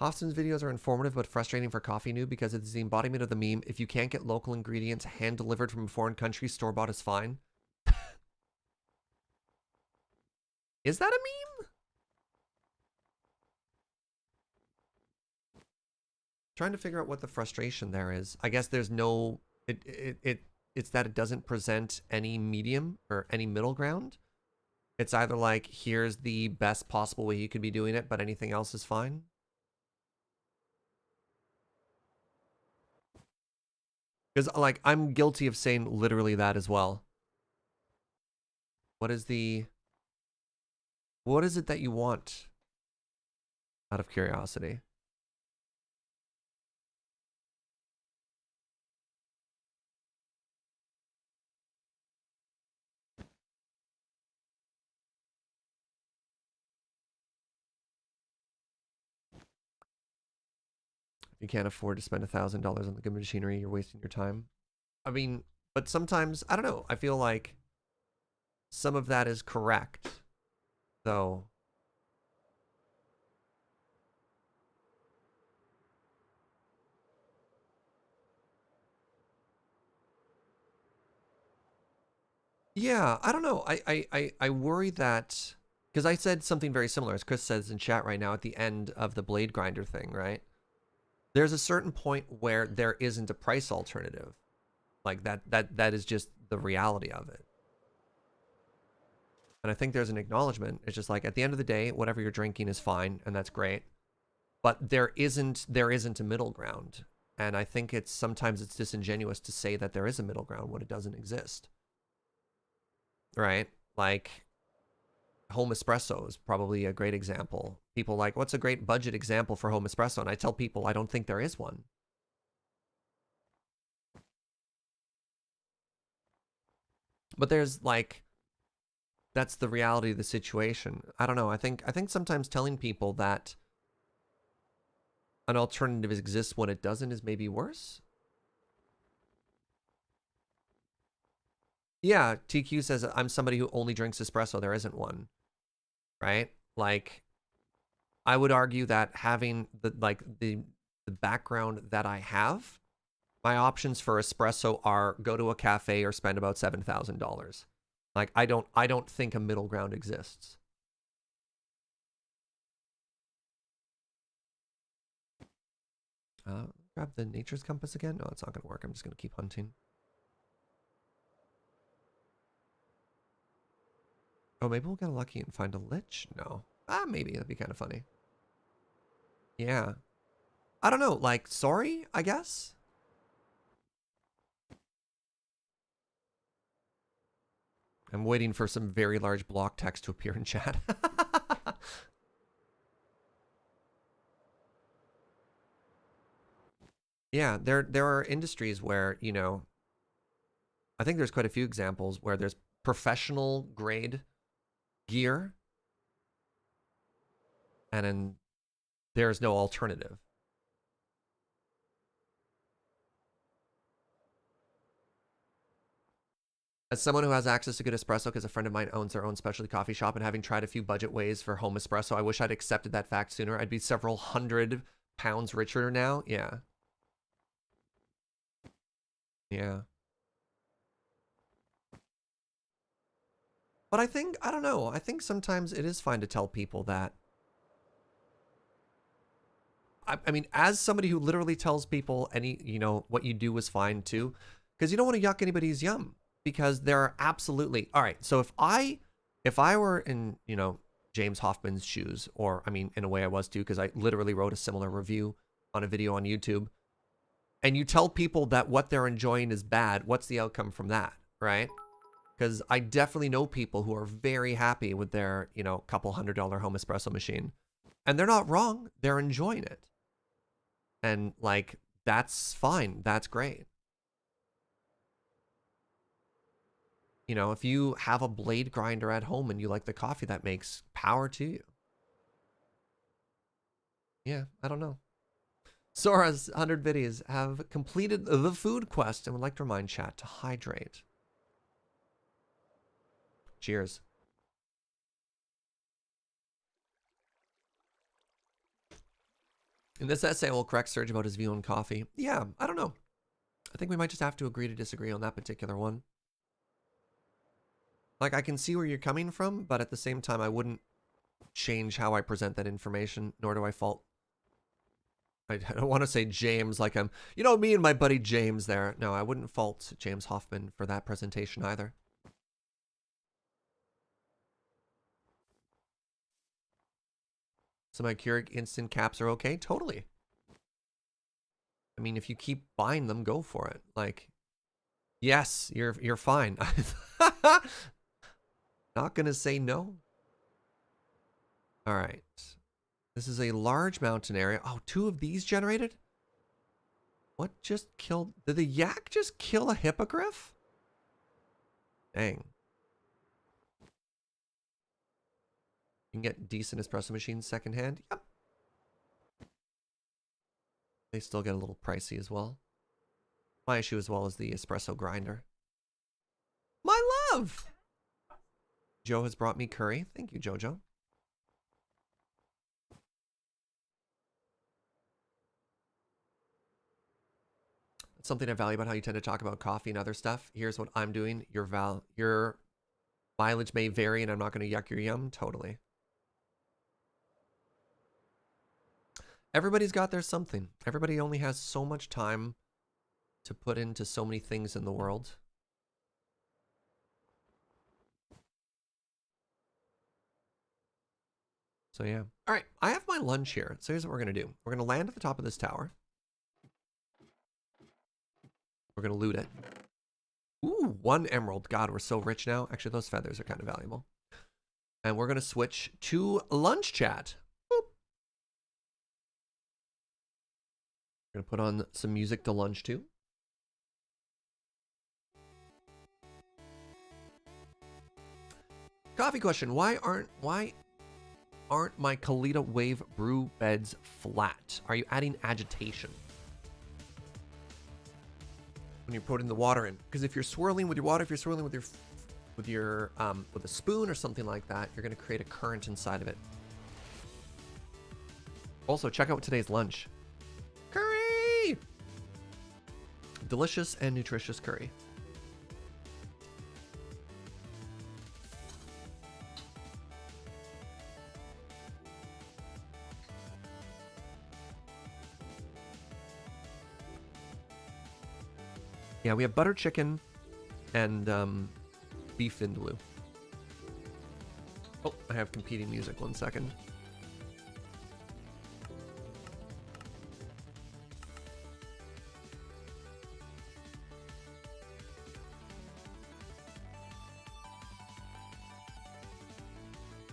Austin's videos are informative but frustrating for Coffee Noob because it's the embodiment of the meme. If you can't get local ingredients hand-delivered from a foreign country, store-bought is fine. Is that a meme? Trying to figure out what the frustration there is. I guess there's no... It's that it doesn't present any medium or any middle ground. It's either like, here's the best possible way you could be doing it, but anything else is fine. Because, like, I'm guilty of saying literally that as well. What is it that you want? Out of curiosity. If you can't afford to spend $1,000 on the good machinery, you're wasting your time. I mean, but sometimes, I don't know, I feel like some of that is correct, though. Yeah, I don't know. I worry that, because I said something very similar, as Chris says in chat right now at the end of the blade grinder thing, right? There's a certain point where there isn't a price alternative. Like that is just the reality of it. And I think there's an acknowledgement. It's just like at the end of the day, whatever you're drinking is fine, and that's great. But there isn't a middle ground. And I think sometimes it's disingenuous to say that there is a middle ground when it doesn't exist. Right? Like home espresso is probably a great example. People like, what's a great budget example for home espresso? And I tell people I don't think there is one. But there's like that's the reality of the situation. I don't know. I think sometimes telling people that an alternative exists when it doesn't is maybe worse. Yeah, TQ says I'm somebody who only drinks espresso. There isn't one, right? Like I would argue that having the background that I have, my options for espresso are go to a cafe or spend about $7,000. Like I don't think a middle ground exists. Grab the nature's compass again. No, it's not gonna work. I'm just gonna keep hunting. Oh, maybe we'll get lucky and find a lich. No, maybe that'd be kind of funny. Yeah, I don't know. Like, sorry, I guess. I'm waiting for some very large block text to appear in chat. Yeah, there are industries where, I think there's quite a few examples where there's professional grade gear and then there's no alternative. As someone who has access to good espresso because a friend of mine owns their own specialty coffee shop and having tried a few budget ways for home espresso, I wish I'd accepted that fact sooner. I'd be several £100 richer now. Yeah. Yeah. But I don't know. I think sometimes it is fine to tell people that. I mean, as somebody who literally tells people what you do is fine too, because you don't want to yuck anybody's yum. Because there are absolutely all right. So if I were in James Hoffman's shoes, or I mean, in a way I was too, because I literally wrote a similar review on a video on YouTube, and you tell people that what they're enjoying is bad, what's the outcome from that, right? Because I definitely know people who are very happy with their couple $100 home espresso machine, and they're not wrong. They're enjoying it, and like that's fine. That's great. If you have a blade grinder at home and you like the coffee that makes, power to you. Yeah, I don't know. Sora's 100 videos have completed the food quest and would like to remind chat to hydrate. Cheers. In this essay, I will correct Serge about his view on coffee. Yeah, I don't know. I think we might just have to agree to disagree on that particular one. Like, I can see where you're coming from, but at the same time, I wouldn't change how I present that information, nor do I fault. I don't want to say James like I'm, me and my buddy James there. No, I wouldn't fault James Hoffman for that presentation either. So my Keurig instant caps are okay? Totally. I mean, if you keep buying them, go for it. Like, yes, you're fine. Not gonna say no. All right. This is a large mountain area. Oh, 2 of these generated? What just killed? Did the yak just kill a hippogriff? Dang. You can get decent espresso machines secondhand. Yep. They still get a little pricey as well. My issue as well is the espresso grinder. My love! Joe has brought me curry. Thank you, Jojo. Something I value about how you tend to talk about coffee and other stuff. Here's what I'm doing. Your mileage may vary, and I'm not going to yuck your yum. Totally. Everybody's got their something. Everybody only has so much time to put into so many things in the world. So yeah. All right, I have my lunch here. So here's what we're gonna do. We're gonna land at the top of this tower. We're gonna loot it. Ooh, 1 emerald. God, we're so rich now. Actually, those feathers are kind of valuable. And we're gonna switch to lunch chat. Boop. We're gonna put on some music to lunch too. Coffee question: Why aren't my Kalita Wave brew beds flat? Are you adding agitation when you're putting the water in? Because if you're swirling with your water, if you're swirling with a spoon or something like that, you're going to create a current inside of it. Also, check out today's lunch. Curry! Delicious and nutritious curry. Yeah, we have butter chicken and beef vindaloo. Oh, I have competing music. 1 second.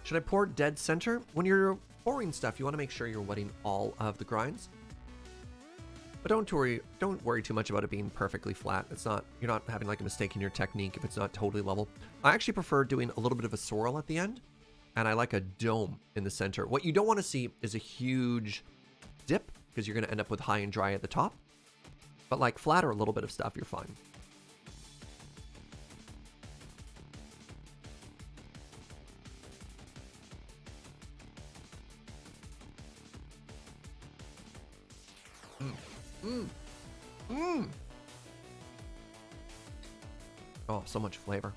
Should I pour dead center? When you're pouring stuff, you want to make sure you're wetting all of the grinds. But don't worry too much about it being perfectly flat. You're not having like a mistake in your technique if it's not totally level. I actually prefer doing a little bit of a swirl at the end, and I like a dome in the center. What you don't want to see is a huge dip, because you're going to end up with high and dry at the top. But like flat or a little bit of stuff, you're fine. Oh, so much flavor.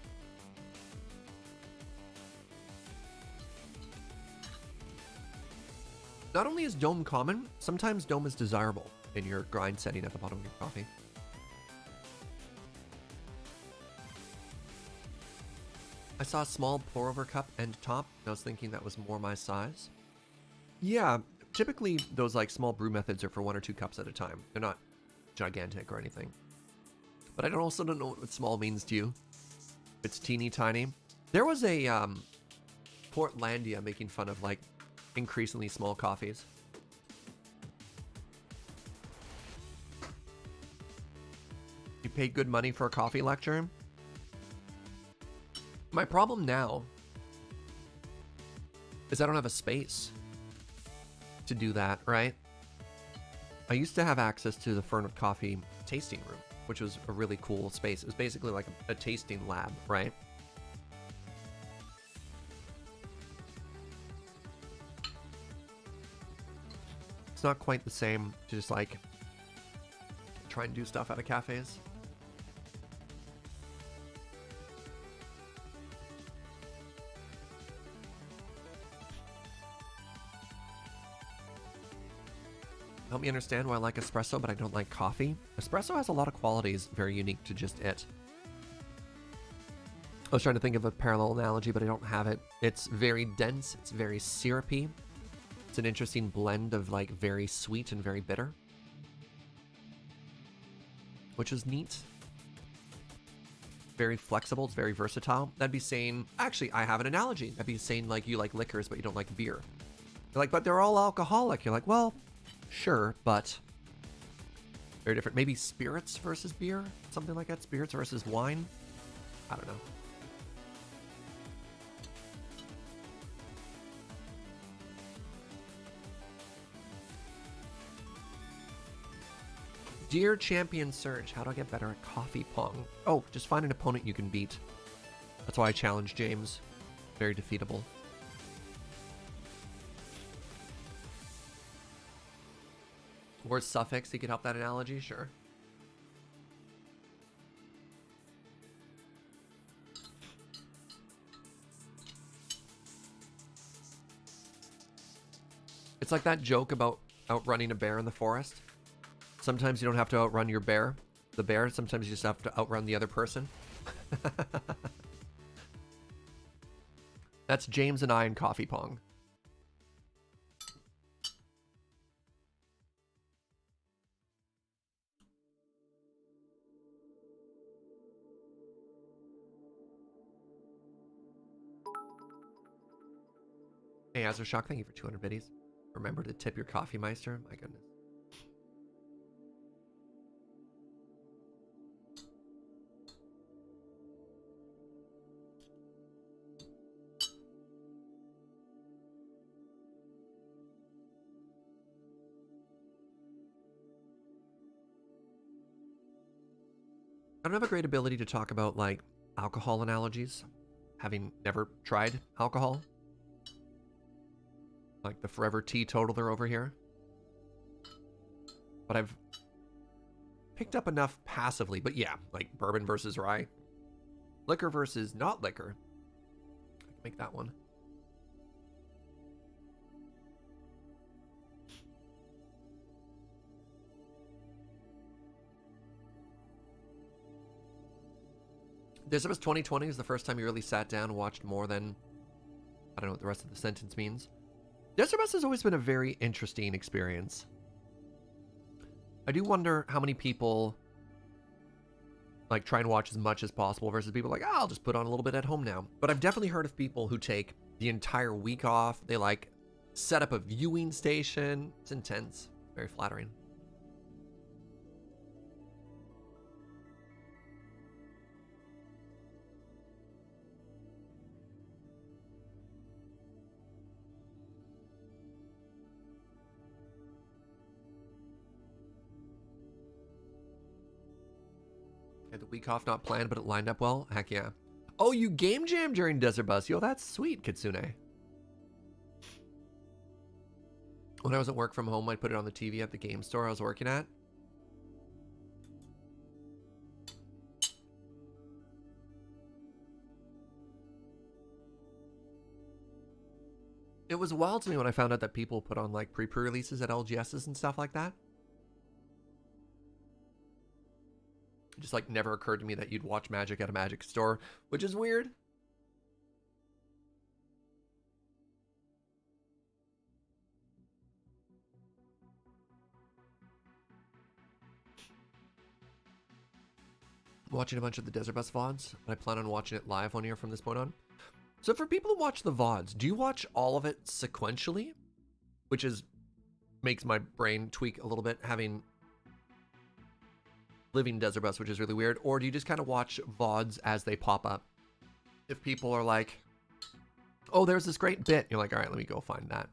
Not only is dome common, sometimes dome is desirable in your grind setting at the bottom of your coffee. I saw a small pour over cup end top. I was thinking that was more my size. Yeah, typically those like small brew methods are for 1 or 2 cups at a time. They're not gigantic or anything. But I also don't know what small means to you. It's teeny tiny. There was a Portlandia making fun of like increasingly small coffees. You paid good money for a coffee lecture? My problem now is I don't have a space to do that, right? I used to have access to the Fern with Coffee tasting room, which was a really cool space. It was basically like a tasting lab, right? It's not quite the same to just like try and do stuff out of cafes. Help me understand why I like espresso, but I don't like coffee. Espresso has a lot of qualities very unique to just it. I was trying to think of a parallel analogy, but I don't have it. It's very dense. It's very syrupy. It's an interesting blend of like very sweet and very bitter, which is neat. Very flexible. It's very versatile. That'd be saying, actually, I have an analogy. That'd be saying like you like liquors, but you don't like beer. You're like, but they're all alcoholic. You're like, well, sure, but very different. Maybe spirits versus beer, something like that. Spirits versus wine. I don't know. Dear Champion Serge, how do I get better at coffee pong? Oh, just find an opponent you can beat. That's why I challenge James. Very defeatable. Or suffix, you could help that analogy, sure. It's like that joke about outrunning a bear in the forest. Sometimes you don't have to outrun your bear. the bear. Sometimes you just have to outrun the other person. That's James and I in Coffee Pong. Hey, Azershock, thank you for 200 biddies. Remember to tip your coffee meister. My goodness. I don't have a great ability to talk about like alcohol analogies, having never tried alcohol. Like the forever teetotaler over here. But I've picked up enough passively. But yeah, like bourbon versus rye. Liquor versus not liquor. I can make that one. This was 2020 is the first time you really sat down and watched more than, I don't know what the rest of the sentence means. Desert Bus has always been a very interesting experience. I do wonder how many people like try and watch as much as possible versus people like, oh, I'll just put on a little bit at home now. But I've definitely heard of people who take the entire week off. They like set up a viewing station. It's intense. Very flattering. Had the week off not planned, but it lined up well. Heck yeah. Oh, you game jam during Desert Bus. Yo, that's sweet, Kitsune. When I was at work from home, I'd put it on the TV at the game store I was working at. It was wild to me when I found out that people put on like pre-releases at LGSs and stuff like that. It just like never occurred to me that you'd watch Magic at a Magic store, which is weird. Watching a bunch of the Desert Bus VODs, but I plan on watching it live one year from this point on. So for people who watch the VODs, do you watch all of it sequentially? Which is makes my brain tweak a little bit having living Desert Bus, which is really weird. Or do you just kind of watch VODs as they pop up? If people are like, oh, there's this great bit, you're like, all right, let me go find that.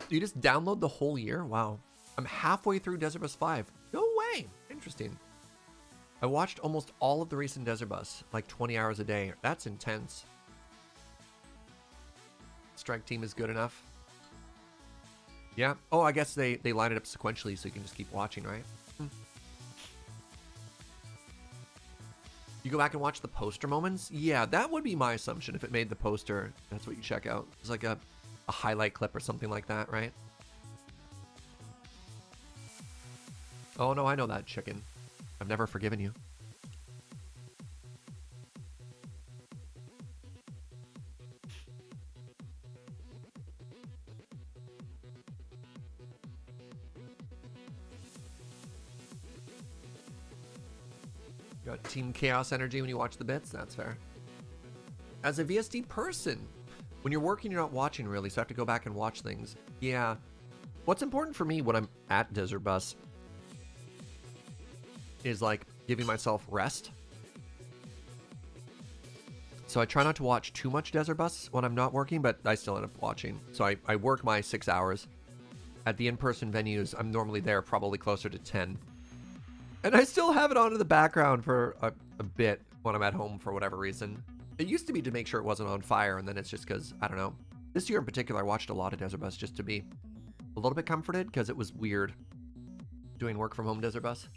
You just download the whole year? Wow. I'm halfway through Desert Bus 5. No way. Interesting. I watched almost all of the recent Desert Bus, like 20 hours a day. That's intense. Strike Team is good enough. Yeah. Oh, I guess they line it up sequentially so you can just keep watching, right? You go back and watch the poster moments? Yeah, that would be my assumption. If it made the poster, that's what you check out. It's like a highlight clip or something like that, right? Oh, no, I know that, chicken. I've never forgiven you. You got Team Chaos energy when you watch the bits? That's fair. As a VSD person, when you're working, you're not watching really, so I have to go back and watch things. Yeah. What's important for me when I'm at Desert Bus is like giving myself rest. So I try not to watch too much Desert Bus when I'm not working, but I still end up watching. So I work my 6 hours. At the in-person venues, I'm normally there probably closer to 10. And I still have it on in the background for a bit when I'm at home for whatever reason. It used to be to make sure it wasn't on fire, and then it's just because, I don't know. This year in particular, I watched a lot of Desert Bus just to be a little bit comforted, because it was weird doing work from home Desert Bus.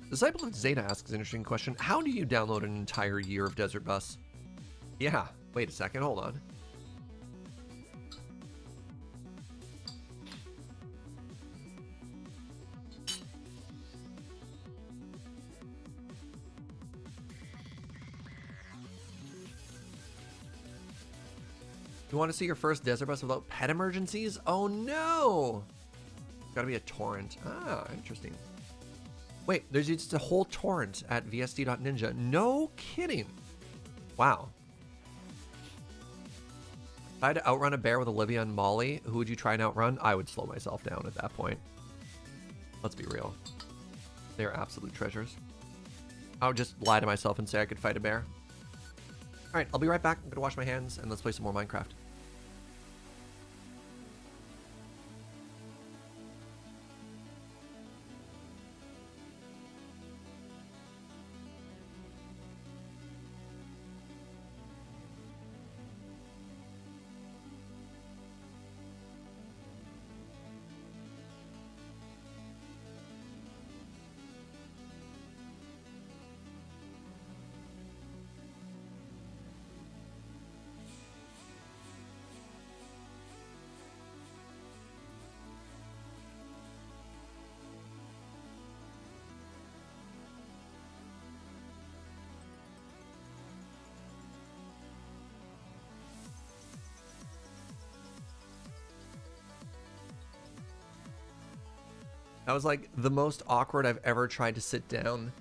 Disciple of Zeta asks an interesting question. How do you download an entire year of Desert Bus? Yeah, wait a second, hold on. You want to see your first Desert Bus without pet emergencies? Oh no! Gotta be a torrent. Ah, interesting. Wait, there's just a whole torrent at vsd.ninja. No kidding. Wow. If I had to outrun a bear with Olivia and Molly, who would you try and outrun? I would slow myself down at that point. Let's be real. They're absolute treasures. I would just lie to myself and say I could fight a bear. All right, I'll be right back. I'm gonna wash my hands and let's play some more Minecraft. That was like the most awkward I've ever tried to sit down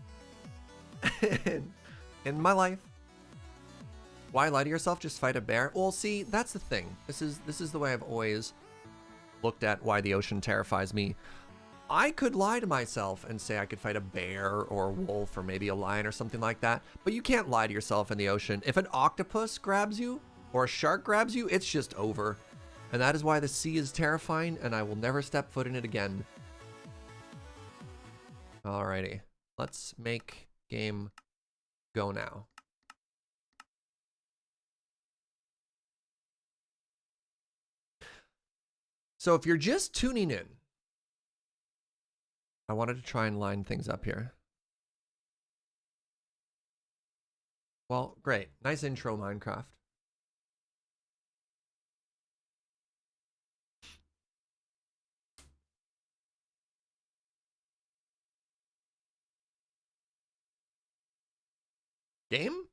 in my life. Why lie to yourself? Just fight a bear? Well, see, that's the thing. This is the way I've always looked at why the ocean terrifies me. I could lie to myself and say I could fight a bear or a wolf or maybe a lion or something like that, but you can't lie to yourself in the ocean. If an octopus grabs you or a shark grabs you, it's just over. And that is why the sea is terrifying and I will never step foot in it again. Alrighty, let's make game go now. So if you're just tuning in, I wanted to try and line things up here. Well, great. Nice intro, Minecraft. Game?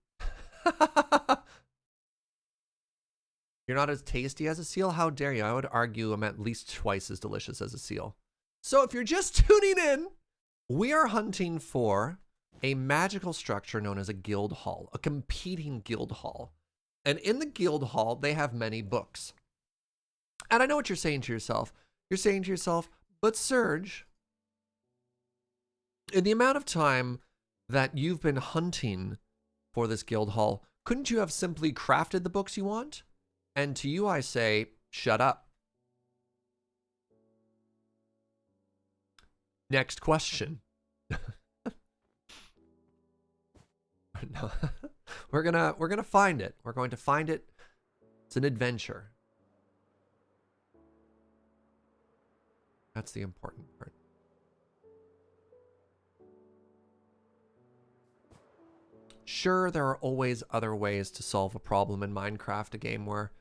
You're not as tasty as a seal? How dare you? I would argue I'm at least twice as delicious as a seal. So if you're just tuning in, we are hunting for a magical structure known as a guild hall, a competing guild hall. And in the guild hall, they have many books. And I know what you're saying to yourself. You're saying to yourself, but Serge, in the amount of time that you've been hunting for this guild hall, couldn't you have simply crafted the books you want? And to you, I say, shut up. Next question. No. We're gonna find it. We're going to find it. It's an adventure. That's the important part. Sure, there are always other ways to solve a problem in Minecraft, a game where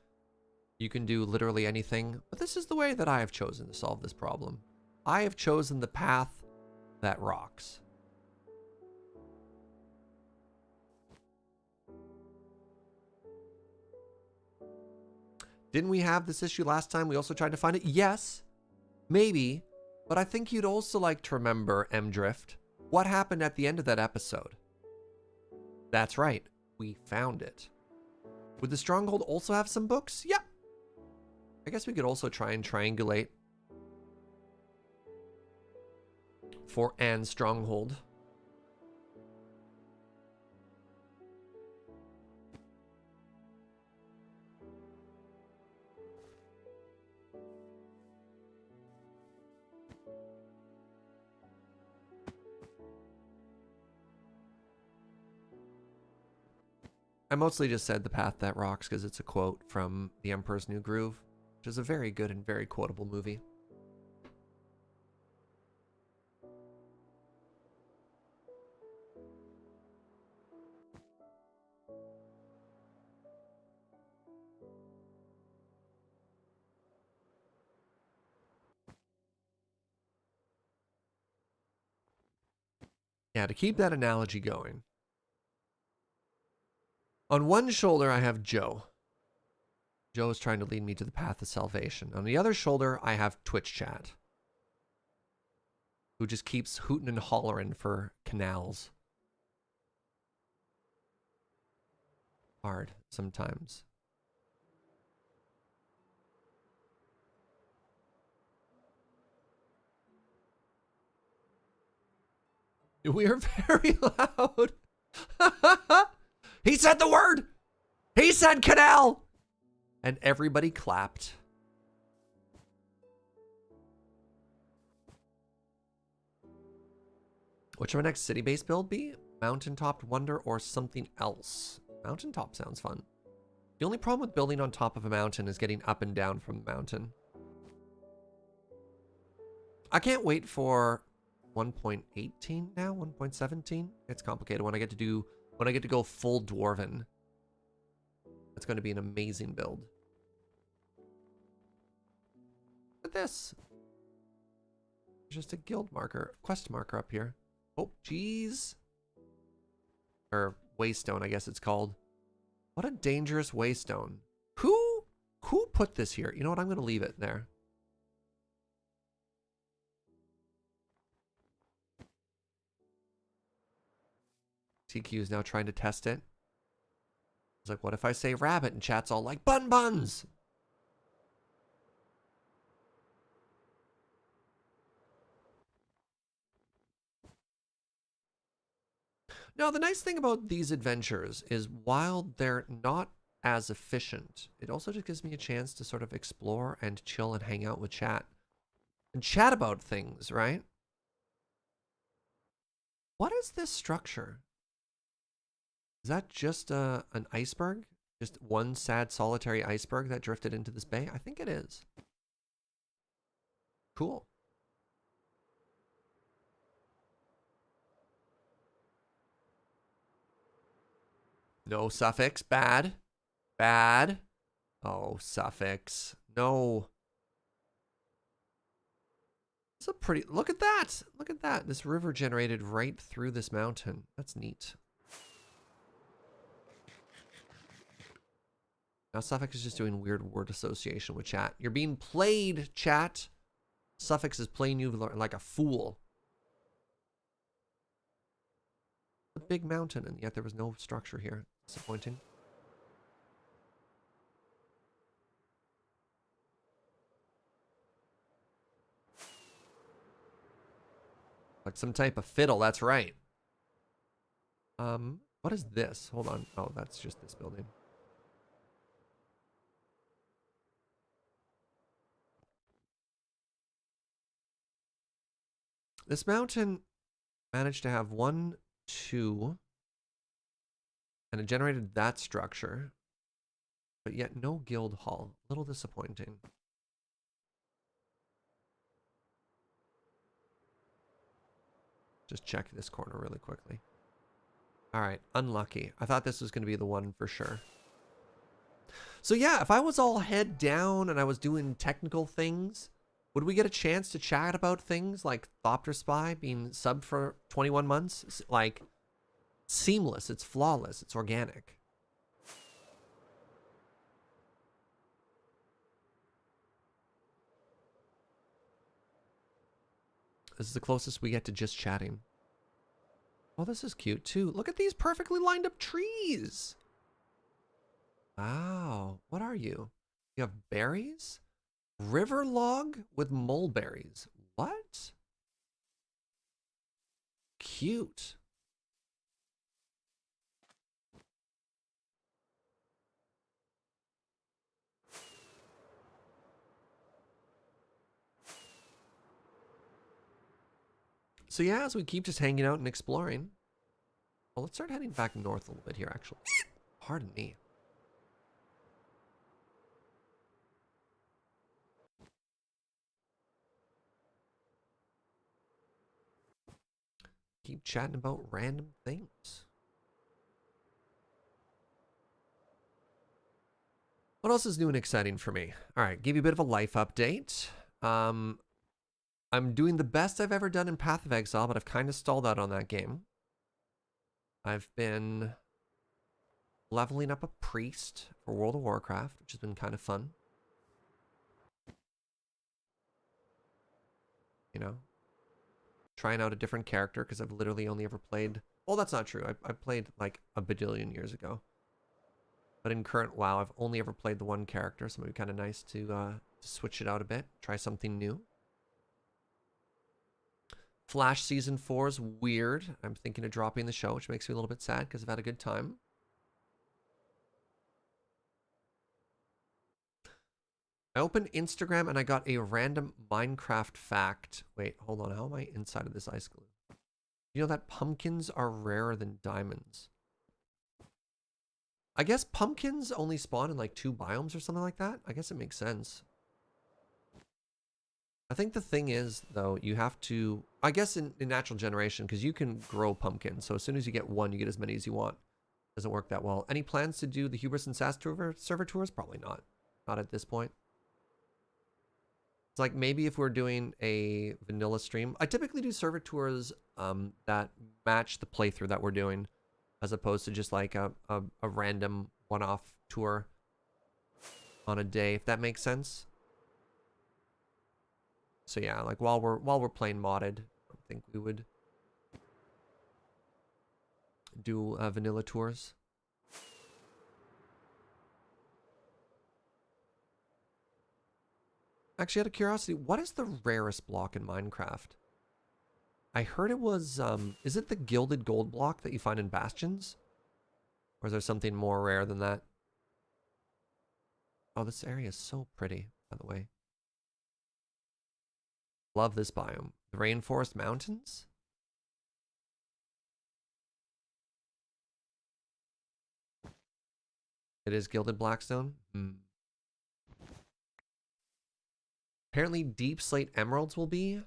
you can do literally anything, but this is the way that I have chosen to solve this problem. I have chosen the path that rocks. Didn't we have this issue last time? We also tried to find it? Yes, maybe, but I think you'd also like to remember, M-Drift, what happened at the end of that episode. That's right, we found it. Would the Stronghold also have some books? Yeah. I guess we could also try and triangulate for an Stronghold. I mostly just said the path that rocks because it's a quote from The Emperor's New Groove, which is a very good and very quotable movie. Yeah, to keep that analogy going. On one shoulder, I have Joe. Joe is trying to lead me to the path of salvation. On the other shoulder, I have Twitch chat, who just keeps hooting and hollering for canals. Hard sometimes. We are very loud. He said the word. He said canal. And everybody clapped. What should our next city-based build be? Mountaintop Wonder or something else? Mountaintop sounds fun. The only problem with building on top of a mountain is getting up and down from the mountain. I can't wait for 1.18 now, 1.17. It's complicated when I get to go full dwarven. It's going to be an amazing build. Look at this. Just a guild marker, quest marker up here. Oh, jeez. Or waystone, I guess it's called. What a dangerous waystone. Who put this here? You know what? I'm going to leave it there. TQ is now trying to test it. It's like, what if I say rabbit? And chat's all like, bun buns. Now, the nice thing about these adventures is while they're not as efficient, it also just gives me a chance to sort of explore and chill and hang out with chat. And chat about things, right? What is this structure? Is that just an iceberg? Just one sad solitary iceberg that drifted into this bay? I think it is. Cool. No suffix. Bad. Bad. Oh, suffix. No. It's a pretty... Look at that. Look at that. This river generated right through this mountain. That's neat. Now suffix is just doing weird word association with chat. You're being played, chat. Suffix is playing you like a fool. A big mountain, and yet there was no structure here. Disappointing. Like some type of fiddle, that's right. What is this? Hold on. Oh, that's just this building. This mountain managed to have 1, 2, and it generated that structure, but yet no guild hall. A little disappointing. Just check this corner really quickly. All right, unlucky. I thought this was going to be the one for sure. So yeah, if I was all head down and I was doing technical things, would we get a chance to chat about things like Thopter Spy being subbed for 21 months? Like, seamless, it's flawless, it's organic. This is the closest we get to just chatting. Oh, this is cute too. Look at these perfectly lined up trees. Wow, what are you? You have berries? River log with mulberries. What? Cute. So yeah, as we keep just hanging out and exploring. Well, let's start heading back north a little bit here, actually. Pardon me. Keep chatting about random things. What else is new and exciting for me? All right, give you a bit of a life update. I'm doing the best I've ever done in Path of Exile, but I've kind of stalled out on that game. I've been leveling up a priest for World of Warcraft, which has been kind of fun. You know, trying out a different character because I've literally only ever played. Well, that's not true. I played like a badillion years ago. But in current WoW, I've only ever played the one character, so it would be kind of nice to switch it out a bit, try something new. Flash Season 4 is weird. I'm thinking of dropping the show, which makes me a little bit sad because I've had a good time. I opened Instagram and I got a random Minecraft fact. Wait, hold on. How am I inside of this ice glue? You know that pumpkins are rarer than diamonds. I guess pumpkins only spawn in like 2 biomes or something like that. I guess it makes sense. I think the thing is, though, you have to... I guess in natural generation, because you can grow pumpkins. So as soon as you get one, you get as many as you want. Doesn't work that well. Any plans to do the Hubris and SAS server tours? Probably not. Not at this point. It's like maybe if we're doing a vanilla stream. I typically do server tours that match the playthrough that we're doing, as opposed to just like a random one-off tour on a day, if that makes sense. So yeah, like while we're playing modded, I think we would do vanilla tours. Actually, out of curiosity, what is the rarest block in Minecraft? I heard it was, is it the gilded gold block that you find in Bastions? Or is there something more rare than that? Oh, this area is so pretty, by the way. Love this biome. The Rainforest Mountains? It is gilded blackstone? Hmm. Apparently deep slate emeralds will be.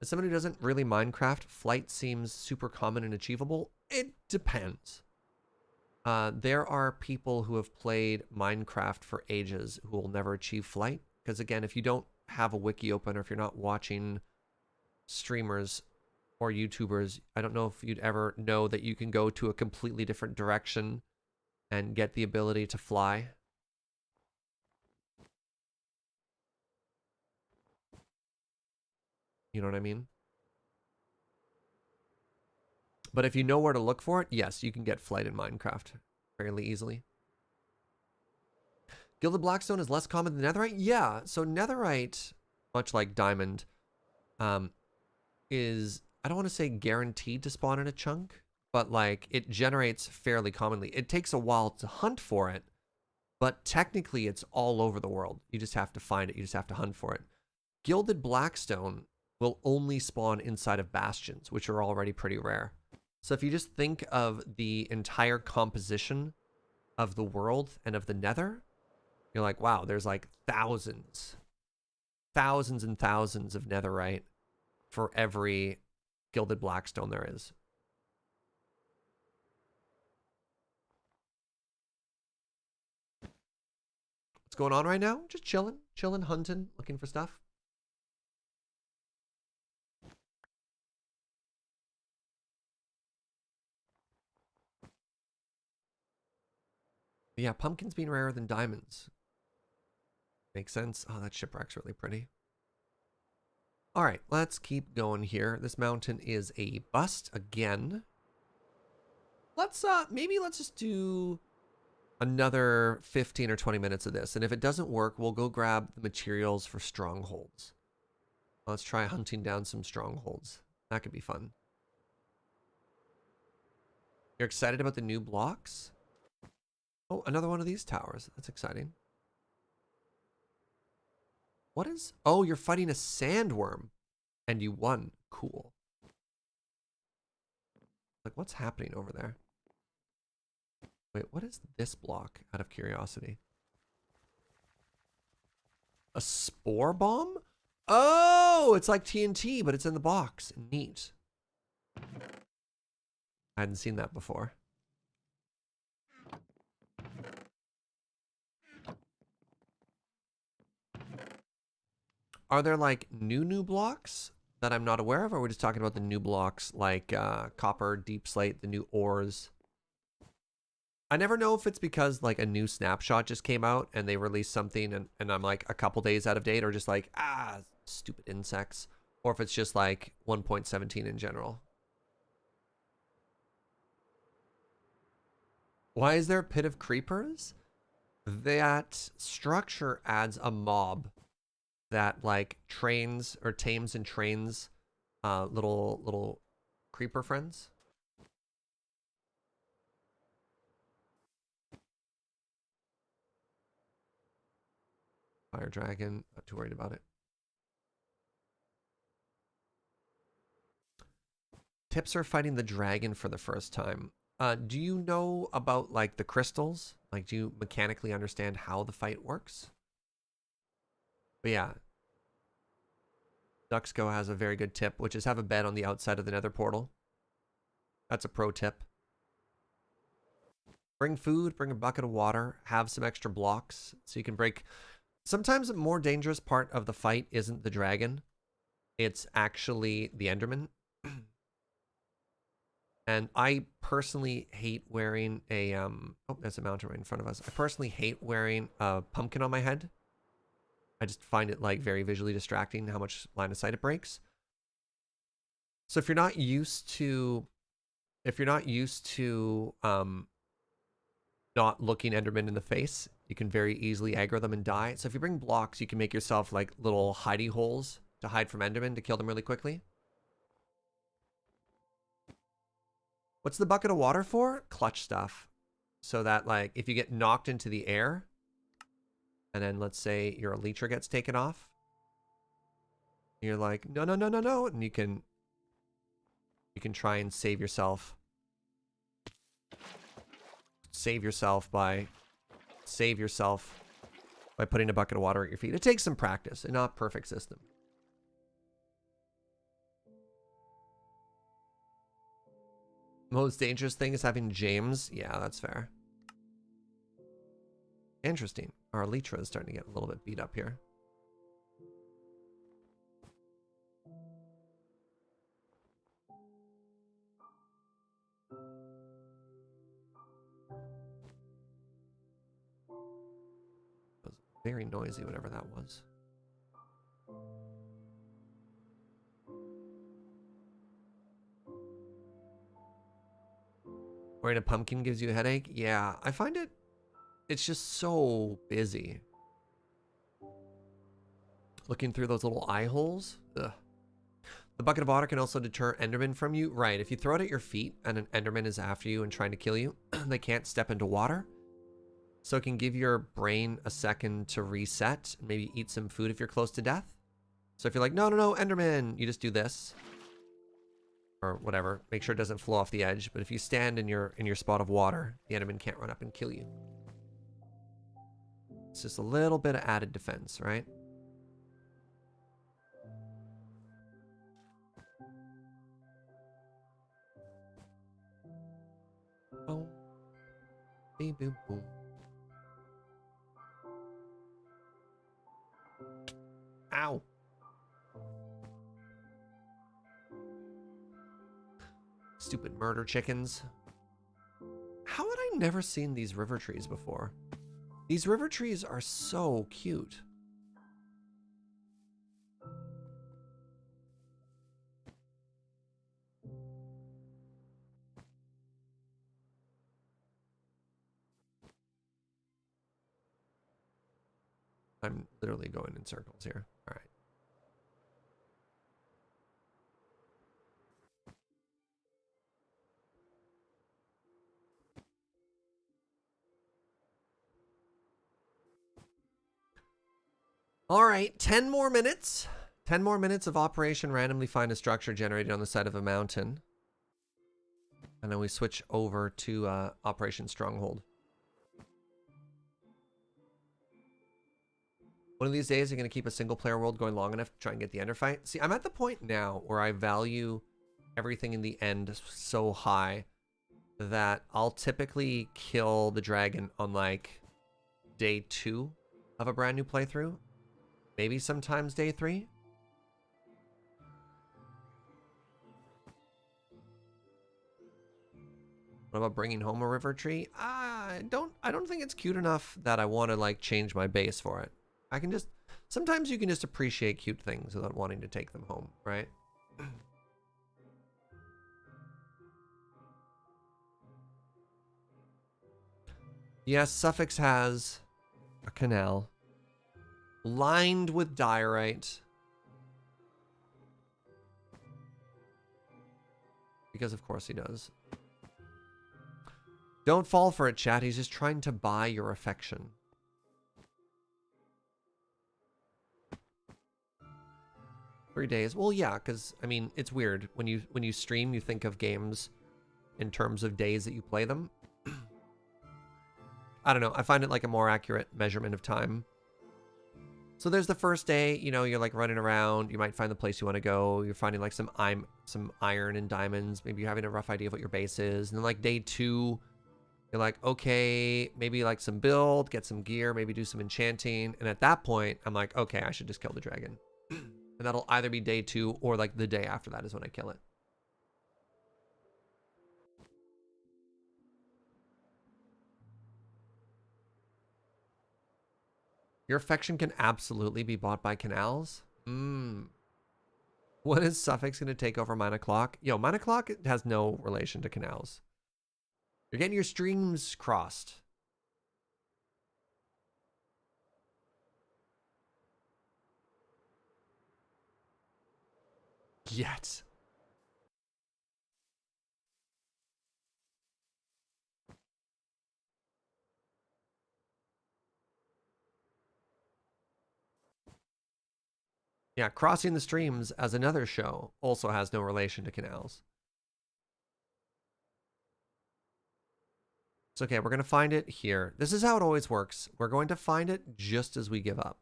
As someone who doesn't really Minecraft, flight seems super common and achievable. It depends. There are people who have played Minecraft for ages who will never achieve flight. Because again, if you don't have a wiki open or if you're not watching streamers or YouTubers, I don't know if you'd ever know that you can go to a completely different direction and get the ability to fly. You know what I mean? But if you know where to look for it, yes, you can get flight in Minecraft fairly easily. Gilded Blackstone is less common than Netherite? Yeah, so Netherite, much like Diamond, is, I don't want to say guaranteed to spawn in a chunk, but like it generates fairly commonly. It takes a while to hunt for it, but technically it's all over the world. You just have to find it. You just have to hunt for it. Gilded Blackstone will only spawn inside of bastions, which are already pretty rare. So if you just think of the entire composition of the world and of the nether, you're like, wow, there's like thousands and thousands of netherite for every gilded blackstone there is. What's going on right now? Just chilling, hunting, looking for stuff. But yeah, pumpkins being rarer than diamonds. Makes sense. Oh, that shipwreck's really pretty. All right, let's keep going here. This mountain is a bust again. Maybe let's just do another 15 or 20 minutes of this. And if it doesn't work, we'll go grab the materials for strongholds. Let's try hunting down some strongholds. That could be fun. You're excited about the new blocks? Oh, another one of these towers. That's exciting. What is... Oh, you're fighting a sandworm. And you won. Cool. Like, what's happening over there? Wait, what is this block, out of curiosity? A spore bomb? Oh, it's like TNT, but it's in the box. Neat. I hadn't seen that before. Are there like new blocks that I'm not aware of, or are we just talking about the new blocks like copper, deep slate, the new ores? I never know if it's because like a new snapshot just came out and they released something and I'm like a couple days out of date, or just like, stupid insects, or if it's just like 1.17 in general. Why is there a pit of creepers? That structure adds a mob that like trains or tames and trains little creeper friends. Fire dragon, not too worried about it. Tips are fighting the dragon for the first time. Do you know about like the crystals? Like, do you mechanically understand how the fight works? But yeah, Duxco has a very good tip, which is have a bed on the outside of the nether portal. That's a pro tip. Bring food, bring a bucket of water, have some extra blocks so you can break. Sometimes the more dangerous part of the fight isn't the dragon. It's actually the Enderman. And I personally hate wearing a, oh, there's a mountain right in front of us. I personally hate wearing a pumpkin on my head. I just find it like very visually distracting how much line of sight it breaks. So if you're not used to, not looking Enderman in the face, you can very easily aggro them and die. So if you bring blocks, you can make yourself like little hidey holes to hide from Enderman to kill them really quickly. What's the bucket of water for? Clutch stuff. So that like if you get knocked into the air, and then let's say your elytra gets taken off, you're like, no, no, no, no, no, and you can try and save yourself. Save yourself by putting a bucket of water at your feet. It takes some practice, and not perfect system. Most dangerous thing is having James. Yeah, that's fair. Interesting. Our elytra is starting to get a little bit beat up here. It was very noisy, whatever that was. Wearing a pumpkin gives you a headache? Yeah, I find it's just so busy. Looking through those little eye holes. Ugh. The bucket of water can also deter Enderman from you. Right, if you throw it at your feet and an Enderman is after you and trying to kill you, they can't step into water. So it can give your brain a second to reset, and maybe eat some food if you're close to death. So if you're like, no, no, no, Enderman, you just do this. Or whatever. Make sure it doesn't flow off the edge. But if you stand in your spot of water, the Enderman can't run up and kill you. It's just a little bit of added defense, right? Oh. Beep, boop, boom. Ow. Stupid murder chickens. How had I never seen these river trees before? These river trees are so cute. I'm literally going in circles here. All right. All right, 10 more minutes. 10 more minutes of Operation Randomly Find a Structure generated on the side of a mountain. And then we switch over to Operation Stronghold. One of these days, I'm going to keep a single-player world going long enough to try and get the Ender fight. See, I'm at the point now where I value everything in the end so high that I'll typically kill the dragon on, like, day 2 of a brand new playthrough. Maybe sometimes day 3. What about bringing home a river tree? I don't think it's cute enough that I want to like change my base for it. I can just, sometimes you can just appreciate cute things without wanting to take them home, right? Yes, Suffolk has a canal lined with diorite. Because of course he does. Don't fall for it, chat. He's just trying to buy your affection. 3 days. Well, yeah, because I mean, it's weird when you stream, you think of games in terms of days that you play them. I don't know. I find it like a more accurate measurement of time. So there's the first day, you know, you're like running around. You might find the place you want to go. You're finding like some iron and diamonds. Maybe you're having a rough idea of what your base is. And then like day 2, you're like, okay, maybe like some build, get some gear, maybe do some enchanting. And at that point, I'm like, okay, I should just kill the dragon. And that'll either be day 2 or like the day after that is when I kill it. Your affection can absolutely be bought by canals. When is Suffolk going to take over Mine O'Clock? Yo, Mine O'Clock has no relation to canals. You're getting your streams crossed. Yet. Yeah, Crossing the Streams as another show also has no relation to canals. It's okay, we're going to find it here. This is how it always works. We're going to find it just as we give up.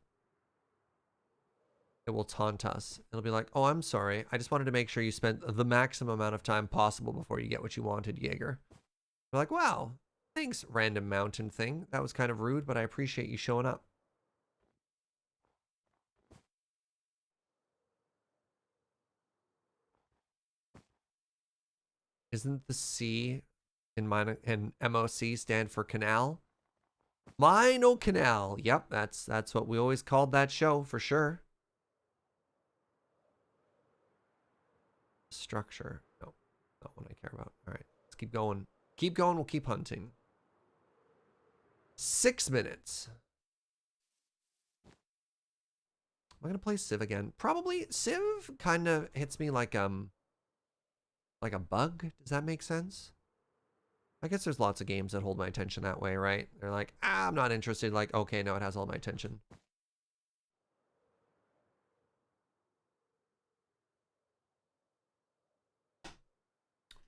It will taunt us. It'll be like, oh, I'm sorry. I just wanted to make sure you spent the maximum amount of time possible before you get what you wanted, Jaeger. We're like, wow, thanks, random mountain thing. That was kind of rude, but I appreciate you showing up. Isn't the C in MOC stand for canal? Mino Canal. Yep, that's what we always called that show for sure. Structure. No, not what I care about. All right, let's keep going. Keep going. We'll keep hunting. 6 minutes. Am I gonna play Civ again? Probably. Civ kind of hits me like a bug. Does that make sense? I guess there's lots of games that hold my attention that way, right? They're like, I'm not interested. Like, okay, no, it has all my attention.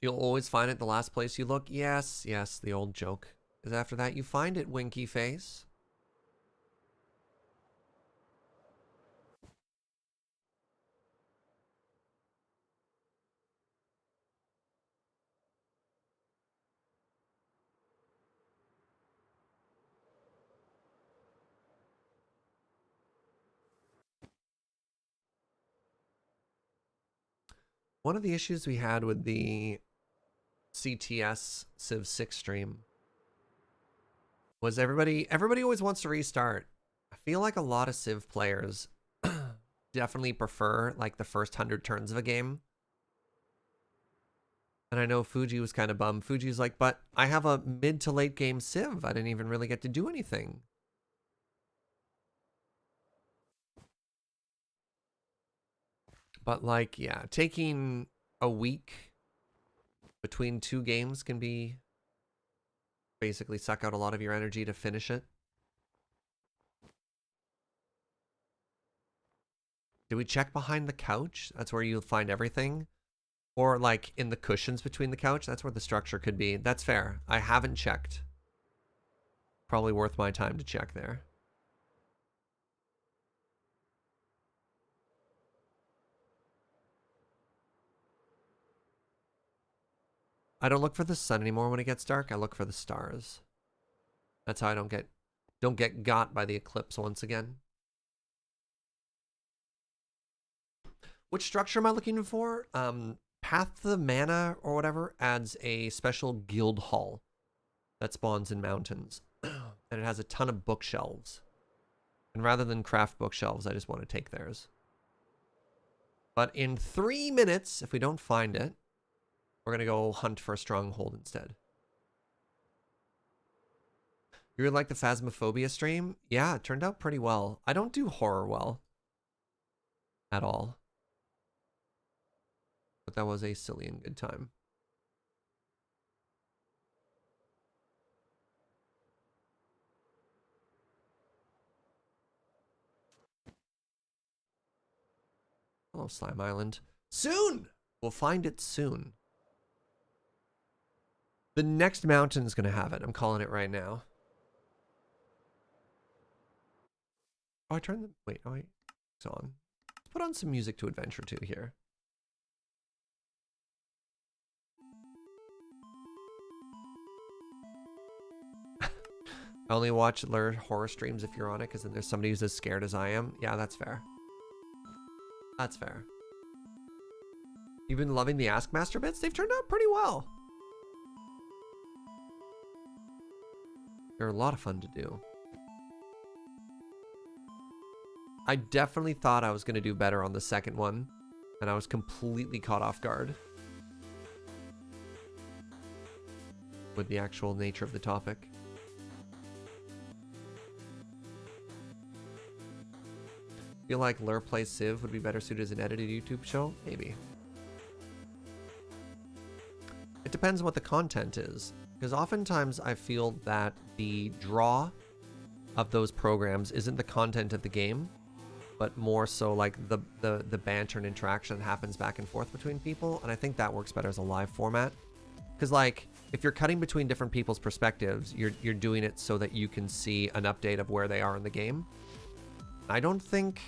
You'll always find it the last place you look. Yes, yes, the old joke. Is after that you find it, winky face. One of the issues we had with the CTS Civ 6 stream was everybody always wants to restart. I feel like a lot of Civ players definitely prefer like the first 100 turns of a game. And I know Fuji was kind of bummed. Fuji's like, but I have a mid to late game Civ. I didn't even really get to do anything. But like, yeah, taking a week between 2 games can be basically suck out a lot of your energy to finish it. Did we check behind the couch? That's where you'll find everything. Or like in the cushions between the couch. That's where the structure could be. That's fair. I haven't checked. Probably worth my time to check there. I don't look for the sun anymore when it gets dark. I look for the stars. That's how I don't get got by the eclipse once again. Which structure am I looking for? Path to the Mana or whatever adds a special guild hall that spawns in mountains. And it has a ton of bookshelves. And rather than craft bookshelves, I just want to take theirs. But in 3 minutes, if we don't find it, we're going to go hunt for a stronghold instead. You really like the Phasmophobia stream? Yeah, it turned out pretty well. I don't do horror well. At all. But that was a silly and good time. Hello, Slime Island. Soon! We'll find it soon. The next mountain's gonna have it. I'm calling it right now. Oh, I turned the... Wait, oh, wait. It's on. Let's put on some music to adventure to here. I only watch horror streams if you're on it, because then there's somebody who's as scared as I am. Yeah, that's fair. That's fair. You've been loving the Ask Master bits? They've turned out pretty well. They're a lot of fun to do. I definitely thought I was going to do better on the second one, and I was completely caught off guard with the actual nature of the topic. Feel like Lure Plays Civ would be better suited as an edited YouTube show? Maybe. It depends on what the content is, because oftentimes I feel that the draw of those programs isn't the content of the game, but more so like the banter and interaction that happens back and forth between people, and I think that works better as a live format. Because like, if you're cutting between different people's perspectives, you're doing it so that you can see an update of where they are in the game. I don't think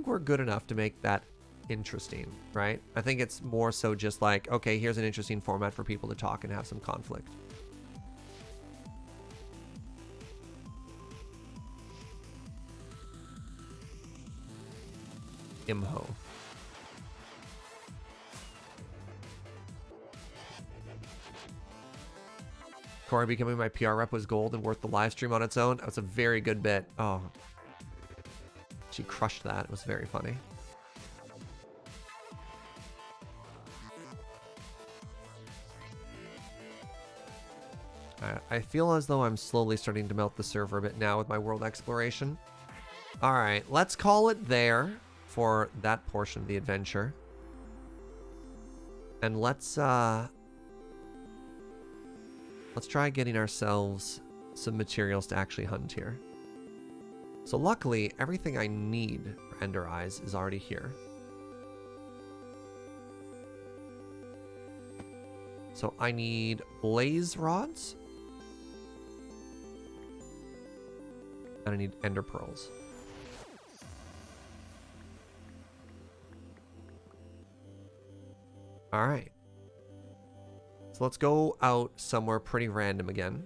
we're good enough to make that interesting, right? I think it's more so just like, okay, here's an interesting format for people to talk and have some conflict. Imho. Corey becoming my PR rep was gold and worth the live stream on its own. That was a very good bit. Oh, she crushed that. It was very funny. I feel as though I'm slowly starting to melt the server a bit now with my world exploration. All right, let's call it there for that portion of the adventure. And let's try getting ourselves some materials to actually hunt here. So luckily, everything I need for Ender Eyes is already here. So I need blaze rods. And I need ender pearls. All right. So let's go out somewhere pretty random again.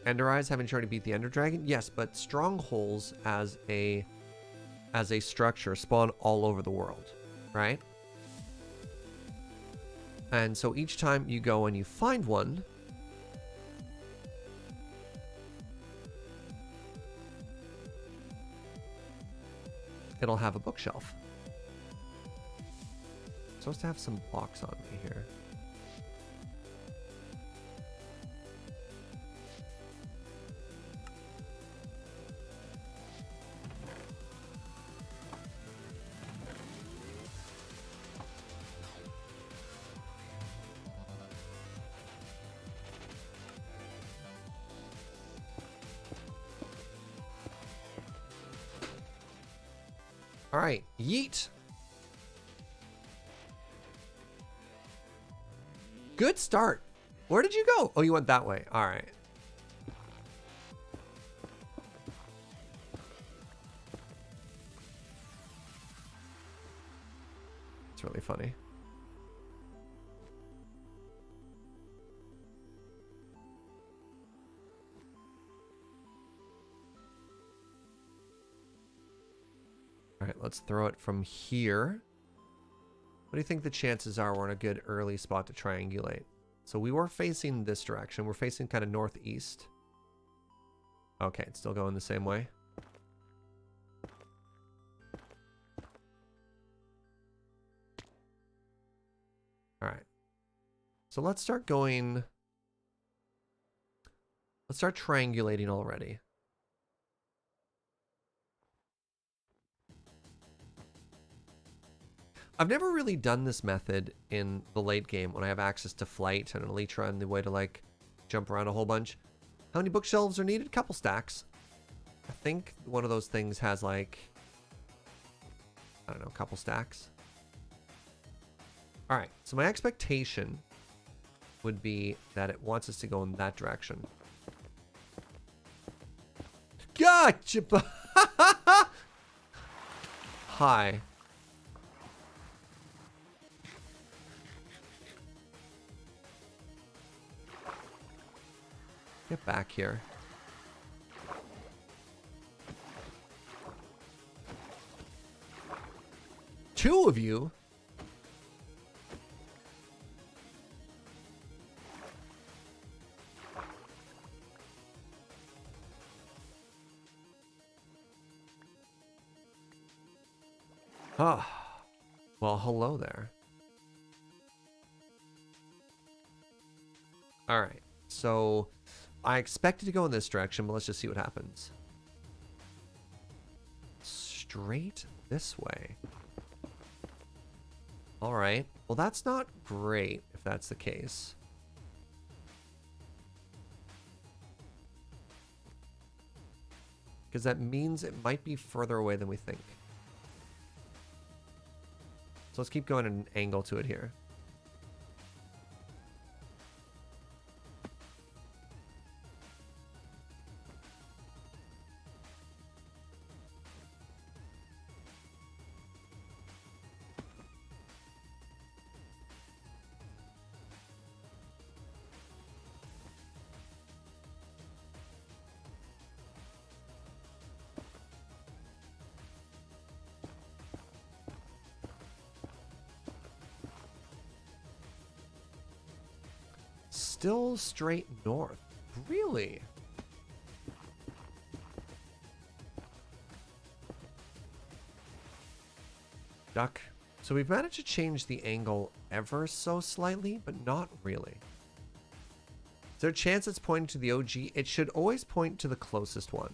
Ender Eyes, haven't you already beat the Ender Dragon? Yes, but strongholds as a structure spawn all over the world, right? And so each time you go and you find one, it'll have a bookshelf. I'm supposed to have some blocks on me here. All right, yeet. Good start. Where did you go? Oh, you went that way. All right. It's really funny. All right, let's throw it from here. What do you think the chances are we're in a good early spot to triangulate? So we were facing this direction. We're facing kind of northeast. Okay, it's still going the same way. All right. So let's start going. Let's start triangulating already. I've never really done this method in the late game when I have access to flight and an elytra and the way to like jump around a whole bunch. How many bookshelves are needed? Couple stacks. I think one of those things has like, I don't know, a couple stacks. All right, so my expectation would be that it wants us to go in that direction. Gotcha! Hi. Get back here. Two of you? Ah. Well, hello there. All right. So I expected to go in this direction, but let's just see what happens. Straight this way. All right. Well, that's not great if that's the case. Because that means it might be further away than we think. So let's keep going at an angle to it here. Still straight north. Really? Duck. So we've managed to change the angle ever so slightly, but not really. Is there a chance it's pointing to the OG? It should always point to the closest one,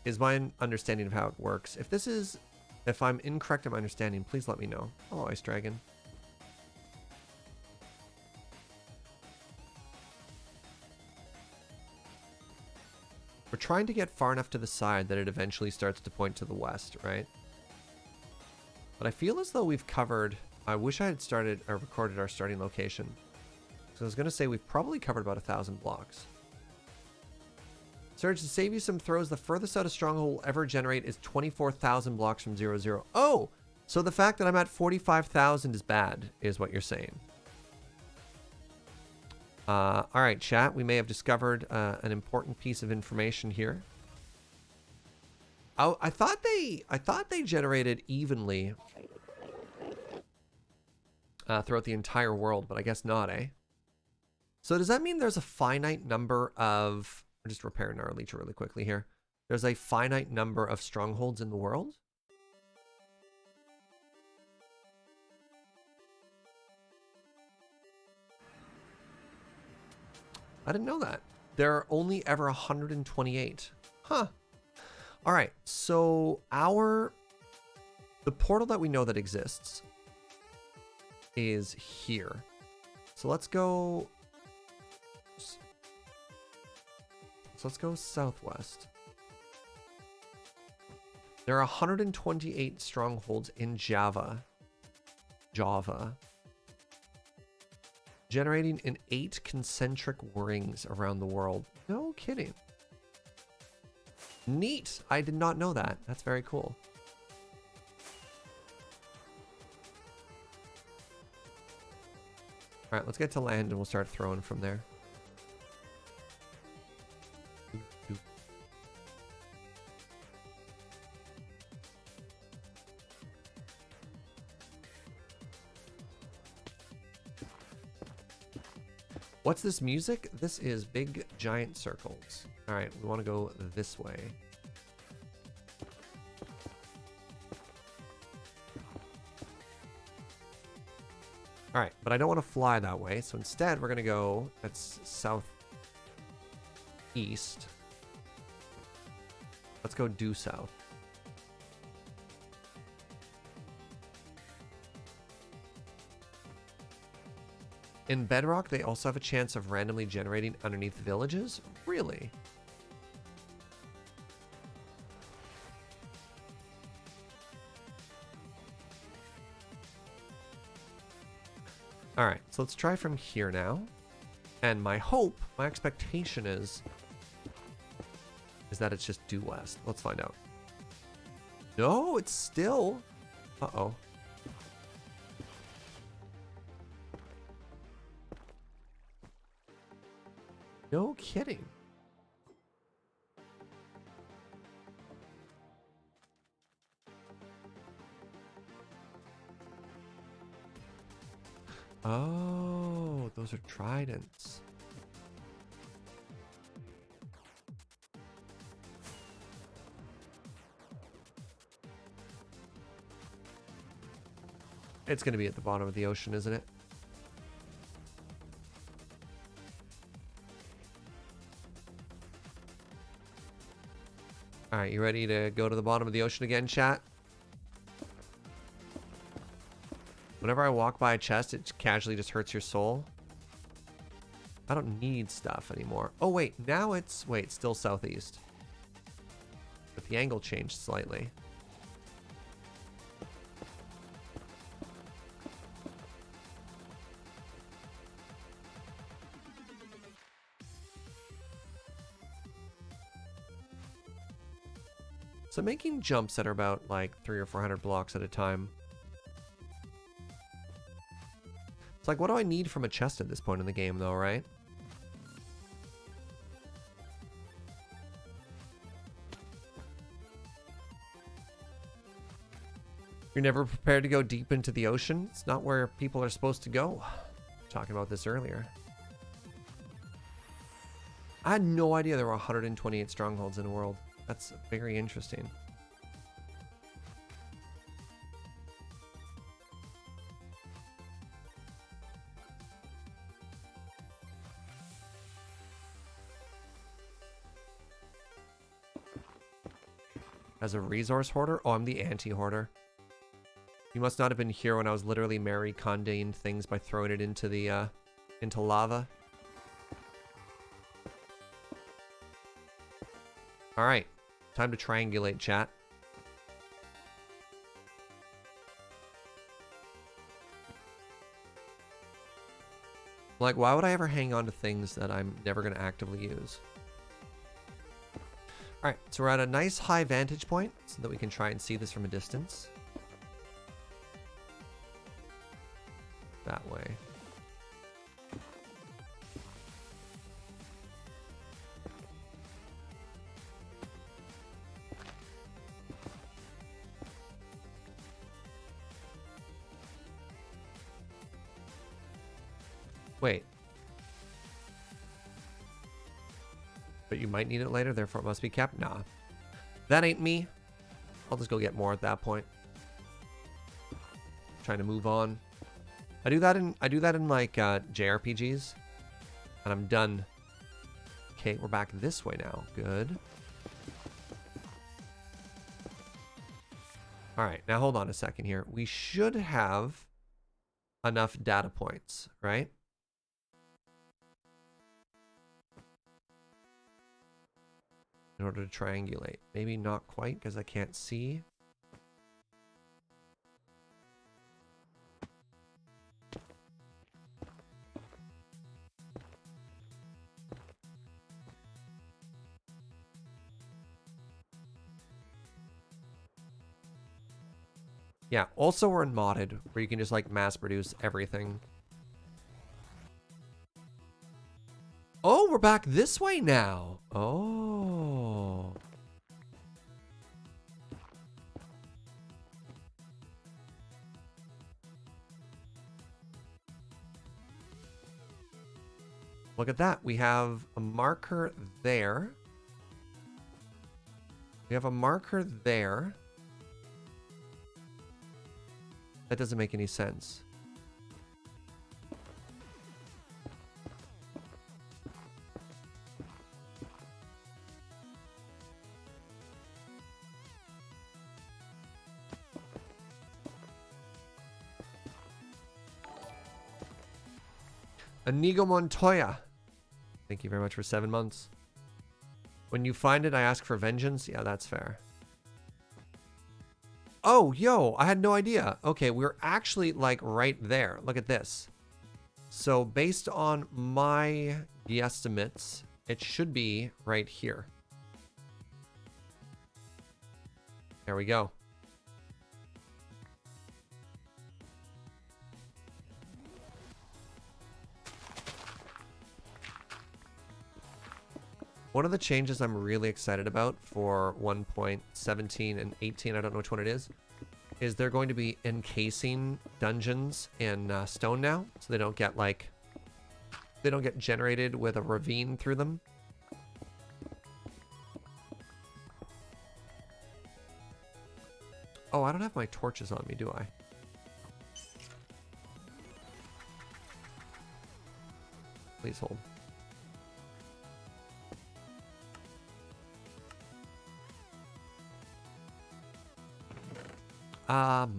is my understanding of how it works. If I'm incorrect in my understanding, please let me know. Oh, Ice Dragon. We're trying to get far enough to the side that it eventually starts to point to the west, right? But I feel as though we've covered... I wish I had started or recorded our starting location. So I was going to say we've probably covered about 1,000 blocks. Serge, to save you some throws, the furthest out a stronghold will ever generate is 24,000 blocks from 0, 0. Oh! So the fact that I'm at 45,000 is bad, is what you're saying. All right, chat. We may have discovered an important piece of information here. Oh, I thought they generated evenly throughout the entire world, but I guess not, eh? So does that mean there's a finite number of... We're just repairing our Elytra really quickly here. There's a finite number of strongholds in the world? I didn't know that. There are only ever 128. Huh. All right. So the portal that we know that exists is here. So let's go. So let's go southwest. There are 128 strongholds in Java. Generating in 8 concentric rings around the world. No kidding. Neat. I did not know that. That's very cool. All right, let's get to land and we'll start throwing from there. What's this music? This is big giant circles. All right, we want to go this way. All right, but I don't want to fly that way. So instead, we're going to go, that's southeast. Let's go due south. In Bedrock, they also have a chance of randomly generating underneath villages? Really? All right, so let's try from here now. And my hope, my expectation is that it's just due west. Let's find out. No, it's still... Uh-oh. No kidding. Oh, those are tridents. It's going to be at the bottom of the ocean, isn't it? All right, you ready to go to the bottom of the ocean again, chat? Whenever I walk by a chest, it casually just hurts your soul. I don't need stuff anymore. Oh, wait, now it's... Wait, still southeast. But the angle changed slightly. So making jumps that are about like 300 or 400 blocks at a time. It's like, what do I need from a chest at this point in the game though, right? You're never prepared to go deep into the ocean? It's not where people are supposed to go. Talking about this earlier. I had no idea there were 128 strongholds in the world. That's very interesting. As a resource hoarder? Oh, I'm the anti-hoarder. You must not have been here when I was literally Mary Condéing things by throwing it into the, into lava. Alright. Time to triangulate, chat. Like, why would I ever hang on to things that I'm never going to actively use? Alright, so we're at a nice high vantage point so that we can try and see this from a distance. That way. Wait. But you might need it later, therefore it must be kept? Nah. That ain't me. I'll just go get more at that point. Trying to move on. I do that in like JRPGs. And I'm done. Okay, we're back this way now. Good. Alright, now hold on a second here. We should have enough data points, right? In order to triangulate. Maybe not quite because I can't see. Yeah, also we're in modded, where you can just like mass produce everything. Oh, we're back this way now. Oh. Look at that. We have a marker there. We have a marker there. That doesn't make any sense. Inigo Montoya. Thank you very much for 7 months. When you find it, I ask for vengeance. Yeah, that's fair. Oh, yo, I had no idea. Okay, we're actually like right there. Look at this. So based on my guesstimates, it should be right here. There we go. One of the changes I'm really excited about for 1.17 and 18, I don't know which one it is they're going to be encasing dungeons in stone now, so they don't get like, they don't get generated with a ravine through them. Oh, I don't have my torches on me, do I? Please hold.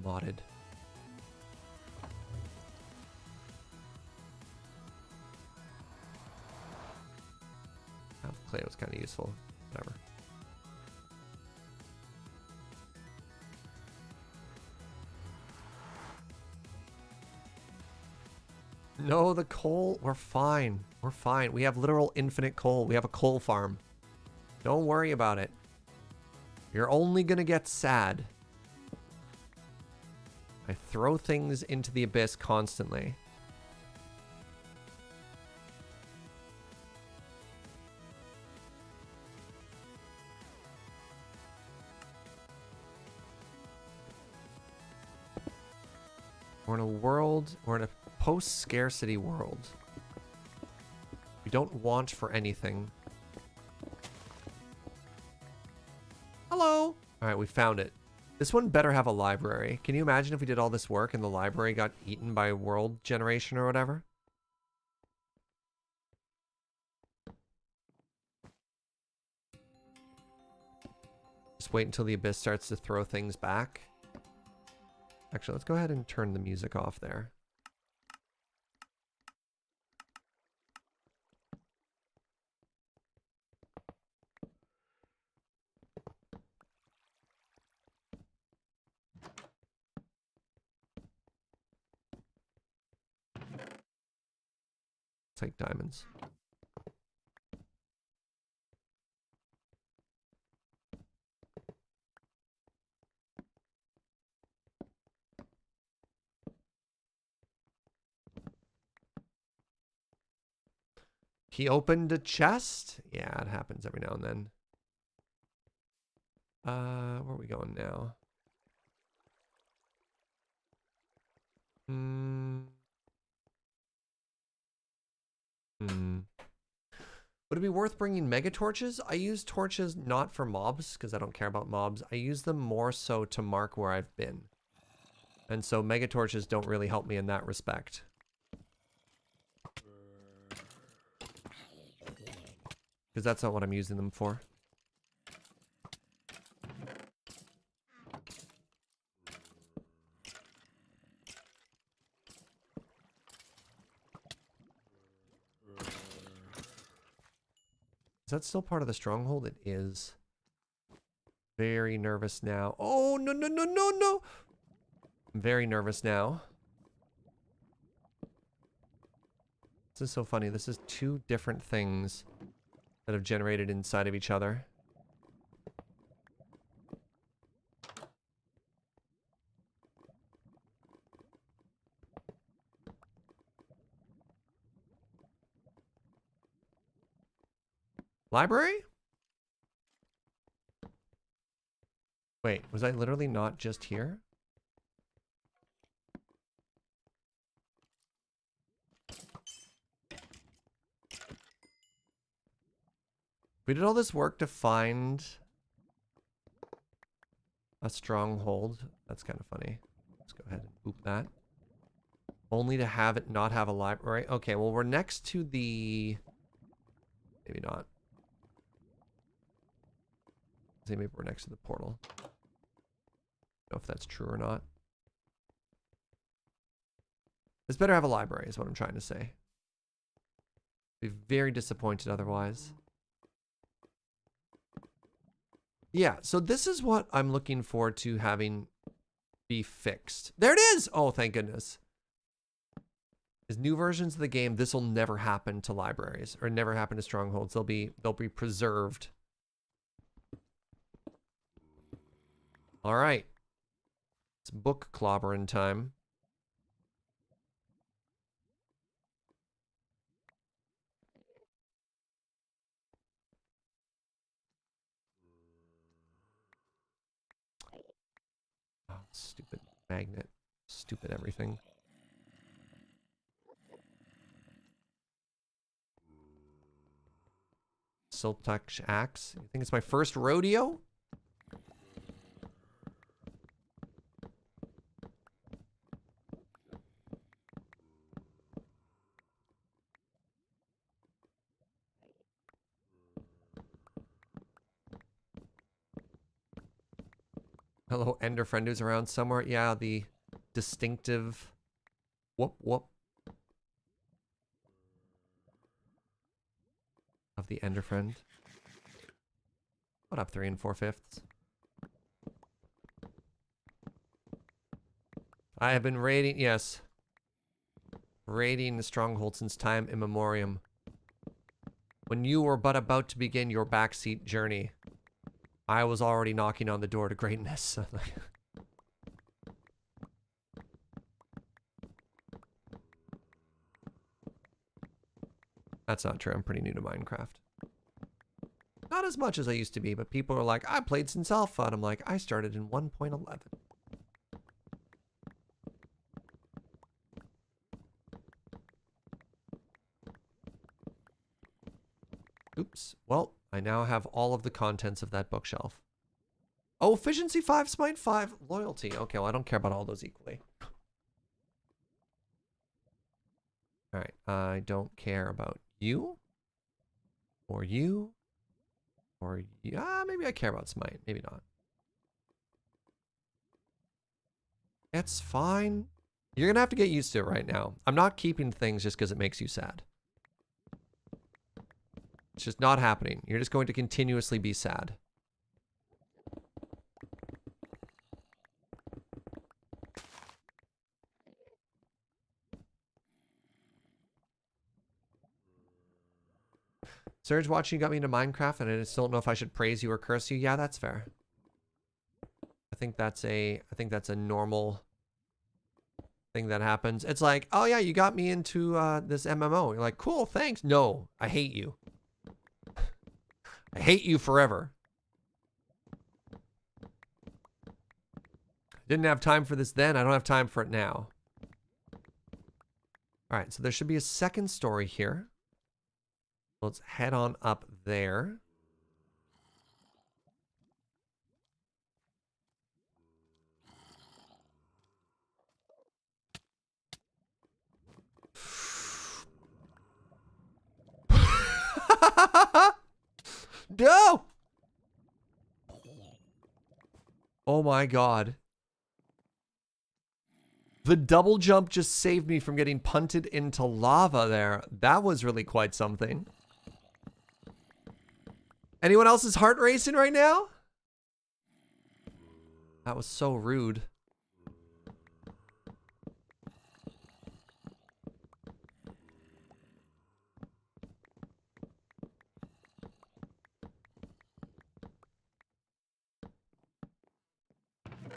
Modded. Oh, clay was kind of useful. Whatever. No, the coal. We're fine. We're fine. We have literal infinite coal. We have a coal farm. Don't worry about it. You're only gonna get sad. I throw things into the abyss constantly. We're in a world, we're in a post-scarcity world. We don't want for anything. Hello! Alright, we found it. This one better have a library. Can you imagine if we did all this work and the library got eaten by world generation or whatever? Just wait until the abyss starts to throw things back. Actually, let's go ahead and turn the music off there. It's like diamonds. He opened a chest? Yeah, it happens every now and then. Where are we going now? Would it be worth bringing mega torches? I use torches not for mobs, because I don't care about mobs. I use them more so to mark where I've been. And so mega torches don't really help me in that respect. Because that's not what I'm using them for. Is that still part of the stronghold? It is. Very nervous now. Oh, no, no, no, no, no! I'm very nervous now. This is so funny. This is two different things that have generated inside of each other. Library? Wait, was I literally not just here? We did all this work to find a stronghold. That's kind of funny. Let's go ahead and boop that. Only to have it not have a library. Okay, well, we're next to the... Maybe not. Maybe we're next to the portal. I don't know if that's true or not. It's better have a library, is what I'm trying to say. Be very disappointed otherwise. Yeah, so this is what I'm looking forward to having be fixed. There it is! Oh, thank goodness. Is new versions of the game, this will never happen to libraries or never happen to strongholds. They'll be preserved. All right. It's book clobbering time. Oh, stupid magnet. Stupid everything. Silk touch axe. You think it's my first rodeo? Hello, Ender friend who's around somewhere. Yeah, the distinctive whoop whoop of the Ender friend. What up, 3 4/5? I have been raiding, yes. Raiding the stronghold since time immemorium. When you were but about to begin your backseat journey, I was already knocking on the door to greatness. That's not true. I'm pretty new to Minecraft. Not as much as I used to be, but people are like, I played since alpha. And I'm like, I started in 1.11. Oops. Well, I now have all of the contents of that bookshelf. Oh, efficiency 5, smite 5, loyalty. Okay, well, I don't care about all those equally. All right, I don't care about you. Or you. Or, yeah, maybe I care about smite. Maybe not. It's fine. You're going to have to get used to it right now. I'm not keeping things just because it makes you sad. It's just not happening. You're just going to continuously be sad. Serge, watching you got me into Minecraft, and I just don't know if I should praise you or curse you. Yeah, that's fair. I think that's a normal thing that happens. It's like, oh yeah, you got me into this MMO. You're like, cool, thanks. No, I hate you. I hate you forever. Didn't have time for this then. I don't have time for it now. All right, so there should be a second story here. Let's head on up there. No! Oh my god. The double jump just saved me from getting punted into lava there. That was really quite something. Anyone else's heart racing right now? That was so rude.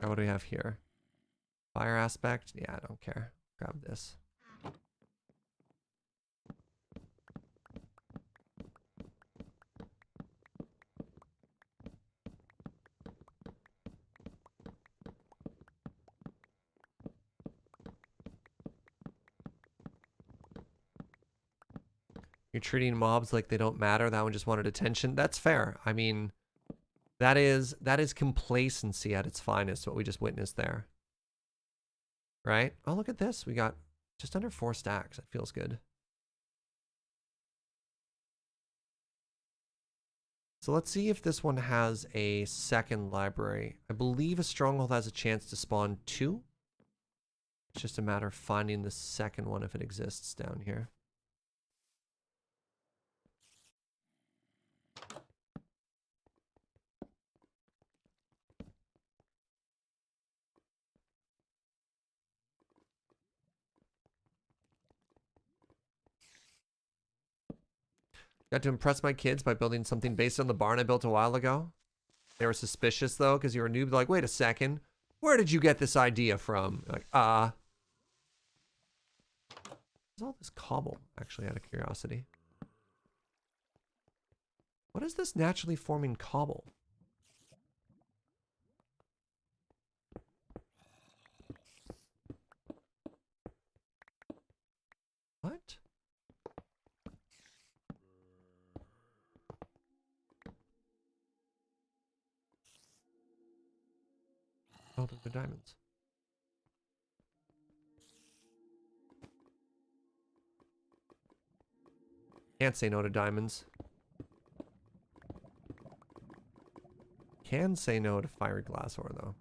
What do we have here? Fire aspect? Yeah, I don't care. Grab this. You're treating mobs like they don't matter. That one just wanted attention. That's fair. I mean, that is complacency at its finest, what we just witnessed there. Right? Oh, look at this. We got just under 4 stacks. It feels good. So let's see if this one has a second library. I believe a stronghold has a chance to spawn 2. It's just a matter of finding the second one if it exists down here. Got to impress my kids by building something based on the barn I built a while ago. They were suspicious though, because you were a noob. They're like, wait a second. Where did you get this idea from? Like, what's all this cobble, actually, out of curiosity? What is this naturally forming cobble? What? Oh, those are diamonds. Can't say no to diamonds. Can say no to fiery glass ore, though.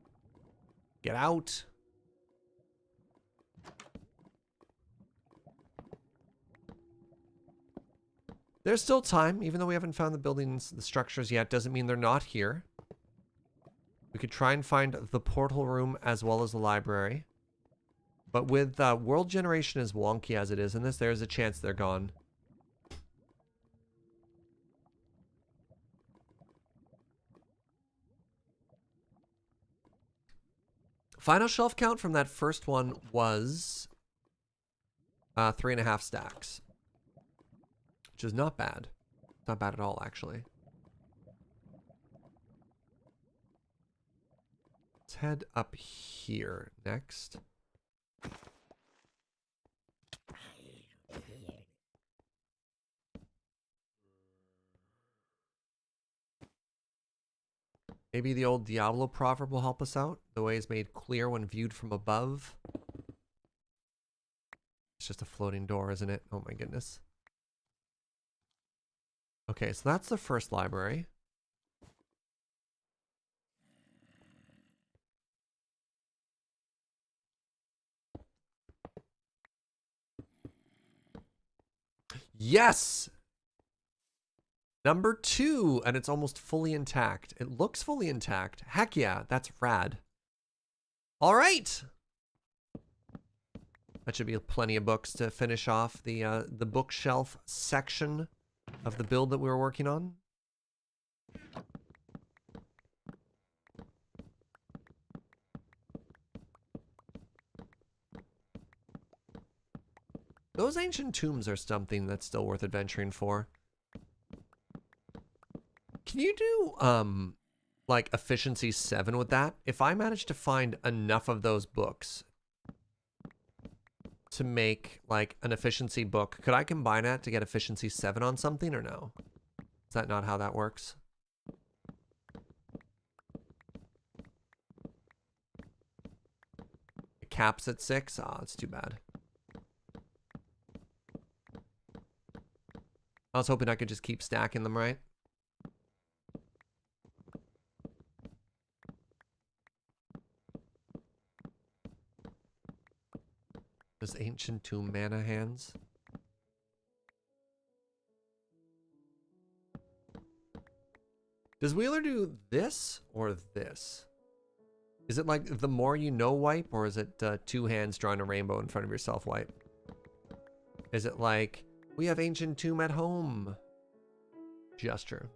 Get out! There's still time, even though we haven't found the buildings, the structures yet, doesn't mean they're not here. We could try and find the portal room as well as the library. But with world generation as wonky as it is in this, there's a chance they're gone. Final shelf count from that first one was 3.5 stacks. Which is not bad. Not bad at all, actually. Let's head up here next. Maybe the old Diablo proverb will help us out. The way is made clear when viewed from above. It's just a floating door, isn't it? Oh my goodness. Okay, so that's the first library. Yes! Number 2, and it's almost fully intact. It looks fully intact. Heck yeah, that's rad. All right. That should be plenty of books to finish off the bookshelf section of the build that we were working on. Those ancient tombs are something that's still worth adventuring for. Can you do, like, efficiency 7 with that? If I manage to find enough of those books to make, like, an efficiency book, could I combine that to get efficiency 7 on something, or no? Is that not how that works? It caps at 6? Oh, it's too bad. I was hoping I could just keep stacking them, right? Those ancient tomb mana hands. Does Wheeler do this or this? Is it like the more you know wipe, or is it 2 hands drawing a rainbow in front of yourself wipe? Is it like, we have ancient tomb at home gesture?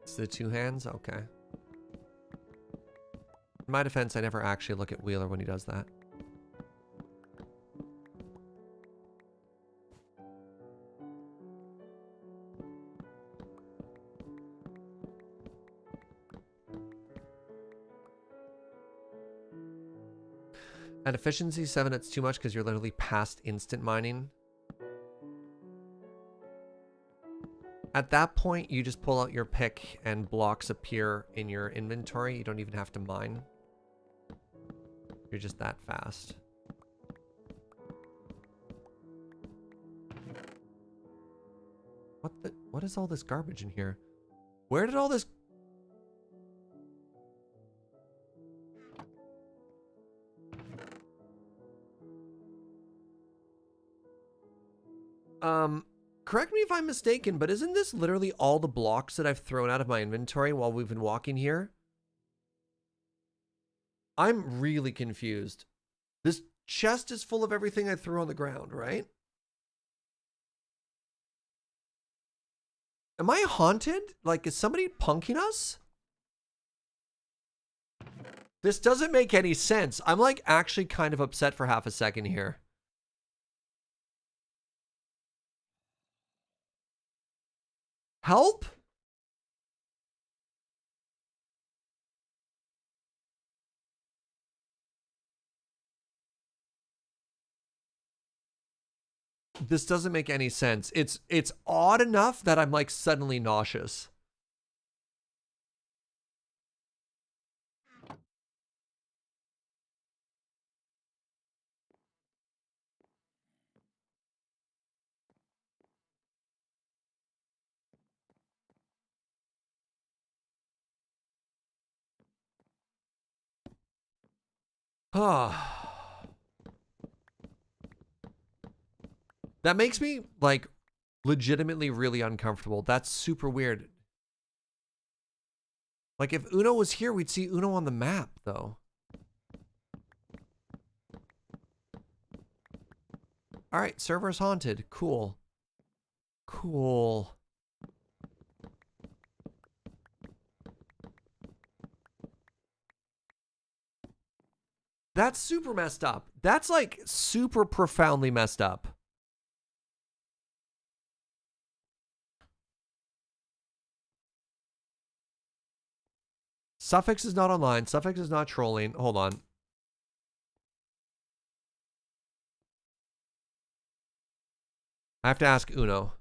It's the 2 hands? Okay. In my defense, I never actually look at Wheeler when he does that. At efficiency 7, it's too much because you're literally past instant mining. At that point, you just pull out your pick and blocks appear in your inventory. You don't even have to mine. You're just that fast. What is all this garbage in here? Where did all this... Correct me if I'm mistaken, but isn't this literally all the blocks that I've thrown out of my inventory while we've been walking here? I'm really confused. This chest is full of everything I threw on the ground, right? Am I haunted? Like, is somebody punking us? This doesn't make any sense. I'm like actually kind of upset for half a second here. Help? This doesn't make any sense. It's odd enough that I'm like suddenly nauseous. That makes me like legitimately really uncomfortable. That's super weird. Like if Uno was here, we'd see Uno on the map though. All right, server's haunted. Cool. Cool. That's super messed up. That's like super profoundly messed up. Suffix is not online. Suffix is not trolling. Hold on. I have to ask Uno.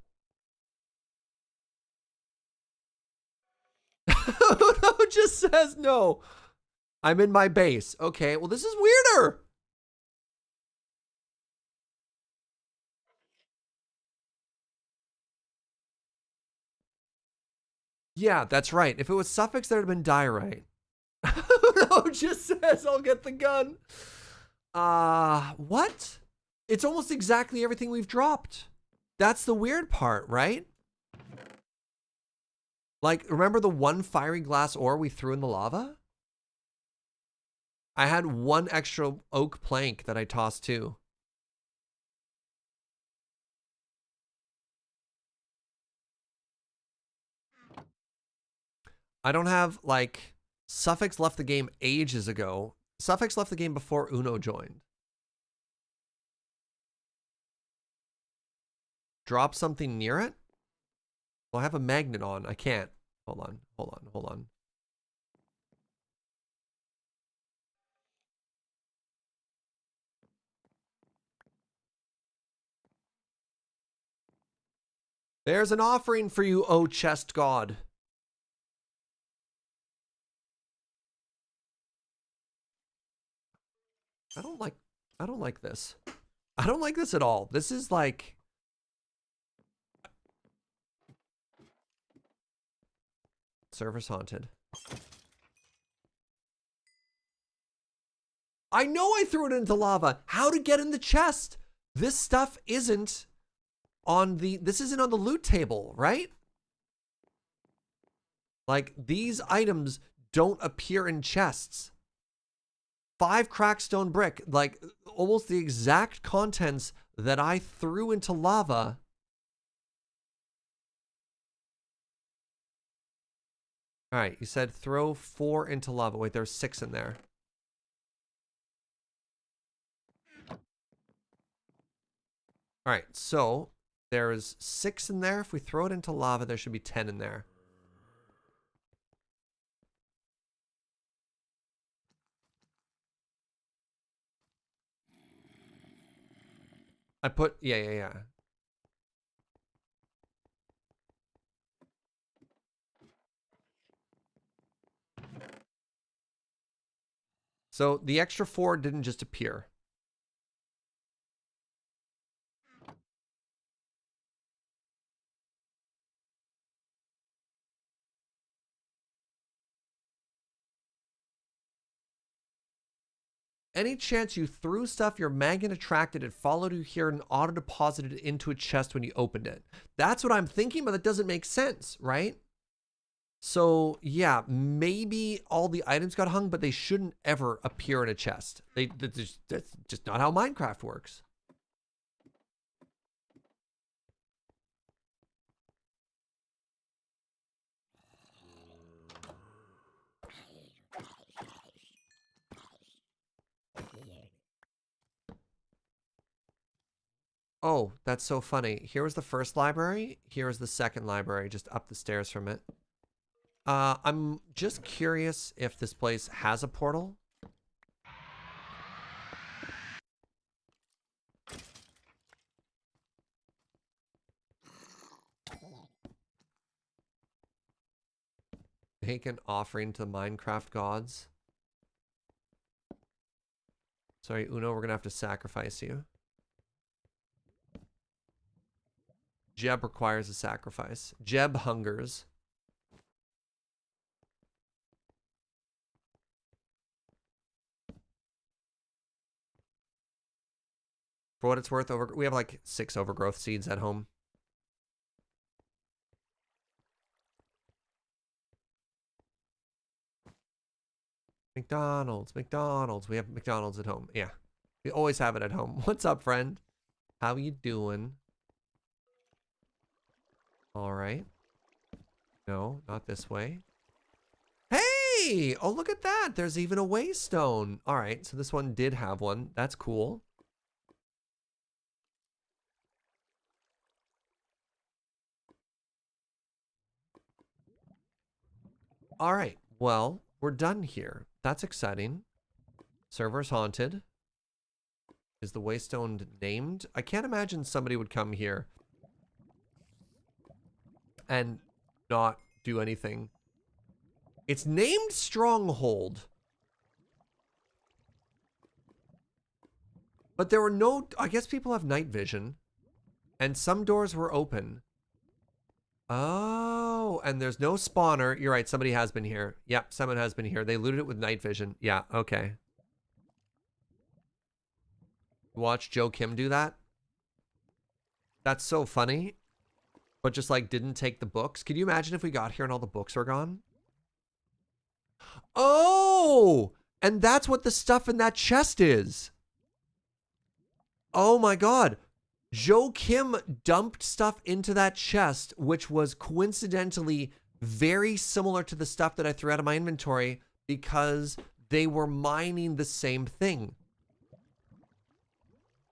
Uno just says no. I'm in my base. Okay, well, this is weirder. Yeah, that's right. If it was suffix, there'd have been diorite. Uno just says, I'll get the gun. What? It's almost exactly everything we've dropped. That's the weird part, right? Like, remember the one fiery glass ore we threw in the lava? I had one extra oak plank that I tossed too. I don't have, like, Suffix left the game ages ago. Suffix left the game before Uno joined. Drop something near it? Well, I have a magnet on. I can't. Hold on, hold on, hold on. There's an offering for you, O chest god. I don't like this. I don't like this at all. This is like... Server's haunted. I know I threw it into lava. How to get in the chest? This stuff isn't on the... This isn't on the loot table, right? Like, these items don't appear in chests. 5 cracked stone brick, like, almost the exact contents that I threw into lava. All right, you said throw 4 into lava. Wait, there's 6 in there. All right, so there's 6 in there. If we throw it into lava, there should be 10 in there. I put, yeah. So the extra 4 didn't just appear. Any chance you threw stuff your magnet attracted, it followed you here and auto-deposited it into a chest when you opened it. That's what I'm thinking, but that doesn't make sense, right? So yeah, maybe all the items got hung, but they shouldn't ever appear in a chest. That's just not how Minecraft works. Oh, that's so funny. Here was the first library. Here is the second library, just up the stairs from it. I'm just curious if this place has a portal. Make an offering to the Minecraft gods. Sorry, Uno, we're gonna have to sacrifice you. Jeb requires a sacrifice. Jeb hungers. For what it's worth, we have like 6 overgrowth seeds at home. McDonald's, McDonald's. We have McDonald's at home. Yeah. We always have it at home. What's up, friend? How you doing? All right. No, not this way. Hey! Oh, look at that. There's even a waystone. All right, so this one did have one. That's cool. All right, well, we're done here. That's exciting. Server's haunted. Is the waystone named? I can't imagine somebody would come here and not do anything. It's named Stronghold. But there were no... I guess people have night vision. And some doors were open. Oh, and there's no spawner. You're right, somebody has been here. Yep, someone has been here. They looted it with night vision. Yeah, okay. Watch Joe Kim do that? That's so funny. But just like didn't take the books. Can you imagine if we got here and all the books are gone? Oh! And that's what the stuff in that chest is. Oh my god. Joe Kim dumped stuff into that chest, which was coincidentally very similar to the stuff that I threw out of my inventory because they were mining the same thing.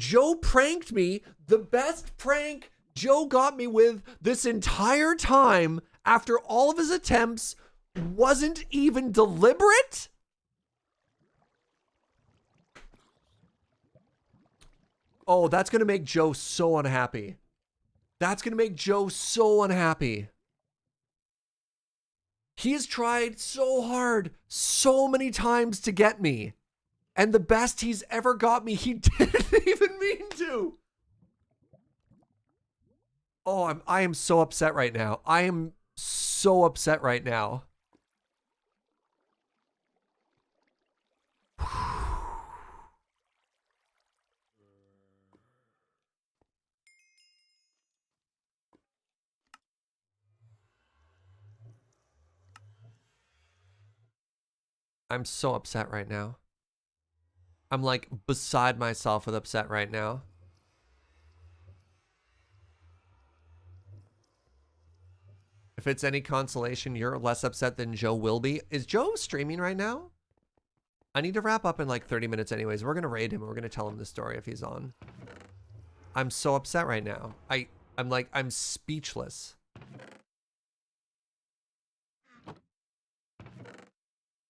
Joe pranked me. The best prank Joe got me with this entire time after all of his attempts wasn't even deliberate. Oh, that's going to make Joe so unhappy. That's going to make Joe so unhappy. He has tried so hard, so many times to get me. And the best he's ever got me, he didn't even mean to. Oh, I am so upset right now. I am so upset right now. I'm so upset right now. I'm like beside myself with upset right now. If it's any consolation, you're less upset than Joe will be. Is Joe streaming right now? I need to wrap up in like 30 minutes anyways. We're going to raid him and we're going to tell him the story if he's on. I'm so upset right now. I'm speechless.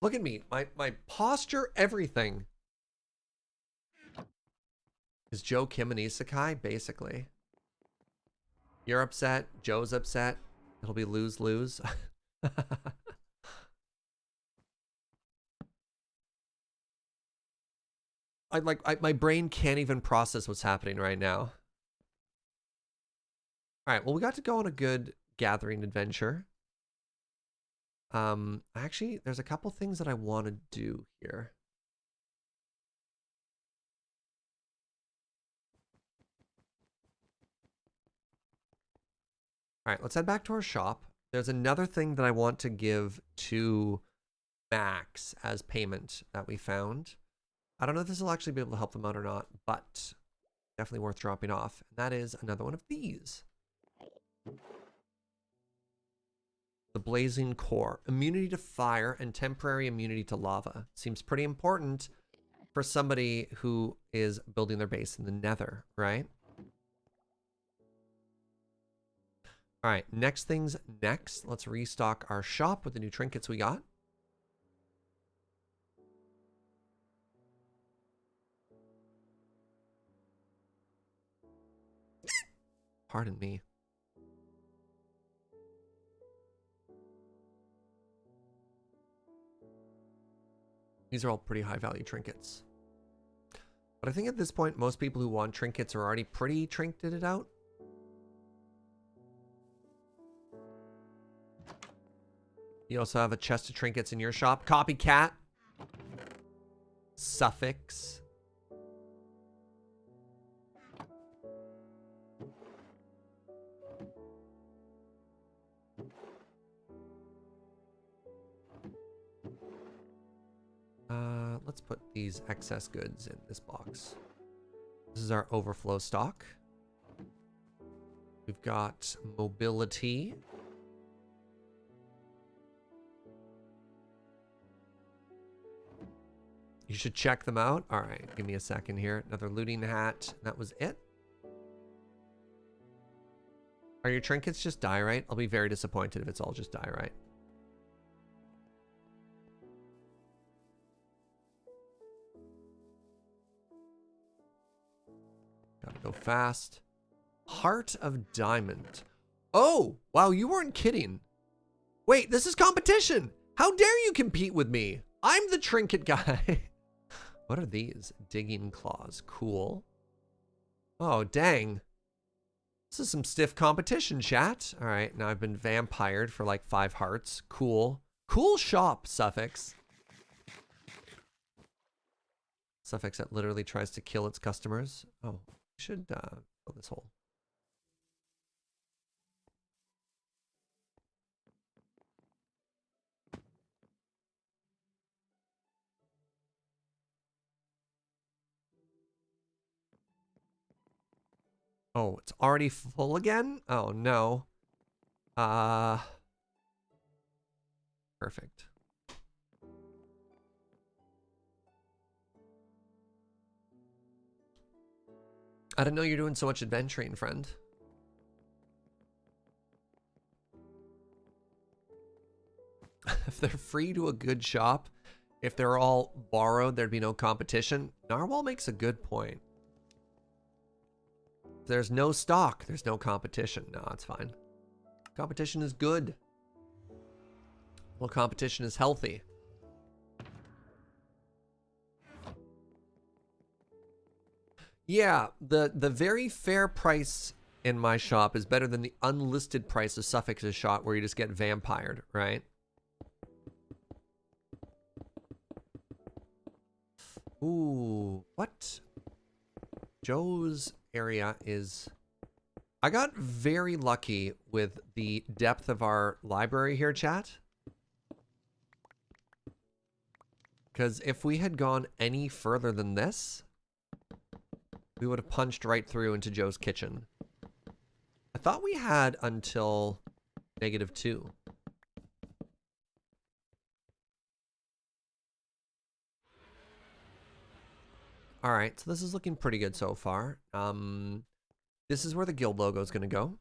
Look at me. My posture, everything. Is Joe Kim an isekai? Basically. You're upset. Joe's upset. It'll be lose-lose. My brain can't even process what's happening right now. All right, well, we got to go on a good gathering adventure. Actually, there's a couple things that I want to do here. All right, let's head back to our shop. There's another thing that I want to give to Max as payment that we found. I don't know if this will actually be able to help them out or not, but definitely worth dropping off. And that is another one of these. The Blazing Core. Immunity to fire and temporary immunity to lava. Seems pretty important for somebody who is building their base in the nether, right? All right, next things next. Let's restock our shop with the new trinkets we got. Pardon me. These are all pretty high value trinkets. But I think at this point, most people who want trinkets are already pretty trinketed out. You also have a chest of trinkets in your shop. Copycat. Suffix. Let's put these excess goods in this box. This is our overflow stock. We've got mobility. You should check them out. All right, give me a second here. Another looting hat. That was it. Are your trinkets just diorite? I'll be very disappointed if it's all just diorite. Gotta go fast. Heart of Diamond. Oh, wow, you weren't kidding. Wait, this is competition. How dare you compete with me? I'm the trinket guy. What are these? Digging claws. Cool. Oh, dang. This is some stiff competition, chat. All right, now I've been vampired for like 5 hearts. Cool. Cool shop, Suffix. Suffix that literally tries to kill its customers. Oh, I should fill this hole. Oh, it's already full again? Oh, no. Perfect. I didn't know you're doing so much adventuring, friend. If they're free to a good shop, if they're all borrowed, there'd be no competition. Narwhal makes a good point. If there's no stock, there's no competition. No, it's fine. Competition is good. Well, competition is healthy. Yeah, the very fair price in my shop is better than the unlisted price of Suffix's shop where you just get vampired, right? Ooh, what? Joe's area is... I got very lucky with the depth of our library here, chat. Because if we had gone any further than this, we would have punched right through into Joe's kitchen. I thought we had until -2. All right, so this is looking pretty good so far. This is where the guild logo is going to go.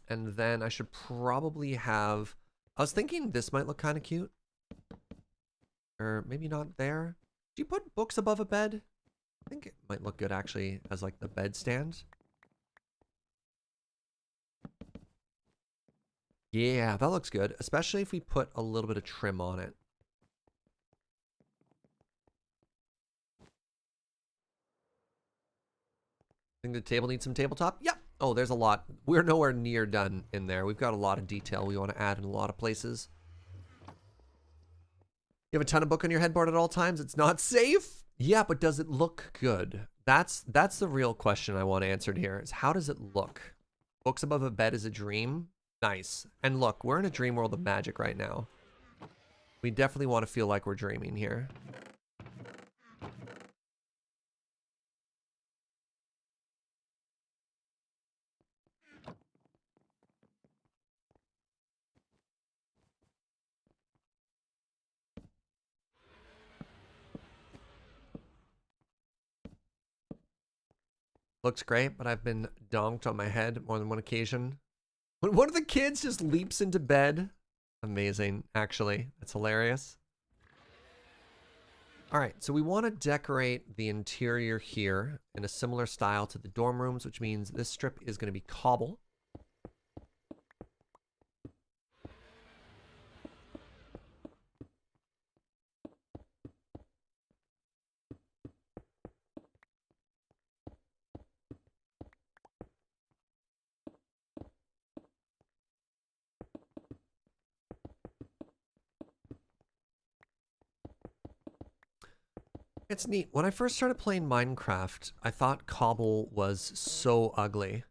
And then I should probably have... I was thinking this might look kind of cute. Or maybe not there. Do you put books above a bed? I think it might look good actually as like the bed stand. Yeah, that looks good. Especially if we put a little bit of trim on it. Think the table needs some tabletop? Yep. Oh, there's a lot. We're nowhere near done in there. We've got a lot of detail we want to add in a lot of places. You have a ton of book on your headboard at all times. It's not safe. Yeah, but does it look good? That's the real question I want answered here is how does it look? Books above a bed is a dream. Nice. And look, we're in a dream world of magic right now. We definitely want to feel like we're dreaming here. Looks great, but I've been donked on my head more than one occasion. When one of the kids just leaps into bed. Amazing, actually. That's hilarious. All right, so we want to decorate the interior here in a similar style to the dorm rooms, which means this strip is going to be cobble. It's neat. When I first started playing Minecraft, I thought cobble was so ugly.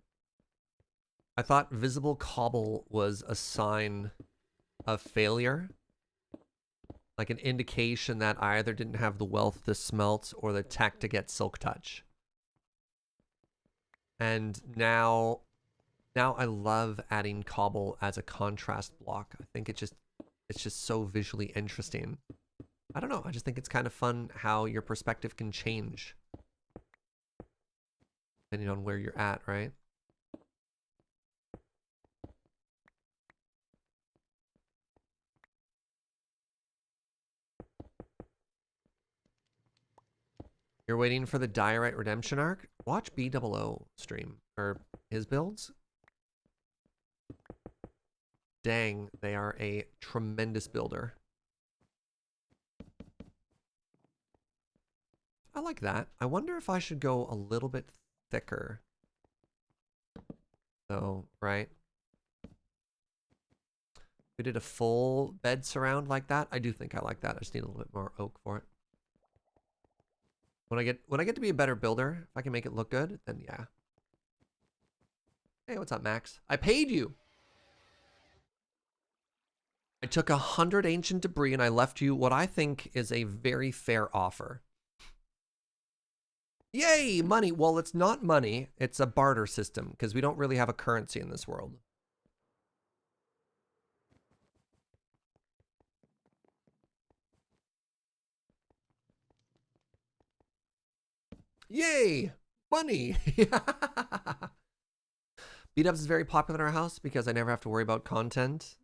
I thought visible cobble was a sign of failure. Like an indication that I either didn't have the wealth to smelt or the tech to get silk touch. And now I love adding cobble as a contrast block. I think it's just so visually interesting. I don't know. I just think it's kind of fun how your perspective can change depending on where you're at, right? You're waiting for the Diorite Redemption arc? Watch B00 stream, or his builds. Dang, they are a tremendous builder. I like that. I wonder if I should go a little bit thicker. Though, right? We did a full bed surround like that. I do think I like that. I just need a little bit more oak for it. When I get to be a better builder, if I can make it look good, then yeah. Hey, what's up, Max? I paid you. I took 100 ancient debris and I left you what I think is a very fair offer. Yay, money. Well, it's not money. It's a barter system because we don't really have a currency in this world. Yay, money. Beat-ups is very popular in our house because I never have to worry about content.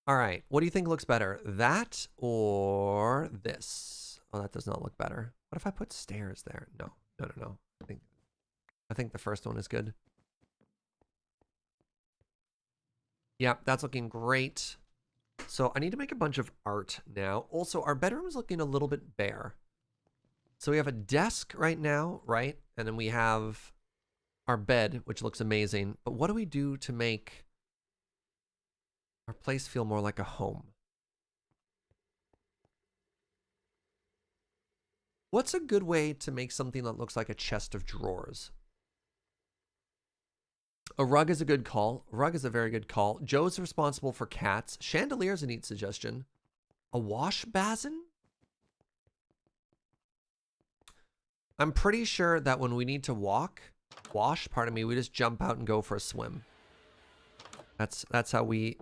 All right, what do you think looks better? That or this? Oh, that does not look better. What if I put stairs there? No. I think the first one is good. Yeah, that's looking great. So I need to make a bunch of art now. Also, our bedroom is looking a little bit bare. So we have a desk right now, right? And then we have our bed, which looks amazing. But what do we do to make our place feel more like a home? What's a good way to make something that looks like a chest of drawers? A rug is a good call. A rug is a very good call. Joe's responsible for cats. Chandelier is a neat suggestion. A wash basin? I'm pretty sure that when we need to wash, pardon me, we just jump out and go for a swim. That's how we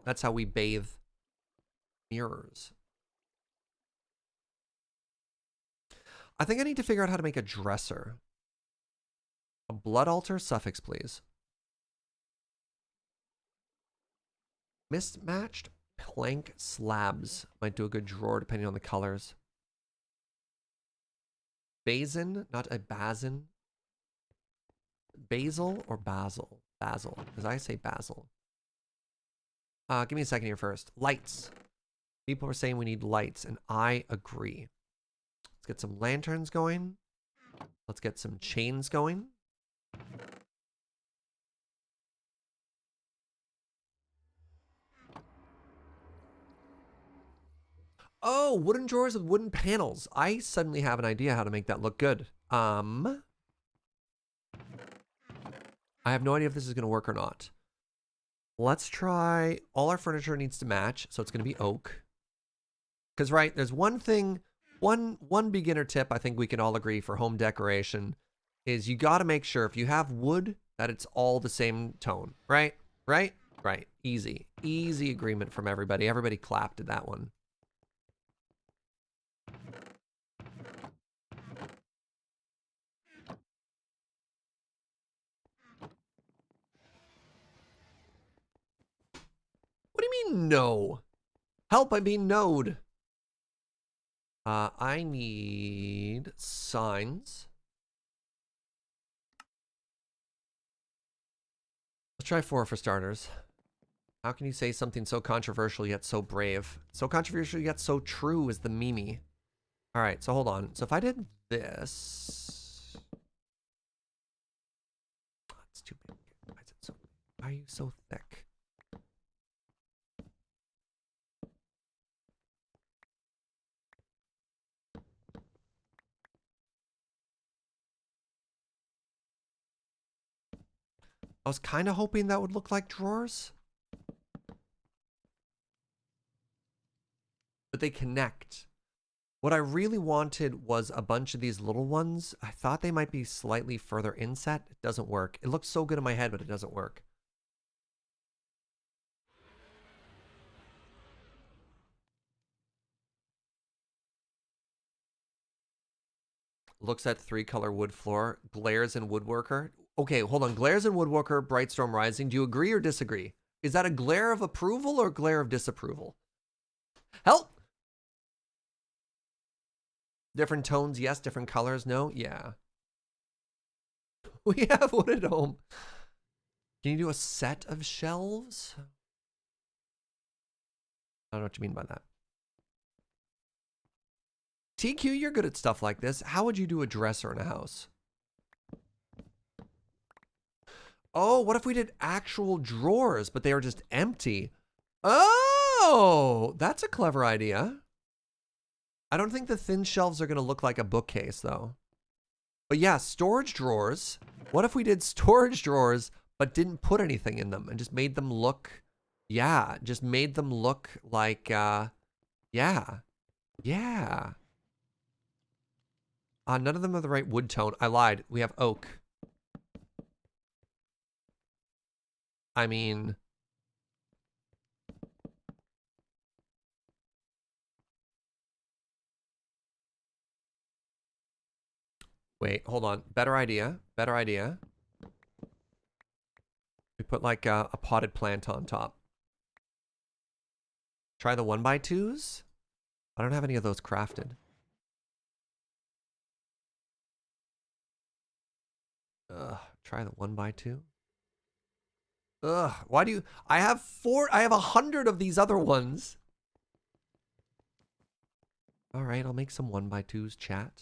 bathe. Mirrors. I think I need to figure out how to make a dresser. A blood altar suffix, please. Mismatched plank slabs might do a good drawer depending on the colors. Basin, not a basin. Basil or basil? Basil, because I say basil. Give me a second here first. Lights. People are saying we need lights, and I agree. Let's get some lanterns going. Let's get some chains going. Oh, wooden drawers with wooden panels. I suddenly have an idea how to make that look good. I have no idea if this is going to work or not. Let's try, all our furniture needs to match, so it's going to be oak. Because, right, there's one thing, one beginner tip I think we can all agree for home decoration is you got to make sure if you have wood that it's all the same tone, right? Right? Right. Easy. Easy agreement from everybody. Everybody clapped at that one. What do you mean no? Help, I'm being node. I need signs. Let's try 4 for starters. How can you say something so controversial yet so brave? So controversial yet so true is the Mimi. All right, so hold on. So if I did this... Oh, it's too big. Why is it so... Why are you so thick? I was kind of hoping that would look like drawers. But they connect. What I really wanted was a bunch of these little ones. I thought they might be slightly further inset. It doesn't work. It looks so good in my head, but it doesn't work. Looks at 3-color wood floor. Glares and woodworker. Okay, hold on. Glares and woodworker, Brightstorm Rising. Do you agree or disagree? Is that a glare of approval or glare of disapproval? Help! Different tones, yes. Different colors, no? Yeah. We have wood at home. Can you do a set of shelves? I don't know what you mean by that. TQ, you're good at stuff like this. How would you do a dresser in a house? Oh, what if we did actual drawers, but they are just empty? Oh, that's a clever idea. I don't think the thin shelves are going to look like a bookcase, though. But yeah, storage drawers. What if we did storage drawers, but didn't put anything in them and just made them look... Yeah, just made them look like... Yeah. Yeah. None of them are the right wood tone. I lied. We have oak. I mean... Wait, hold on. Better idea. Better idea. We put like a potted plant on top. Try the 1x2s? I don't have any of those crafted. Ugh, try the 1x2. Ugh, why do you... I have 100 of these other ones. All right, I'll make some 1x2s, chat.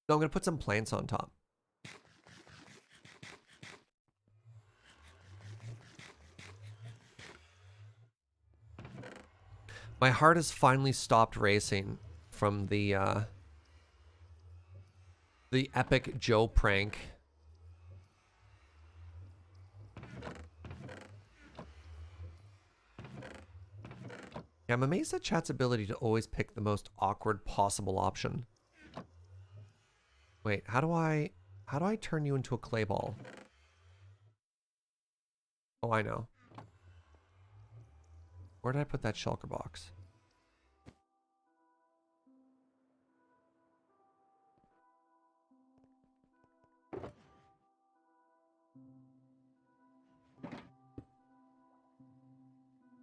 No, I'm going to put some plants on top. My heart has finally stopped racing from the epic Joe prank. Yeah, I'm amazed at chat's ability to always pick the most awkward possible option. Wait, how do I turn you into a clay ball? Oh, I know. Where did I put that shulker box?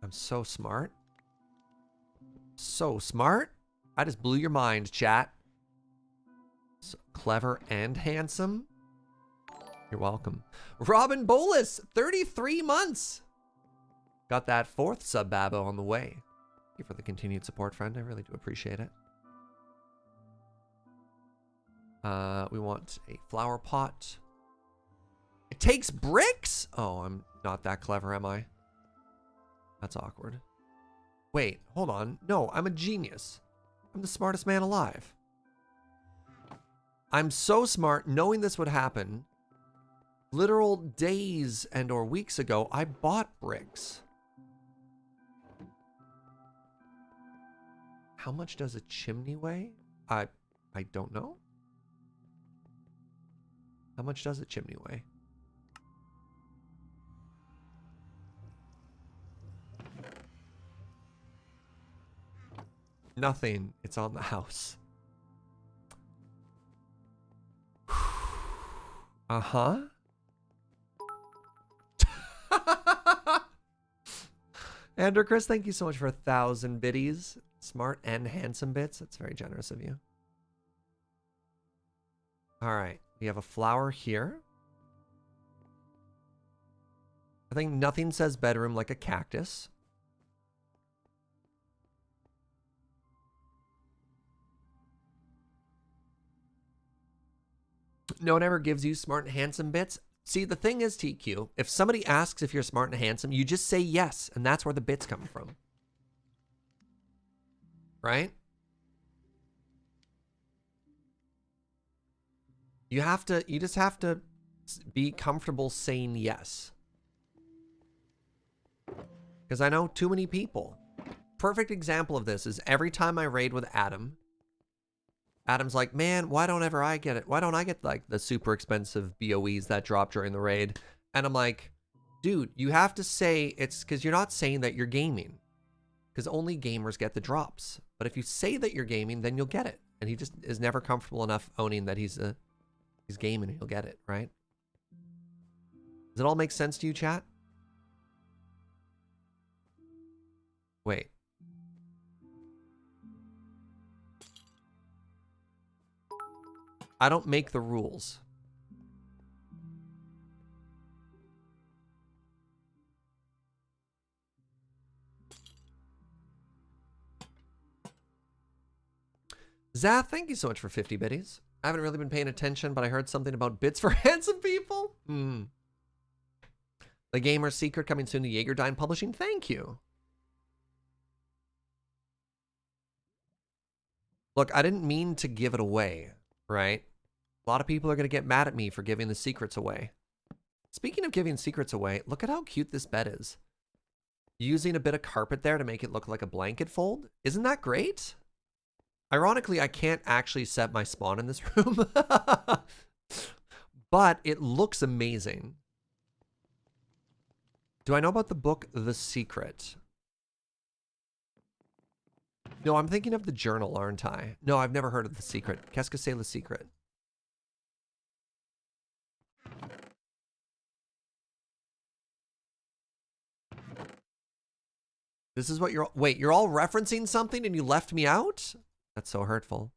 I'm so smart. So smart. I just blew your mind, chat. So clever and handsome. You're welcome. Robin Bolus, 33 months. Got that 4th sub babo on the way. Thank you for the continued support, friend. I really do appreciate it. We want a flower pot. It takes bricks? Oh, I'm not that clever, am I? That's awkward. Wait, hold on. No, I'm a genius. I'm the smartest man alive. I'm so smart, knowing this would happen. Literal days and or weeks ago, I bought bricks. How much does a chimney weigh? I don't know. How much does a chimney weigh? Nothing. It's on the house. Uh-huh. Andrew Chris, thank you so much for 1,000 biddies. Smart and handsome bits. That's very generous of you. All right. We have a flower here. I think nothing says bedroom like a cactus. No one ever gives you smart and handsome bits. See, the thing is, TQ, if somebody asks if you're smart and handsome, you just say yes, and that's where the bits come from. Right? You just have to be comfortable saying yes. Because I know too many people. Perfect example of this is every time I raid with Adam, Adam's like, man, why don't I get it? Why don't I get like the super expensive BOEs that drop during the raid? And I'm like, dude, you have to say it's because you're not saying that you're gaming. Because only gamers get the drops. But if you say that you're gaming, then you'll get it. And he just is never comfortable enough owning that he's gaming and he'll get it, right? Does it all make sense to you, chat? Wait. I don't make the rules. Zath, thank you so much for 50 biddies. I haven't really been paying attention, but I heard something about bits for handsome people. The Gamer's Secret coming soon to Jaegerdyne Publishing. Thank you. Look, I didn't mean to give it away, right? A lot of people are going to get mad at me for giving the secrets away. Speaking of giving secrets away, look at how cute this bed is. Using a bit of carpet there to make it look like a blanket fold. Isn't that great? Ironically, I can't actually set my spawn in this room. But it looks amazing. Do I know about the book The Secret? No, I'm thinking of the journal, aren't I? No, I've never heard of The Secret. Qu'est-ce que c'est le secret? This is what you're... Wait, you're all referencing something and you left me out? That's so hurtful.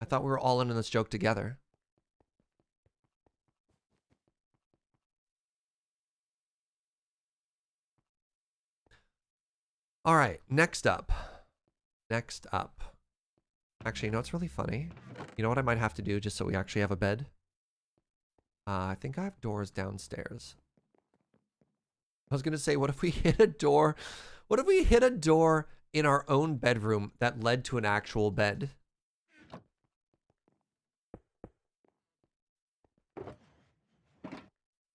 I thought we were all in on this joke together. All right, next up. Next up. Actually, you know what's really funny? You know what I might have to do just so we actually have a bed? I think I have doors downstairs. I was going to say, what if we hit a door? What if we hit a door in our own bedroom that led to an actual bed?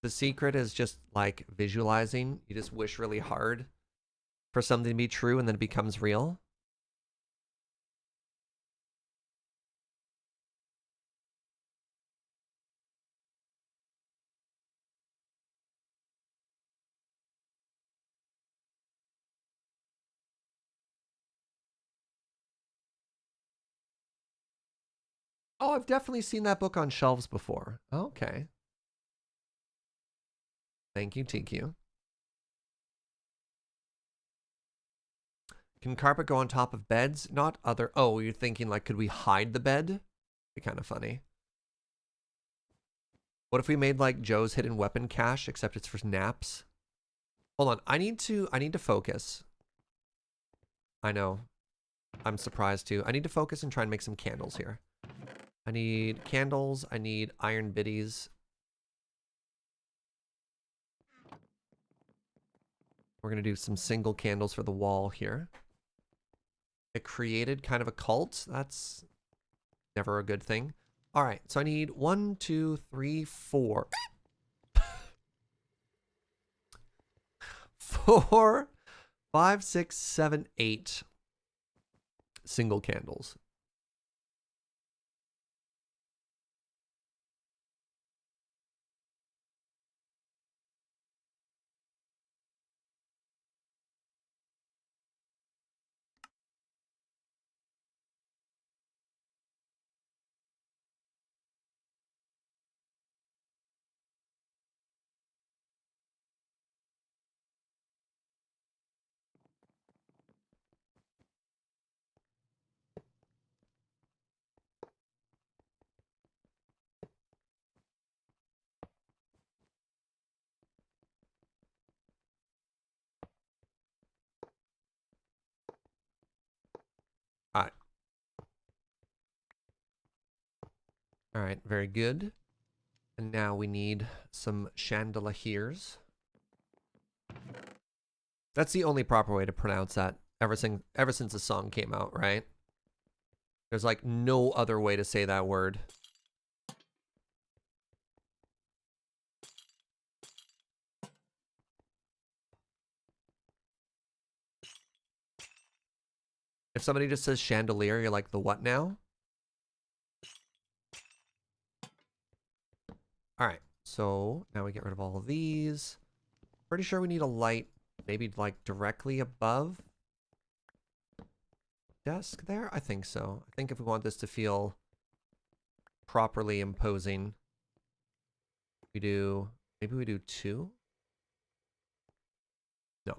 The secret is just like visualizing. You just wish really hard for something to be true and then it becomes real. Oh, I've definitely seen that book on shelves before. Okay. Thank you, TQ. Can carpet go on top of beds? Not other... Oh, you're thinking like, could we hide the bed? Be kind of funny. What if we made like Joe's hidden weapon cache, except it's for naps? Hold on, I need to focus. I know. I'm surprised too. I need to focus and try and make some candles here. I need candles. I need iron biddies. We're going to do some single candles for the wall here. It created kind of a cult. That's never a good thing. All right, so I need 1, 2, 3, 4. 4, 5, 6, 7, 8 single candles. All right. All right, very good. And now we need some chandeliers. That's the only proper way to pronounce that ever since the song came out, right? There's like no other way to say that word. If somebody just says chandelier, you're like, the what now? All right, so now we get rid of all of these. Pretty sure we need a light, maybe like directly above desk there? I think so. I think if we want this to feel properly imposing, maybe we do 2? No.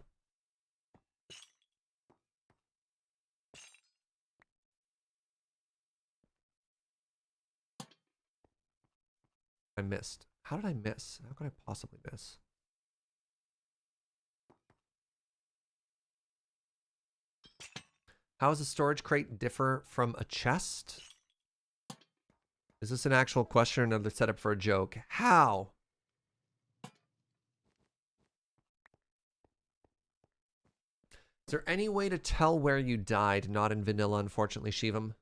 I missed. How did I miss? How could I possibly miss? How does a storage crate differ from a chest? Is this an actual question or another setup for a joke? How? Is there any way to tell where you died? Not in vanilla, unfortunately, Shivam.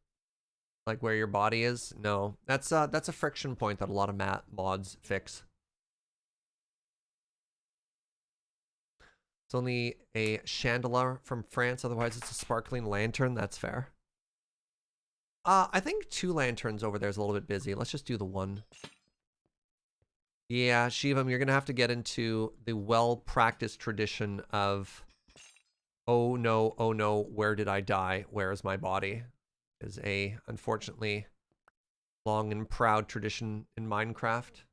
Like where your body is? No. That's a friction point that a lot of mods fix. It's only a chandelier from France, otherwise it's a sparkling lantern. That's fair. I think 2 lanterns over there is a little bit busy. Let's just do the 1. Yeah, Shivam, you're gonna have to get into the well-practiced tradition of, oh no, where did I die? Where is my body? Is a, unfortunately, long and proud tradition in Minecraft.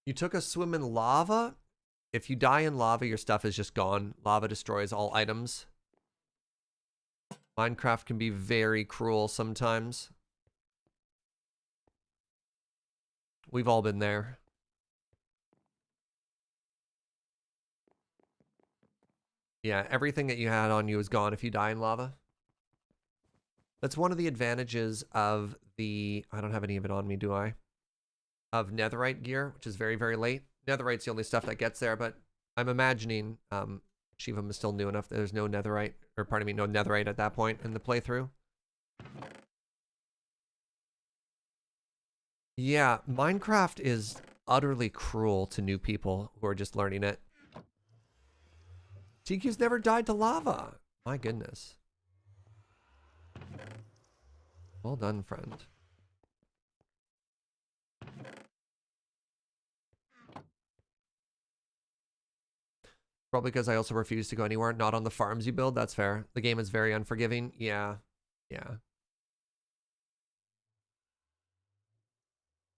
You took a swim in lava? If you die in lava, your stuff is just gone. Lava destroys all items. Minecraft can be very cruel sometimes. We've all been there. Yeah, everything that you had on you is gone if you die in lava. That's one of the advantages of the... I don't have any of it on me, do I? Of netherite gear, which is very, very late. Netherite's the only stuff that gets there, but I'm imagining Shivam is still new enough that there's no netherite, or pardon me, no netherite at that point in the playthrough. Yeah, Minecraft is utterly cruel to new people who are just learning it. TQ's never died to lava. My goodness. Well done, friend. Probably because I also refuse to go anywhere, not on the farms you build. That's fair. The game is very unforgiving. Yeah. Yeah.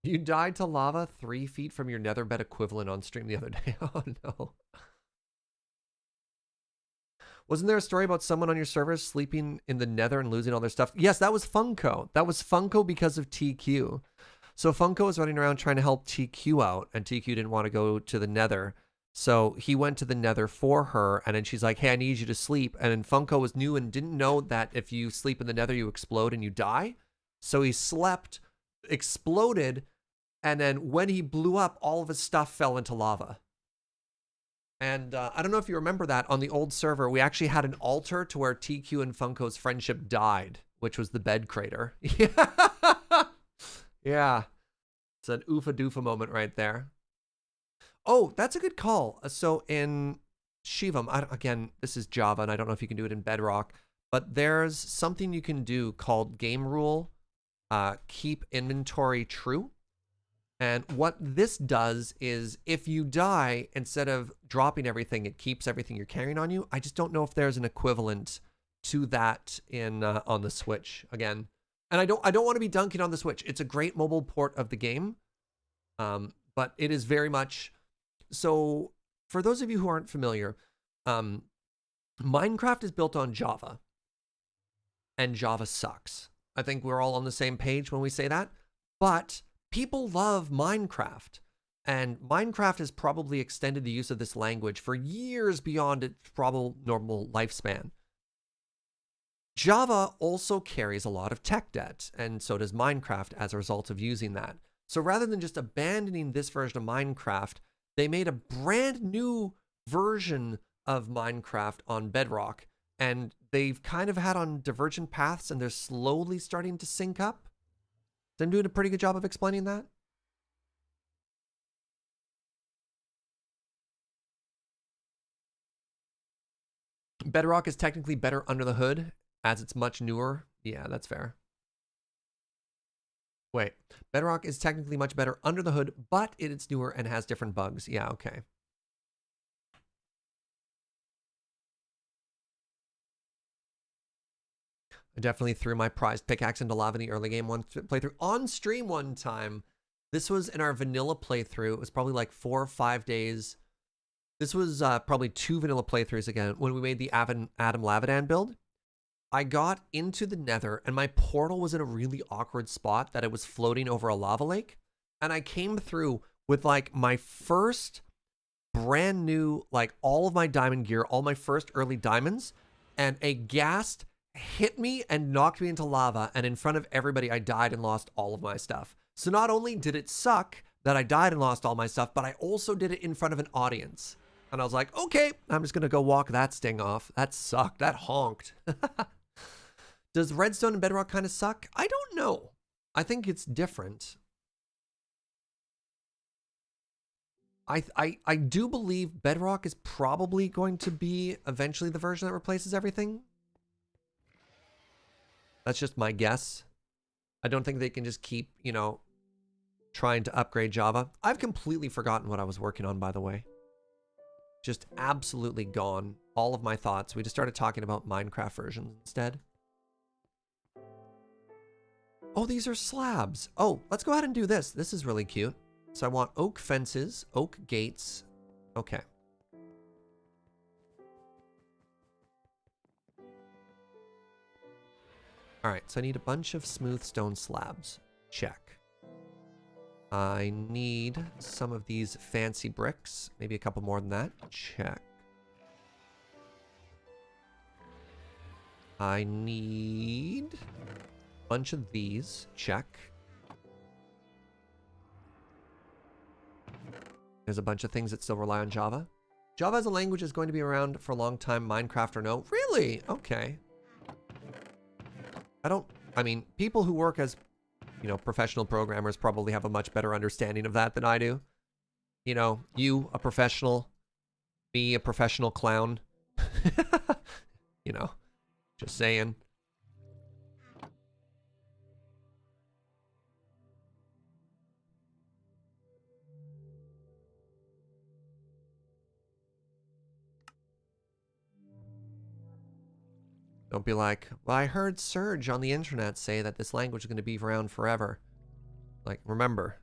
You died to lava 3 feet from your nether bed equivalent on stream the other day. Oh, no. Wasn't there a story about someone on your server sleeping in the nether and losing all their stuff? Yes, that was Funko. That was Funko because of TQ. So Funko was running around trying to help TQ out, and TQ didn't want to go to the nether. So he went to the Nether for her, and then she's like, hey, I need you to sleep. And then Funko was new and didn't know that if you sleep in the Nether, you explode and you die. So he slept, exploded, and then when he blew up, all of his stuff fell into lava. And I don't know if you remember that on the old server, we actually had an altar to where TQ and Funko's friendship died, which was the bed crater. Yeah. Yeah. It's an oofa doofa moment right there. Oh, that's a good call. So in Shivam, again, this is Java, and I don't know if you can do it in Bedrock, but there's something you can do called game rule, keep inventory true. And what this does is if you die, instead of dropping everything, it keeps everything you're carrying on you. I just don't know if there's an equivalent to that in on the Switch again. And I don't want to be dunking on the Switch. It's a great mobile port of the game, but it is very much so. For those of you who aren't familiar, Minecraft is built on Java, and Java sucks. I think we're all on the same page when we say that. But people love Minecraft, and Minecraft has probably extended the use of this language for years beyond its probable normal lifespan. Java also carries a lot of tech debt, and so does Minecraft as a result of using that. So rather than just abandoning this version of Minecraft, they made a brand new version of Minecraft on Bedrock, and they've kind of had on divergent paths, and they're slowly starting to sync up. I'm doing a pretty good job of explaining that. Bedrock is technically better under the hood as it's much newer. Yeah, that's fair. Wait, Bedrock is technically much better under the hood, but it's newer and has different bugs. Yeah, okay. I definitely threw my prized pickaxe into lava in the early game one playthrough on stream one time. This was in our vanilla playthrough. It was probably like 4 or 5 days. This was probably 2 vanilla playthroughs again when we made the Adam Lavadan build. I got into the Nether and my portal was in a really awkward spot that it was floating over a lava lake. And I came through with like my first brand new, like all of my diamond gear, all my first early diamonds, and a ghast hit me and knocked me into lava. And in front of everybody, I died and lost all of my stuff. So not only did it suck that I died and lost all my stuff, but I also did it in front of an audience. And I was like, okay, I'm just going to go walk that sting off. That sucked. That honked. Does redstone and bedrock kind of suck? I don't know. I think it's different. I do believe bedrock is probably going to be eventually the version that replaces everything. That's just my guess. I don't think they can just keep, you know, trying to upgrade Java. I've completely forgotten what I was working on, by the way. Just absolutely gone. All of my thoughts. We just started talking about Minecraft versions instead. Oh, these are slabs. Oh, let's go ahead and do this. This is really cute. So I want oak fences, oak gates. Okay. All right, so I need a bunch of smooth stone slabs. Check. I need some of these fancy bricks. Maybe a couple more than that. Check. I need a bunch of these. Check. There's a bunch of things that still rely on Java. Java as a language is going to be around for a long time, Minecraft or no. Really? Okay. I mean, people who work as, you know, professional programmers probably have a much better understanding of that than I do. You know, you, a professional, me, a professional clown. You know, just saying. Don't be like, well, I heard Serge on the internet say that this language is going to be around forever. Like, remember,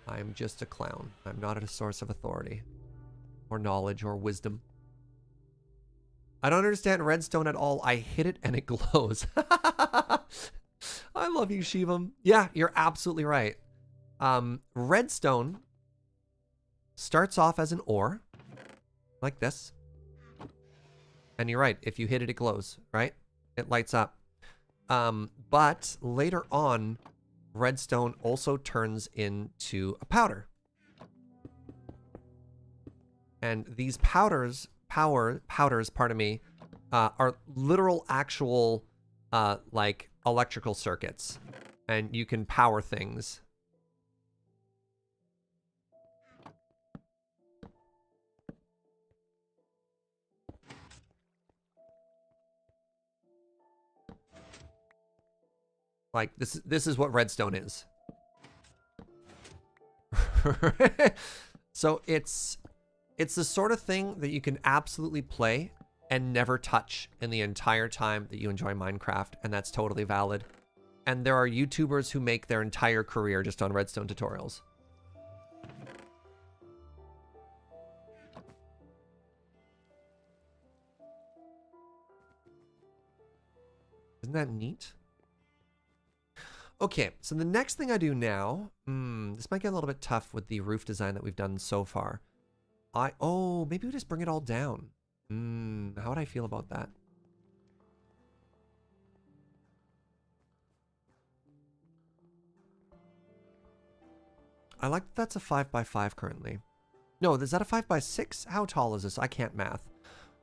I'm just a clown. I'm not a source of authority or knowledge or wisdom. I don't understand redstone at all. I hit it and it glows. I love you, Shivam. Yeah, you're absolutely right. Redstone. starts off as an ore, like this. And you're right, if you hit it, it glows, right? It lights up. But later on, redstone also turns into a powder. And these powders, pardon me, are literal actual, like, electrical circuits. And you can power things. Like, this is what redstone is. So it's the sort of thing that you can absolutely play and never touch in the entire time that you enjoy Minecraft, and that's totally valid. And there are YouTubers who make their entire career just on redstone tutorials. Isn't that neat? Okay, so the next thing I do now, this might get a little bit tough with the roof design that we've done so far. Oh, maybe we just bring it all down. How would I feel about that? I like that that's a 5x5 currently. No, is that a 5x6? How tall is this? I can't math.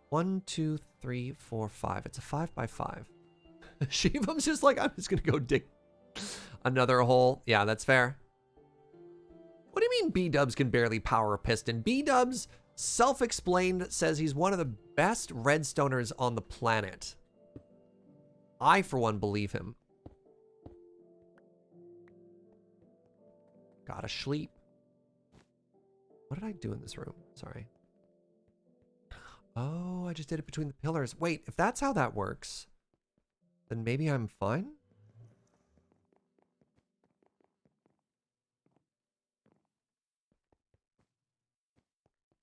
1, 2, 3, 4, 5. It's a 5x5. Shivam's just like, I'm just gonna go dig another hole. Yeah, that's fair. What do you mean B-dubs can barely power a piston? B-dubs, self-explained, says he's one of the best redstoners on the planet. I, for one, believe him. Gotta sleep. What did I do in this room? Sorry. Oh, I just did it between the pillars. Wait, if that's how that works, then maybe I'm fine?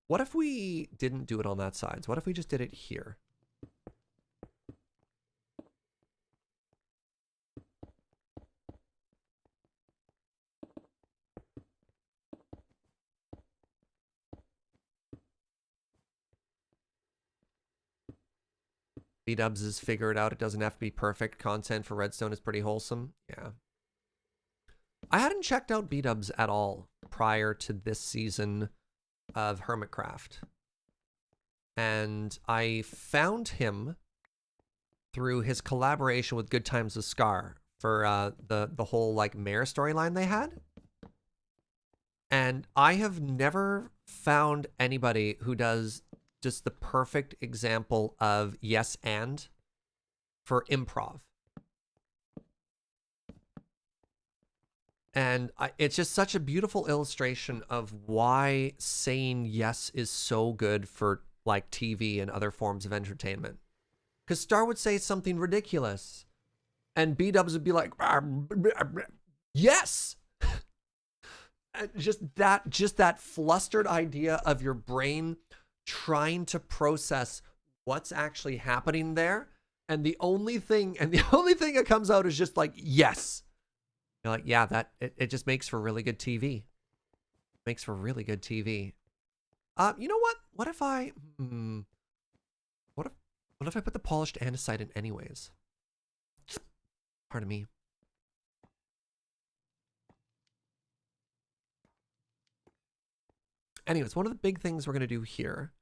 What if we didn't do it on that side? So what if we just did it here? B-dubs is figured out. It doesn't have to be perfect. Content for redstone is pretty wholesome. Yeah. I hadn't checked out B-dubs at all prior to this season of Hermitcraft. And I found him through his collaboration with Good Times with Scar for the whole like mayor storyline they had. And I have never found anybody who does just the perfect example of yes and for improv. And it's just such a beautiful illustration of why saying yes is so good for like TV and other forms of entertainment. Because Star would say something ridiculous and B-dubs would be like, yes. Just that flustered idea of your brain trying to process what's actually happening there. And the only thing that comes out is just like, yes. You're like, yeah, it just makes for really good TV. Makes for really good TV. You know what? What if I what if I put the polished andesite in anyways? Pardon me. Anyways, one of the big things we're gonna do here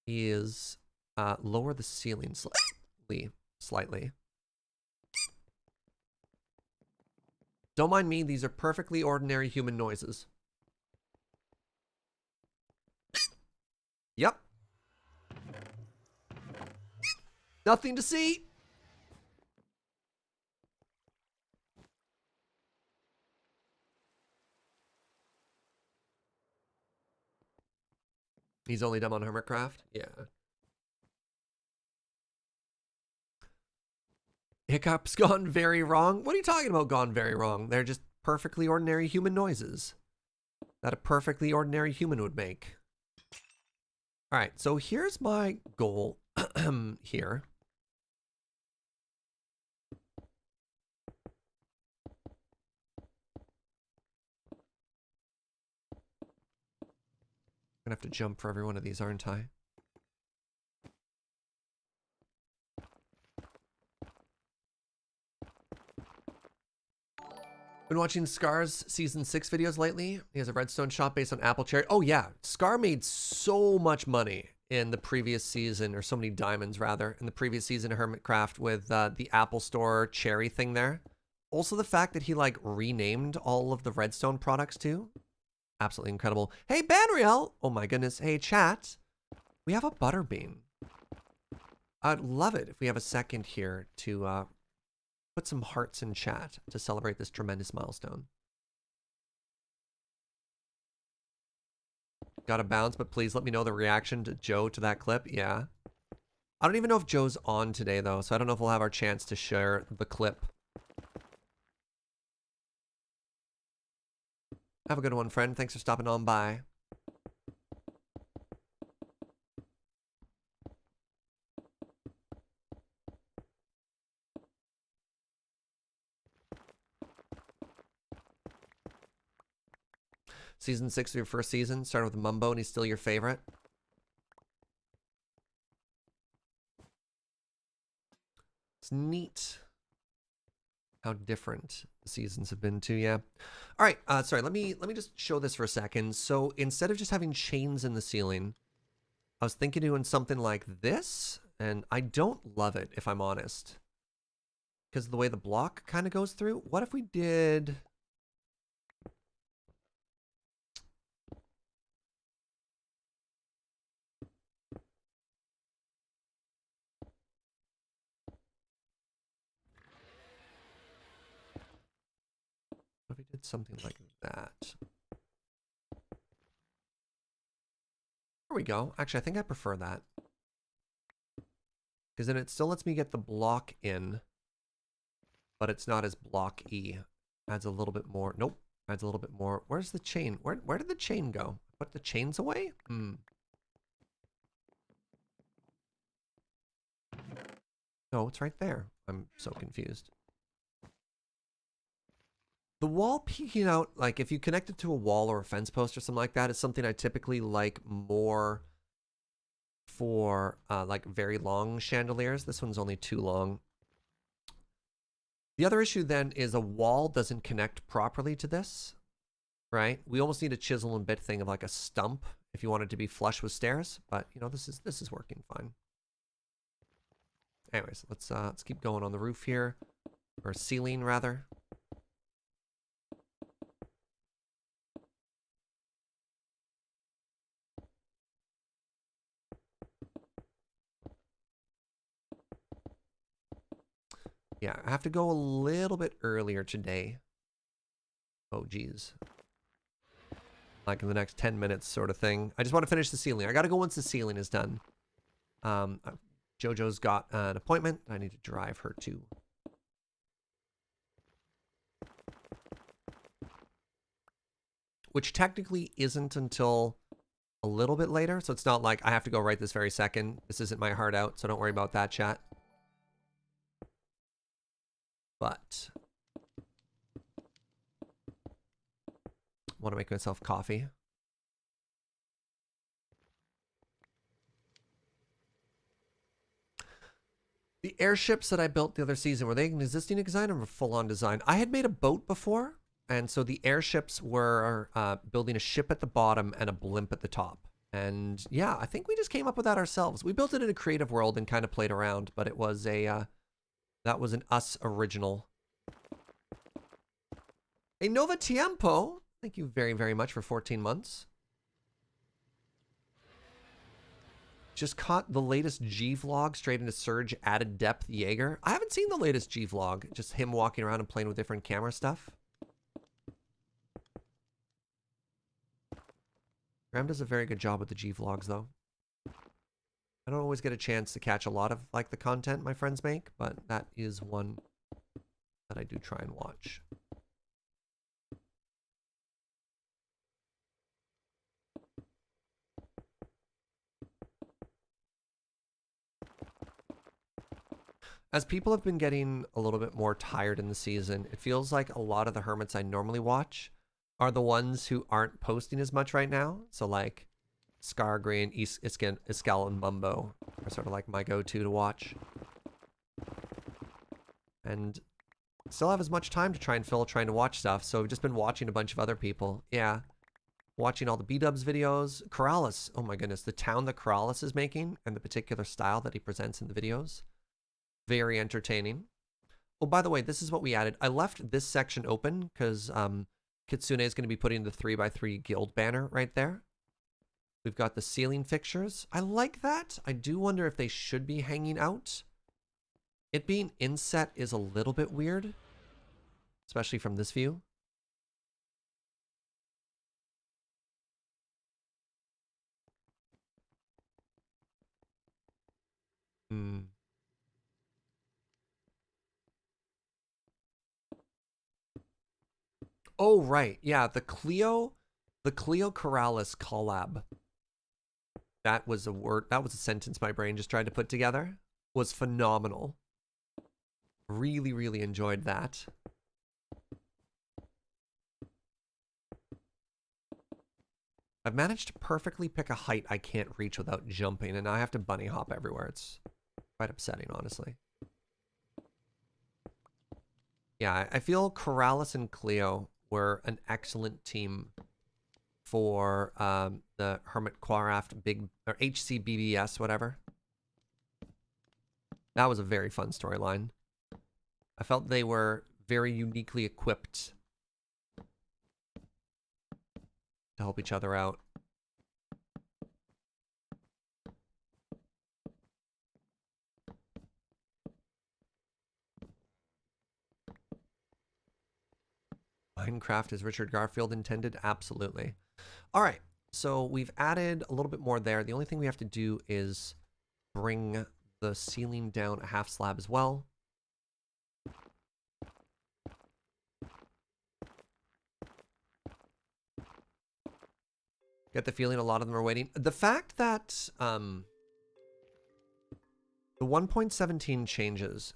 is lower the ceiling slightly. Don't mind me, these are perfectly ordinary human noises. Yep. Nothing to see. He's only dumb on Hermitcraft? Yeah. Hiccup's gone very wrong? What are you talking about gone very wrong? They're just perfectly ordinary human noises that a perfectly ordinary human would make. All right, so here's my goal here. have to jump for every one of these, aren't I? Been watching Scar's season 6 videos lately. He has a redstone shop based on apple cherry. Oh yeah, Scar made so much money in the previous season, or so many diamonds rather, in the previous season of Hermitcraft with the Apple Store cherry thing there. Also the fact that he like renamed all of the redstone products too. Absolutely incredible. Hey Banriel! Oh my goodness. Hey chat. We have a butterbean. I'd love it if we have a second here to put some hearts in chat to celebrate this tremendous milestone. Gotta bounce, but please let me know the reaction to Joe to that clip. Yeah. I don't even know if Joe's on today, though, so I don't know if we'll have our chance to share the clip. Have a good one, friend. Thanks for stopping on by. Season 6 of your first season. Started with Mumbo, and he's still your favorite. It's neat how different the seasons have been too, yeah. All right, sorry, let me just show this for a second. So instead of just having chains in the ceiling, I was thinking of doing something like this, and I don't love it, if I'm honest. Because of the way the block kind of goes through. What if we did... What if we did something like that? There we go. Actually, I think I prefer that. Because then it still lets me get the block in, but it's not as blocky. Adds a little bit more. Nope. Adds a little bit more. Where's the chain? Where did the chain go? Put the chains away? No, it's right there. I'm so confused. The wall peeking out, like if you connect it to a wall or a fence post or something like that, is something I typically like more for like very long chandeliers. This one's only too long. The other issue then is a wall doesn't connect properly to this, right? We almost need a chisel and bit thing of like a stump if you want it to be flush with stairs, but you know, this is working fine. Anyways, let's keep going on the roof here, or ceiling rather. Yeah, I have to go a little bit earlier today. Oh, geez. Like in the next 10 minutes sort of thing. I just want to finish the ceiling. I got to go once the ceiling is done. Jojo's got an appointment I need to drive her to. Which technically isn't until a little bit later. So it's not like I have to go right this very second. This isn't my heart out, so don't worry about that, chat. But want to make myself coffee. The airships that I built the other season, were they an existing design or a full-on design? I had made a boat before, and so the airships were building a ship at the bottom and a blimp at the top. And yeah, I think we just came up with that ourselves. We built it in a creative world and kind of played around, but it was a that was an us original. Hey, Nova Tiempo, thank you very, very much for 14 months. Just caught the latest G vlog straight into Serge Added Depth Jaeger. I haven't seen the latest G vlog. Just him walking around and playing with different camera stuff. Graham does a very good job with the G vlogs, though. I don't always get a chance to catch a lot of like the content my friends make, but that is one that I do try and watch. As people have been getting a little bit more tired in the season, it feels like a lot of the hermits I normally watch are the ones who aren't posting as much right now. So like Scar, Green, Iskall, and Mumbo are sort of like my go-to to watch. And still have as much time to try and fill trying to watch stuff, so I've just been watching a bunch of other people. Yeah. Watching all the B-dubs videos. Corrales, oh my goodness, the town that Corrales is making and the particular style that he presents in the videos. Very entertaining. Oh, by the way, this is what we added. I left this section open because Kitsune is going to be putting the 3x3 guild banner right there. We've got the ceiling fixtures. I like that. I do wonder if they should be hanging out. It being inset is a little bit weird, especially from this view. Hmm. Oh, right. Yeah, the Cleo Corrales collab. That was a word, that was a sentence my brain just tried to put together. Was phenomenal. Really, really enjoyed that. I've managed to perfectly pick a height I can't reach without jumping, and now I have to bunny hop everywhere. It's quite upsetting, honestly. Yeah, I feel Corrales and Cleo were an excellent team for the Hermit Quarraft big or HCBBS, whatever. That was a very fun storyline. I felt they were very uniquely equipped to help each other out. Minecraft is Richard Garfield intended? Absolutely. All right, so we've added a little bit more there. The only thing we have to do is bring the ceiling down a half slab as well. Get the feeling a lot of them are waiting. The fact that the 1.17 changes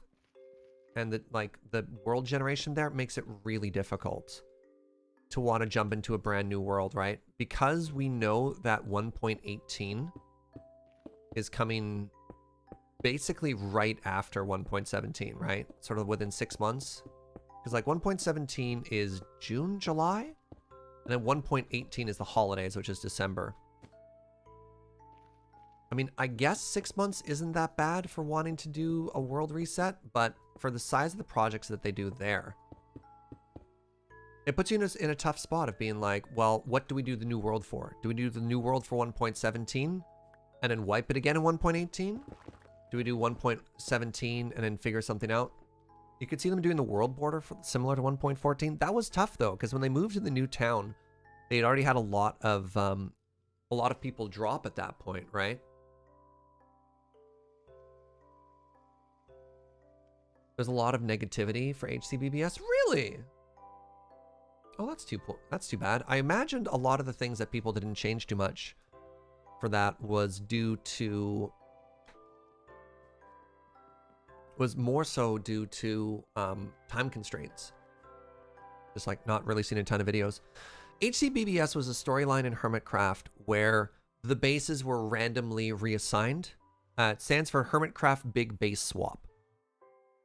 and the world generation there makes it really difficult to want to jump into a brand new world, right? Because we know that 1.18 is coming basically right after 1.17, right? Sort of within 6 months. Because like 1.17 is June, July, and then 1.18 is the holidays, which is December. I mean, I guess 6 months isn't that bad for wanting to do a world reset, but for the size of the projects that they do there, it puts you in a tough spot of being like, well, what do we do the new world for? Do we do the new world for 1.17 and then wipe it again in 1.18? Do we do 1.17 and then figure something out? You could see them doing the world border similar to 1.14. That was tough though, because when they moved to the new town, they'd already had a lot of people drop at that point, right? There's a lot of negativity for HCBBS. Really? Oh, that's too bad. I imagined a lot of the things that people didn't change too much for that was more so due to time constraints. Just like not releasing a ton of videos. HCBBS was a storyline in Hermitcraft where the bases were randomly reassigned. It stands for Hermitcraft Big Base Swap.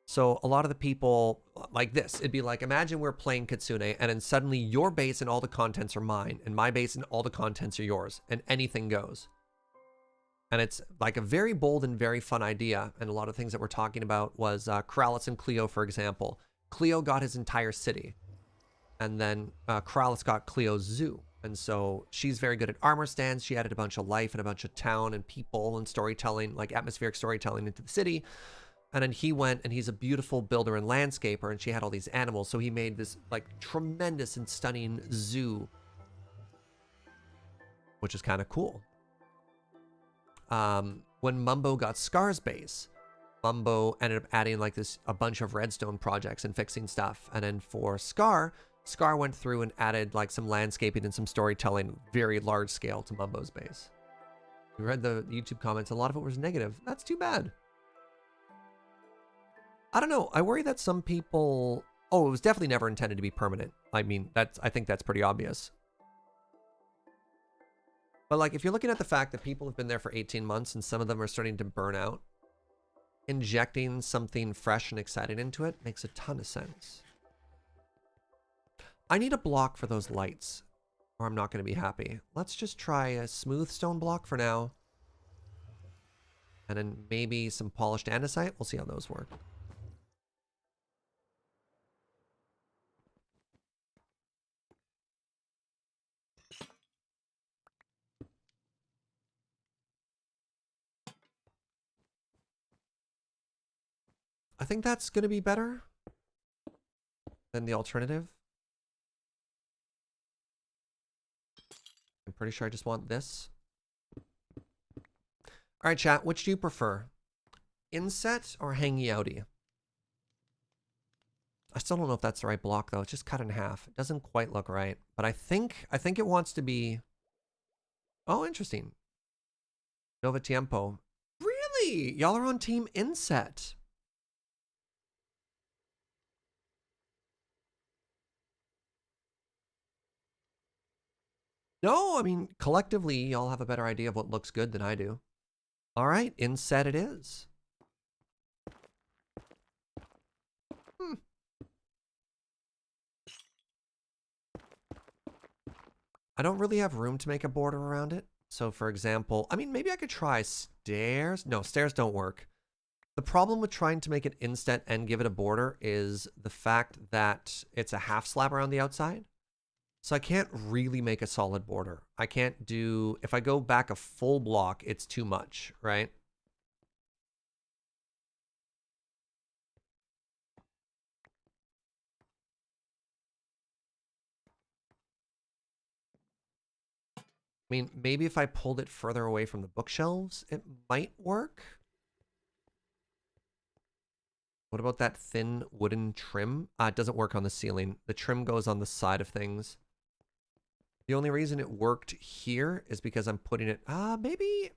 So a lot of the people like this, it'd be like, imagine we're playing Kitsune and then suddenly your base and all the contents are mine and my base and all the contents are yours and anything goes. And it's like a very bold and very fun idea. And a lot of things that we're talking about was Corrales and Cleo, for example. Cleo got his entire city. And then Corrales got Cleo's zoo. And so she's very good at armor stands. She added a bunch of life and a bunch of town and people and storytelling, like atmospheric storytelling into the city. And then he went and he's a beautiful builder and landscaper and she had all these animals. So he made this like tremendous and stunning zoo, which is kind of cool. When Mumbo got Scar's base, Mumbo ended up adding like a bunch of redstone projects and fixing stuff. And then for Scar went through and added like some landscaping and some storytelling, very large scale to Mumbo's base. We read the YouTube comments. A lot of it was negative. That's too bad. I don't know. I worry that some people... Oh, it was definitely never intended to be permanent. I mean, I think that's pretty obvious. But like, if you're looking at the fact that people have been there for 18 months and some of them are starting to burn out, injecting something fresh and exciting into it makes a ton of sense. I need a block for those lights, or I'm not going to be happy. Let's just try a smooth stone block for now. And then maybe some polished andesite. We'll see how those work. I think that's going to be better than the alternative. I'm pretty sure I just want this. All right, chat, which do you prefer? Inset or hangy outy? I still don't know if that's the right block, though. It's just cut in half. It doesn't quite look right. But I think it wants to be... Oh, interesting. Nova Tiempo. Really? Y'all are on team inset. No, I mean, collectively, y'all have a better idea of what looks good than I do. All right, inset it is. I don't really have room to make a border around it. So for example, I mean, maybe I could try stairs. No, stairs don't work. The problem with trying to make it inset and give it a border is the fact that it's a half slab around the outside. So I can't really make a solid border. I can't do, if I go back a full block, it's too much, right? I mean, maybe if I pulled it further away from the bookshelves, it might work. What about that thin wooden trim? It doesn't work on the ceiling. The trim goes on the side of things. The only reason it worked here is because I'm putting it... maybe...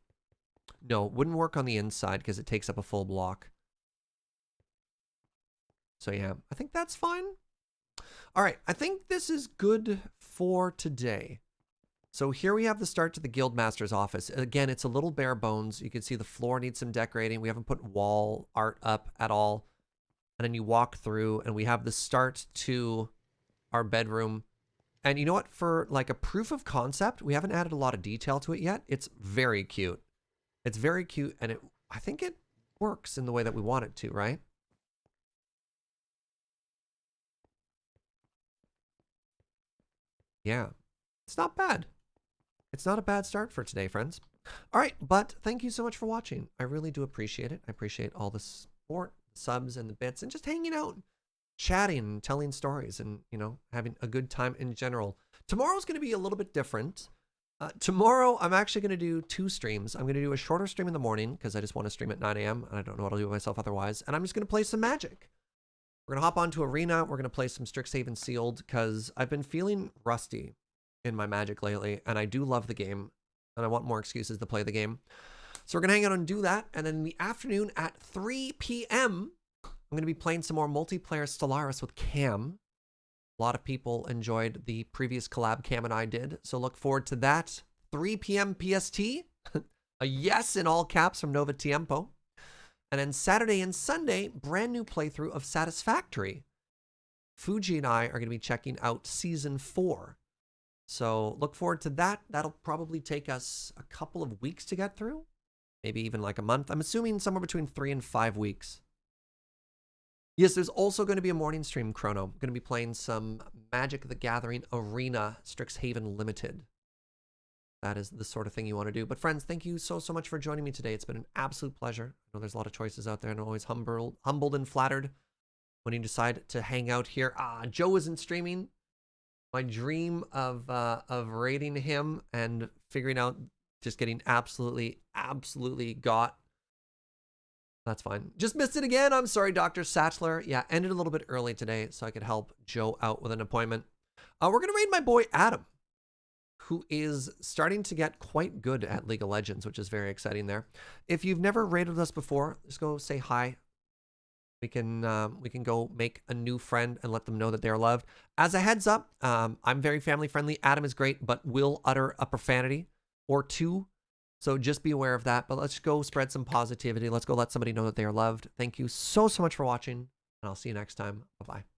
No, it wouldn't work on the inside because it takes up a full block. So yeah, I think that's fine. All right, I think this is good for today. So here we have the start to the Guildmaster's office. Again, it's a little bare bones. You can see the floor needs some decorating. We haven't put wall art up at all. And then you walk through and we have the start to our bedroom. And you know what? For like a proof of concept, we haven't added a lot of detail to it yet. It's very cute. It's very cute, and I think it works in the way that we want it to, right? Yeah, it's not bad. It's not a bad start for today, friends. All right, but thank you so much for watching. I really do appreciate it. I appreciate all the support, subs, and the bits, and just hanging out, chatting, and telling stories, and, you know, having a good time in general. Tomorrow's going to be a little bit different. Tomorrow, I'm actually going to do 2 streams. I'm going to do a shorter stream in the morning because I just want to stream at 9 a.m. and I don't know what I'll do with myself otherwise. And I'm just going to play some Magic. We're going to hop onto Arena. We're going to play some Strixhaven Sealed because I've been feeling rusty in my Magic lately. And I do love the game. And I want more excuses to play the game. So we're going to hang out and do that. And then in the afternoon at 3 p.m., I'm going to be playing some more multiplayer Stellaris with Cam. A lot of people enjoyed the previous collab Cam and I did, so look forward to that. 3 p.m. PST, a yes in all caps from Nova Tiempo. And then Saturday and Sunday, brand new playthrough of Satisfactory. Fuji and I are going to be checking out Season 4. So look forward to that. That'll probably take us a couple of weeks to get through. Maybe even like a month. I'm assuming somewhere between 3 and 5 weeks. Yes, there's also going to be a morning stream, Chrono. I'm going to be playing some Magic the Gathering Arena Strixhaven Limited. That is the sort of thing you want to do. But friends, thank you so much for joining me today. It's been an absolute pleasure. I know there's a lot of choices out there, and I'm always humbled and flattered when you decide to hang out here. Joe isn't streaming. My dream of raiding him and figuring out, just getting absolutely got. That's fine. Just missed it again. I'm sorry, Dr. Satchler. Yeah, ended a little bit early today so I could help Joe out with an appointment. We're going to raid my boy Adam, who is starting to get quite good at League of Legends, which is very exciting there. If you've never raided us before, just go say hi. We can go make a new friend and let them know that they're loved. As a heads up, I'm very family friendly. Adam is great, but will utter a profanity. or two. So just be aware of that. But let's go spread some positivity. Let's go let somebody know that they are loved. Thank you so much for watching, and I'll see you next time. Bye-bye.